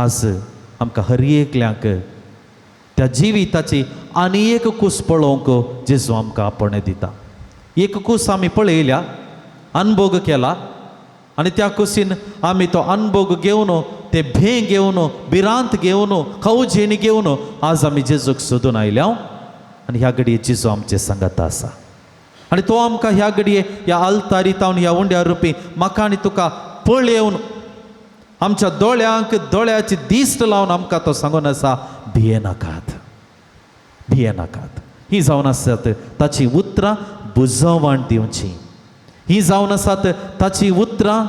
आज आमकां हर एकल्यांक त्या जिविताची आनी एक कूस पळोवंक जेजू आमकां आपणे दिता. एक कूस आमी पळयल्या, अनुभव केला, आनी त्या कुशीन आमी तो अनुभव घेवन, ते भे घेवन, भिरांत घेवन, खवजेनी घेवन आज आमी जेजूक सोदून आयल्या. आनी ह्या घडये जेजू आमचे सांगात आसा. आनी तो आमकां ह्या घडये ह्या आल्तारीतावन ह्या उंड्या रुपी म्हाका आनी तुका पळयवन आमच्या दोळ्यांक दोळ्याची दिश्ट लावन आमकां तो सांगून आसा, भियेनाकात, भियेनाकात. ही जावन आसात ताची उतरां बुजवण दिवची. ही जावन आसात ताची उतरां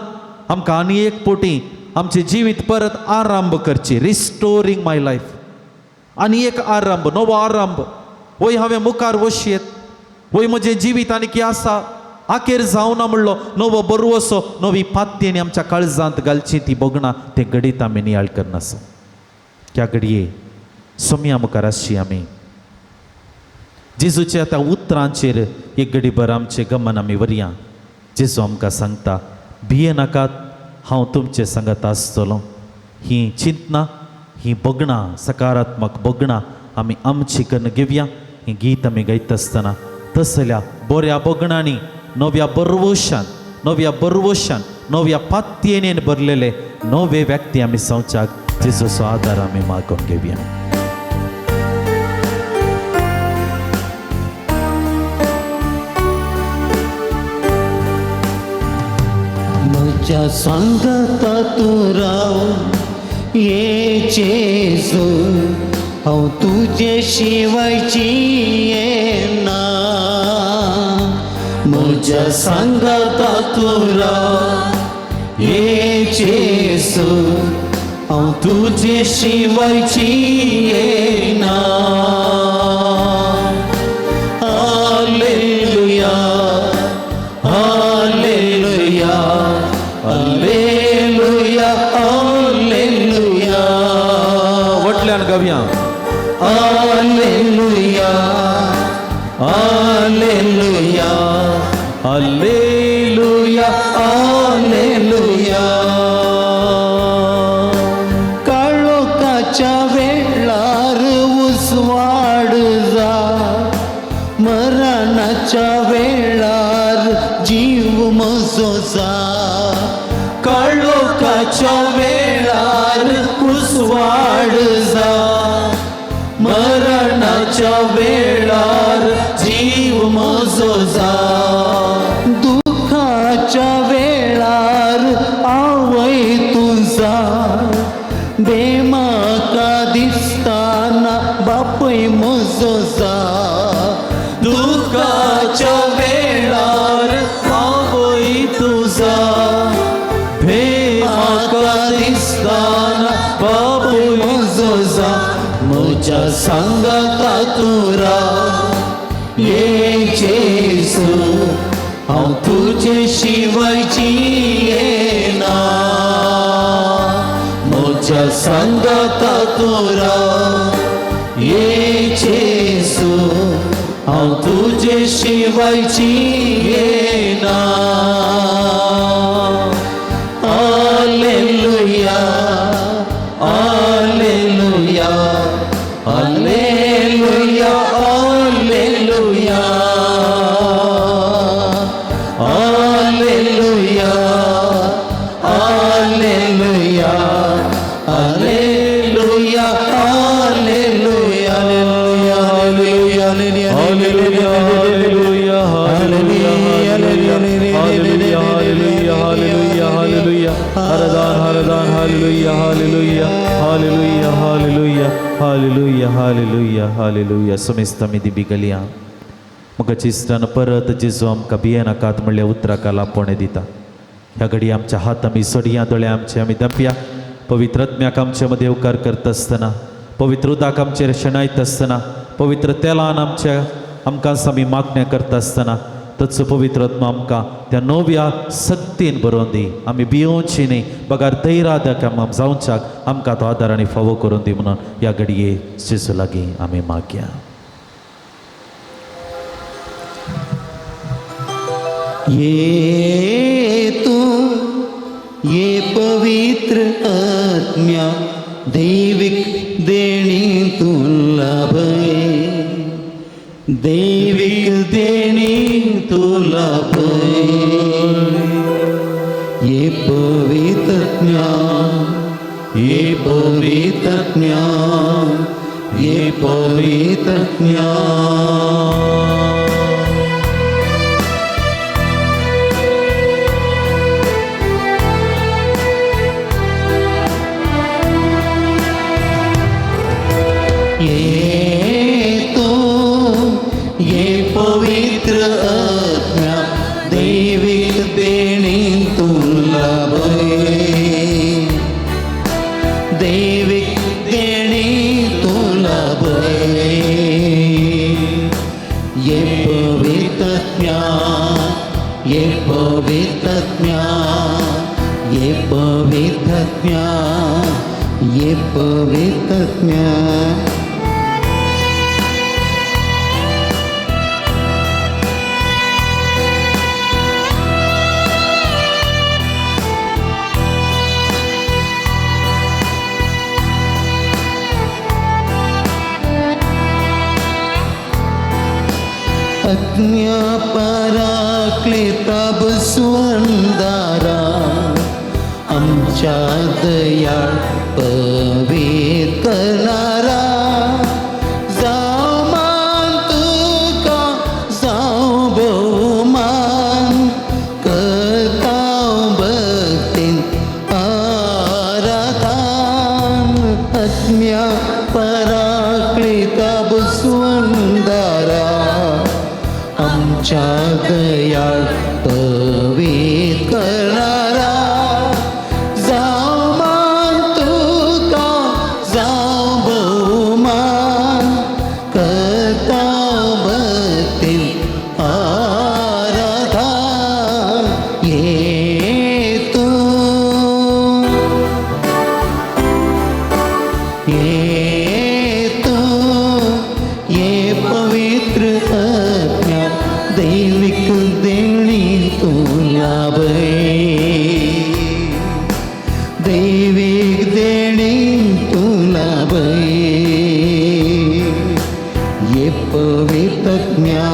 आमकां आनी एक पोटी आमचे जिवीत परत आरंभ करची. रिस्टोरींग माय लायफ. आनी एक आरंभ, नवो आरंभ. वय हांवें मुखार वशयेत, वय म्हजें जिवीत आनी कितें आसा आखेर जावना म्हणलो नवो बरवसो नवी पात्येनी आमच्या काळजांत घालची. ती बोगणां ते घडीत आमी नियाळ करनासो. त्या घडये सोम्या मुखार आसची आमी जेजूच्या त्या उतरांचेर एक घडीभर आमचें गमन आमी वरया. जेजू आमकां सांगता, भियेनाकात, हांव तुमचे सांगात आसतलों. ही चिंतना, ही बोगणां, सकारात्मक बोगणां आमी आमची कन्न घेवया. ही गीत आमी गायत आसतना तसल्या बऱ्या बोगणांनी, नव्या बरवशान, नव्या बरवशान, नव्या पात्येनेन भरलेले नवे व्यक्ती आमी संवचाक जेजूचो आदार आमी मागून घेवया. म्हज्या सांगता तूं राव ये जेजू, हांव तुजे शिवाय जियेना. म्हज्या सांगता तूं राव ये जेजू, हांव तुजे शिवाय जियेना. हालेलुया, हालेलुया, हालेलुया, हालेलुया. वटल्यान गावया. हालेलुया, हालेलुया, हालेलुया, हालेलुया. काळोखाच्या वेळार उसवाड जा, मरणाच्या वेळार जीव म्हजो जा. काळोखाच्या वेळार उसवाड जा, मरणाच्या वेळार जीव म्हजो जा. दुखाच्या वेळार आवय तुझा, बेमाका दिसताना बापय म्हजो जा. दुखाच्या वेळार आवय तुझा, बेमाका दिसताना बापय म्हजो जा. म्हज्या सांगता तूं राव ये जेजू, हांव तुजे शिवाय जियेना. म्हज्या सांगता तूं राव ये जेजू, हांव तुजे शिवाय जियेना. हालेलुया, हालेलुया, हालेलुया, हालेलुया, हालेलुया, हालेलुया, हालेलुया, हालेलुया, हालेलुया, हालेलुया, हालेलुया, हालेलुया, हालेलुया, हालेलुया. हरदान, हरदान, हालेलुया, हालेलुया, हालेलुया, हालेलुया, हालेलुया, हालेलुया, हालेलुया. समेस्त आमी दी बिगलिया. म्हाका चिस्तान परत जेजू आमकां भियेनाकात म्हणल्या उतराका लापोणे दिता. ह्या घडी आमच्या हात आमी सोडया दोळे आमचे आमी दंपया. पवित्र आत्म्याक आमचे मदें उपकार करता आसतना, पवित्र उदक आमचेर शेणायत आसतना, पवित्र तेलान आमकां आमी मागण्या करता आसतना तत्सो पवित्र आत्मा आमकां त्या नव्या सक्तीन बरोवन दी. आमी भियोवची न्ही, बगार धैर्यादक आम जावच्याक आमकां तो आदार आनी फावो करून दी म्हणून ह्या घडये जेजू लागीं आमी मागया. ये तू ये पवित्र आत्म्या दैविक देणी तुला भय, दैविक देणी तुला भय. ये पवित्र आत्म्या, ये पवित्र आत्म्या, ये पवित्र आत्म्या. ये तो ये पवित्र आत्म्या दैविक देणी तुला भय, दैविक देणी तुला भय. ये पवित्र आत्म्या, ये पवित्र आत्म्या, ये पवित्र आत्म्या, ये पवित्र आत्म्या. आज्ञा पराक्लेता बसवंदारा आमच्या दयाळ पवित्र करणारा. जाव मान तुका जाव बहुमान, करताव भक्तीन आराधन. आज्ञा पराक्लेता बसवंदारा आमच्या दयाळ पवित्र करणारा. जाव मान तुका जाव बहुमान, करताव भक्तीन आराधन. ये तू, ये तू ये पवित्र आत्म्या दैविक देणी तुला भय, दैविक देणी तुला भय. ये पवित्र आत्म्या,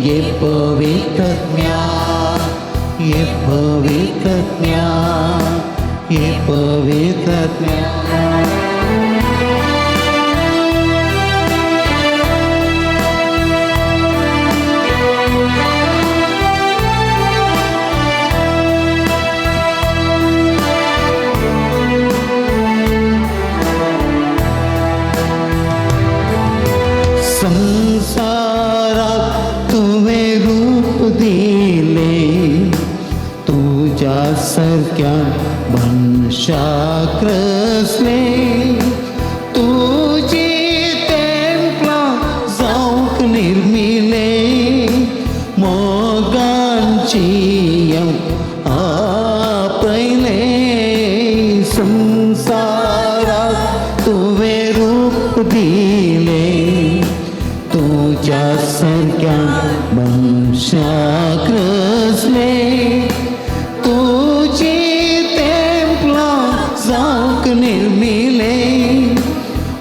ये पवित्र आत्म्या, ये पवित्र आत्म्या, ये पवित्र आत्म्या. संसारात तुवे रूप दिले, तुझ्यासारख्या मनुष्याक रचले. तुझी टेंपला जाऊक निर्मिले, मोगांची आपले. संसारात तुवे रूप दिले, तुझ्यासारख्या मनुष्याक रचले. तुझी टेंपला जाऊक निर्मिले,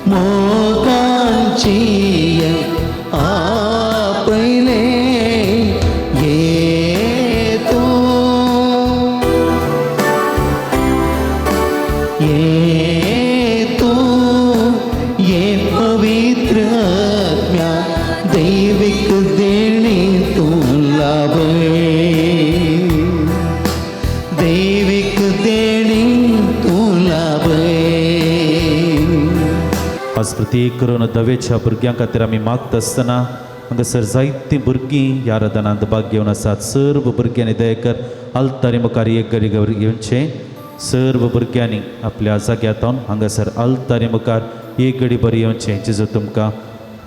मोगांची आपले. ये तू, ये तू ये पवित्र आत्म्या दैविक देणी तुला भय, दैविक देणी तुला भय. आज प्रत्येक करून दवेच्या भुरग्यां खातीर आमी मागता आसतना हांगासर जायतीं भुरगीं ह्या आराधनांत भाग घेवन आसात. सर्व भुरग्यांनी दयेकर आल्तारी मुखार एक घडी घेवचें. सर्व भुरग्यांनी आपल्या जाग्यांतून हांगासर आल्तारी मुखार एक घडी बरें येवचें. जेजू तुमकां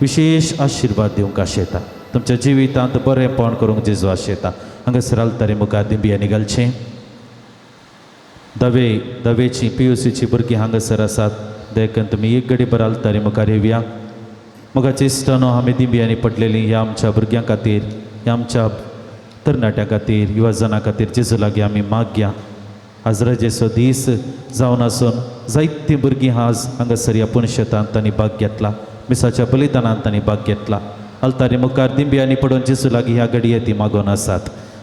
विशेष आशिर्वाद दिवंक आशेता. तुमच्या जिवितांत बरेंपण करूंक जेजू आशेता. हांगासर आल्तारी मुखार दिंबियांनी घालचें. दवेची PUCची भुरगीं हांगासर आसात. देखून तुमी एक घडी भर आल्तारी मुखार येवया. मोगाच्या इश्टानो आमी दिंबियांनी पडलेलीं ह्या आमच्या भुरग्यां खातीर, ह्या आमच्या तरणाट्यां खातीर, युवजनां खातीर जेजू लागीं आमी मागया. आज रजेचो दीस जावन आसून जायतीं भुरगीं आज हांगासर ह्या पुणशेतांत तांणी भाग घेतला. मिसाच्या बलिदानांत तांणी भाग घेतला. आल्तारी मुखार दिंबियांनी पडून जेजू लागीं ह्या घडये ती मागोवन आसात.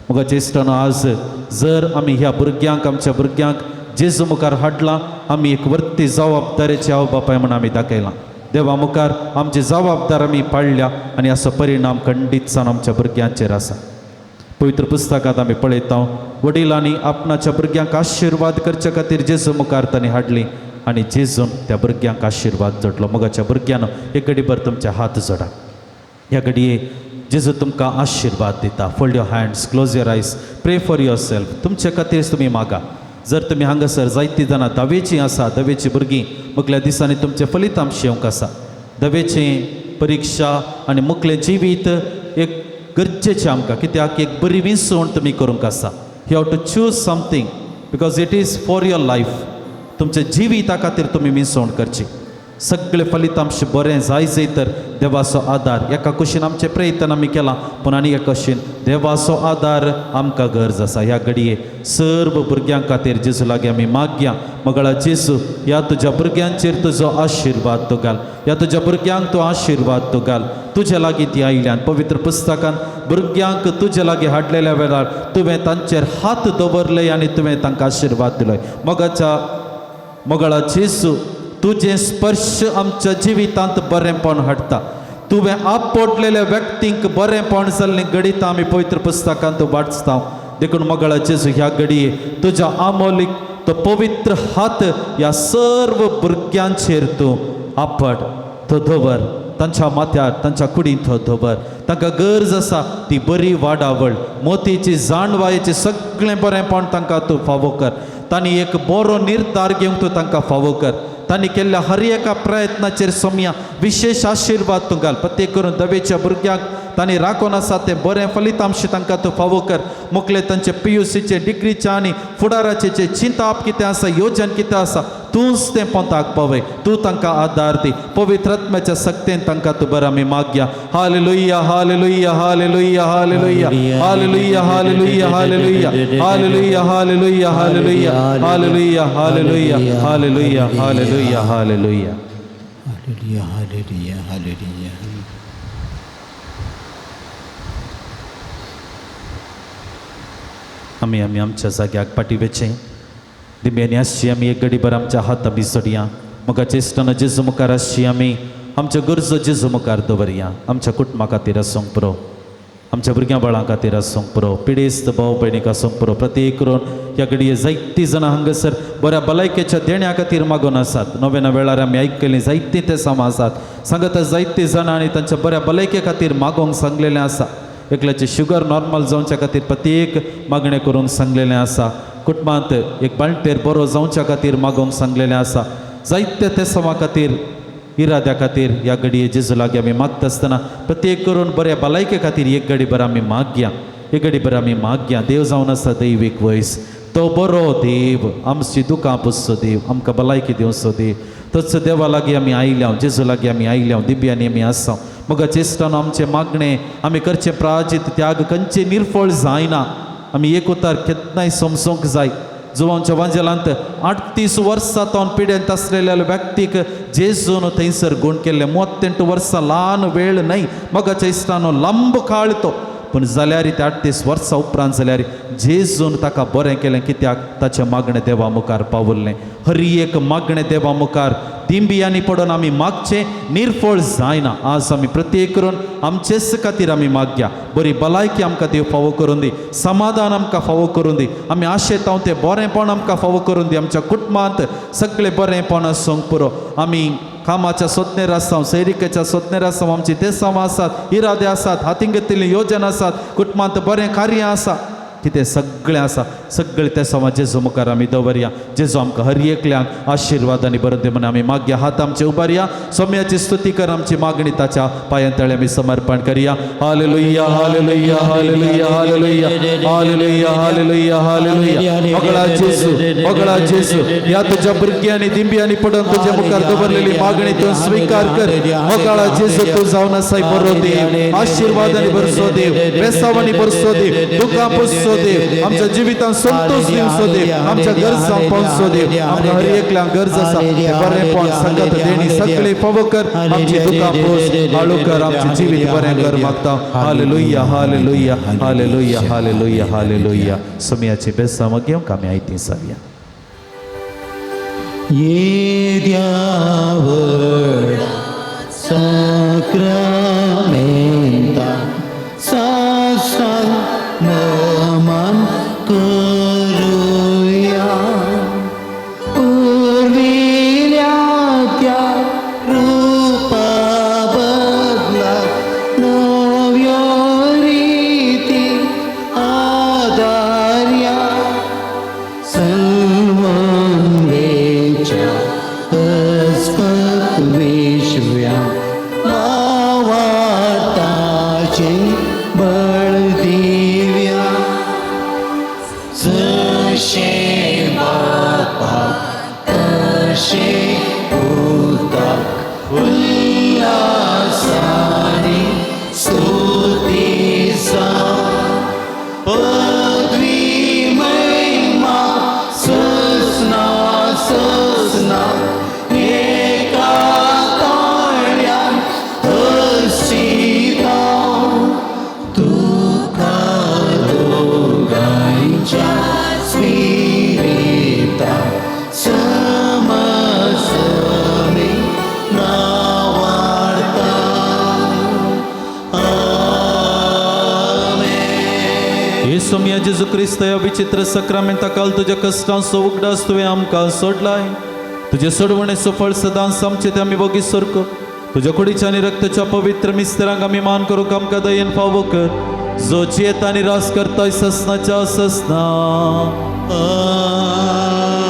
मोगाच्या इश्टानो आज जर आमी ह्या भुरग्यांक, आमच्या भुरग्यांक जेजू मुखार हाडलां, आमी एक वर्ती जबाबदारेचे हांव बापाय म्हूण आमी दाखयलां. देवा मुखार आमची जबाबदार आमी पाळल्या आनी असो परिणाम खंडीत जावन आमच्या भुरग्यांचेर आसा. पवित्र पुस्तकांत आमी पळयता वडिलांनी आपणाच्या भुरग्यांक आशिर्वाद करचे खातीर जेजू मुखार तांणी हाडली आनी जेजून त्या भुरग्यांक आशिर्वाद जोडलो. मोगाच्या भुरग्यान एक घडी भर तुमचे हात जोडा. ह्या घडये जेजू तुमकां आशिर्वाद दिता. Fold your hands, close your आयज, प्रे फॉर युअर सेल्फ. तुमचे खातीर तुमी मागा. जर तुमी हांगासर जायतीं जाणां दवेचीं आसा, दवेची भुरगीं मुखल्या दिसांनी तुमचे फलितांश येवंक आसा. दवेचें परिक्षा आनी मुखलें जिवीत एक गरजेचें आमकां, कित्याक एक बरी विसवण तुमी करूंक आसा. You have to choose something because it is for your life. तुमच्या जिविता खातीर तुमी विसवण करची. सगळे फलितांश बरें जाय तर देवाचो आदार. एका कुशीन आमचें प्रयत्न आमी केलां, पूण आनी एका कुशीन देवाचो आदार आमकां गरज आसा. ह्या घडये सर्व भुरग्यां खातीर जेजू लागीं आमी मागया. मगळा जेजू, ह्या तुज्या भुरग्यांचेर तुजो आशिर्वाद तूं घाल. ह्या तुज्या भुरग्यांक तूं आशिर्वाद तूं घाल. तुजे लागीं ती आयल्यान पवित्र पुस्तकांत भुरग्यांक तुजे लागीं हाडलेल्या वेळार तुवें तांचेर हात दवरले आनी तुवें तांकां आशिर्वाद दिलोय. मगळा जेजू, तुझे स्पर्श आमच्या जिवितांत बरेंपण हाडटा. तुवें आपटलेल्या व्यक्तींक बरेंपण जाल्लीं गणितां आमी पवित्र पुस्तकांत वाचता. देखून मगळा जेजू, ह्या घडये तुज्या आमोलीक तो पवित्र हात ह्या सर्व भुरग्यांचेर तूं आपट, तो दवर. तांच्या माथ्यार, तांच्या कुडींत तो दवर. तांकां गरज आसा ती बरी वाडावळ, मोतीची जाणवायेचें सगळें बरेंपण तांकां तूं फावो कर. तांणी एक बरो निर्धार घेवंक तूं तांकां फावो कर. तांणी केल्ल्या हर एका प्रयत्नाचेर सोम्या विशेष आशिर्वाद तूं घाल. प्रत्येक करून दवेच्या भुरग्यांक तांणी राखून आसा ते बरें फलितांश तांकां तूं फावो कर. मुखले तांचे PUCचे, डिग्रीचे आनी फुडाराचे चिंताप कितें आसा, योजन कितें आसा, तूंच तें पोंताक पावय. तूं तांकां आदार दी. पवित्र आत्म्याच्या सक्तेन तांकां तूं बरें आमी मागया. हालेलुया, हालेलुया, हालेलुया, हालेलुया, हालेलुया, हालेलुया, हालेलुया, हालेलुया, हालेलुया, हालेलुया, हालेलुया, हालेलुया, हालेलुया, हालेलुया, हालेलुया. हालेलुया, हालेलुया, हालेलुया. आमी आमच्या जाग्याक पाटी वेचें. दिंब्यांनी आसची आमी एक घडी भर आमच्या हात आमी सोडया. मोगाच्या इश्टान जेजू मुखार आसची आमी आमच्या गरजो जेजू मुखार दवरया. आमच्या कुटुंबा खातीर आसूंक पुरो, आमच्या भुरग्यां बाळां खातीर आसूंक पुरो, पिडेस्त भाव भयणीक आसूंक पुरो. प्रत्येक करून ह्या घडये जायतीं जाणां हांगासर बऱ्या भलायकेच्या देण्या खातीर मागून आसात. नव्या वेळार आमी आयकलेलीं जायतीं ते सामा आसात. सांगता जायतीं जाणां आनी तांच्या बऱ्या भलायके खातीर मागोवंक सांगलेलें आसा. एकल्याचें शुगर नॉर्मल जावच्या खातीर प्रत्येक मागणें करूंक सांगलेलें आसा. कुटुंबांत एक बाळंटेर बरो जावच्या खातीर मागोवंक सांगलेलें आसा. जायत्या ते समा खातीर, इराद्या खातीर ह्या घडये जेजू लागीं आमी मागता आसतना प्रत्येक करून बऱ्या भलायके खातीर एक घडी भर आमी मागया. एक घडी भर आमी मागया. देव जावन आसा दैवीक वयस. तो बरो देव, आमची दुकां पुसचो देव, आमकां भलायकी दिवचो देव. तोच देवा लागीं आमी आयल्या, जेजू लागीं आमी आयल्या, दिव्यांनी आमी आसा. मग चेस्टान आमचे मागणे आमी करचे प्राजीत त्याग खंयचे निर्फळ जायना. आमी एक उतार केन्नाय समजूंक जाय. जुवांच्या वांजेलांत 38 वर्सां तो पिड्यांत आसलेल्या व्यक्तीक जेजून थंयसर गूण केल्ले. 38 वर्सां ल्हान वेळ न्हय. मगाच्या इश्टानो लांब काळ तो, पूण जाल्यार ते 38 वर्सां उपरांत जाल्यार जेजून ताका बरें केलें. कित्याक ताचें मागणें देवा मुखार पावल्लें. हर एक मागणें देवा मुखार दिंबियांनी पडून आमी मागचें निर्फळ जायना. आज आमी प्रत्येक करून आमचेच खातीर आमी मागया. बरी भलायकी आमकां देव फावो करून दी. समाधान आमकां फावो करून दी. आमी आशेतां तें बरेंपण आमकां फावो करून दी. आमच्या कुटुंबांत सगळें बरेंपण आसूंक पुरो. आमी कामाच्या सोदनेर आसां सैरिकेच्या सोदनेर आसां आमची तेसांव आसात इरादे आसात हातीन घेतिल्ली योजना आसात कुटुंबांत बरें कार्य आसा कितें सगळें आसा सगळें त्या समा जेजू मुखार आमी दवरया जेजू आमकां हर एकल्यांक आशिर्वाद आनी बरें दे म्हणून आमी मागया हात आमचे उबारया सोम्याची स्तुती कर आमची मागणी ताच्या पांयांतळे आमी समर्पण करया हालेलुया हालेलुया हालेलुया हालेलुया हालेलुया हालेलुया हालेलुया वगळा जेजू ह्या तुज्या भुरग्यांनी दिंब्यांनी पडून तुज्या मुखार दवरलेली मागणी तूं स्वीकार कर वगळा जेजू तूं जावन आसाय बरो देव आशिर्वादांनी बरसो देव बेसावांनी बरसो देव दुखां पुसो देव आमच्या जिवितांत संतोष दिवचो देव आमच्या गरजांक पावचो देव आमकां हर एकल्यांक गरज आसा बरेंपण संगत देणी सगळे फावो कर आमची दुखां पुस हाळू कर आमचें जिवीत बरें कर मागता हालेलुया हालेलुया हालेलुया हालेलुया हालेलुया सोम्याची बेसांव घेवंक आमी आयतीं सारया Sacramenta sasan naman करूया उर्विल्यात्या रूपा बदला नव्या रीती आदार्या सन्मंगेच्या अस्पत विश्व्या मावाताचे बळ दिव्या जशे बापा तशे उदक उल्हासाने स्तुतीचा पदवी महिमा ससना ससना एका ताळ्यान हसीता तुका दोगांच्या स्पिरिता समसमी नावार्ता येसू मिया जेजू क्रिस्त ह्या विचित्र सक्रामेंता काल तुज्या कश्टांचो उगडास तुवें आमकां सोडलाय तुजे सोडवणेचो फळ सदांच आमचे ते आमी बोगी सरको तुज्या कुडीच्या आनी रक्ताच्या पवित्र मिस्त्रांक आमी मान करूंक आमकां दयेन फावो कर जो चेत आनी रास करताय ससनाच्या ससना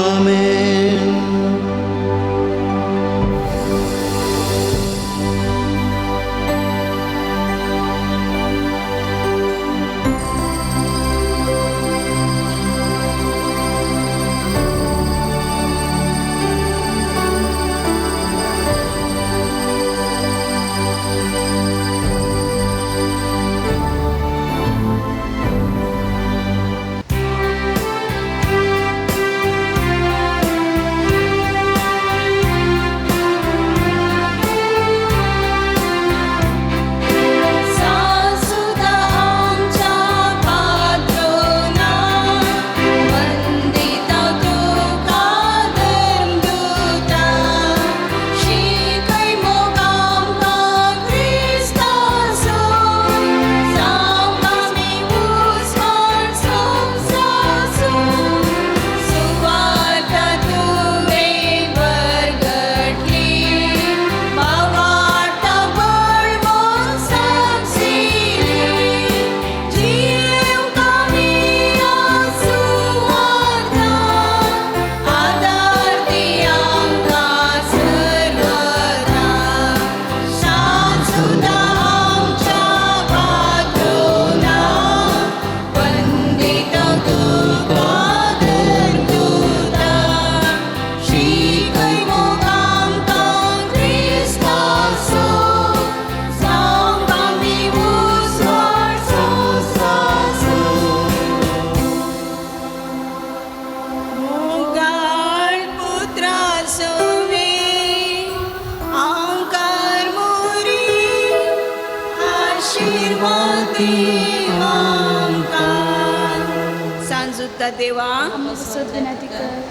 आमेन सांजुता देवा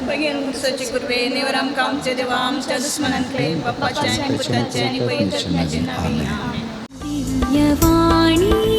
बगेन गुरसोची कुर्वे नेवर आमकां आमचे देवा आमच्या दुश्मनांकडे बापाचे आणि पुताचे आणि पवित्रात्म्याचे नावे आमेन. दिव्यवाणी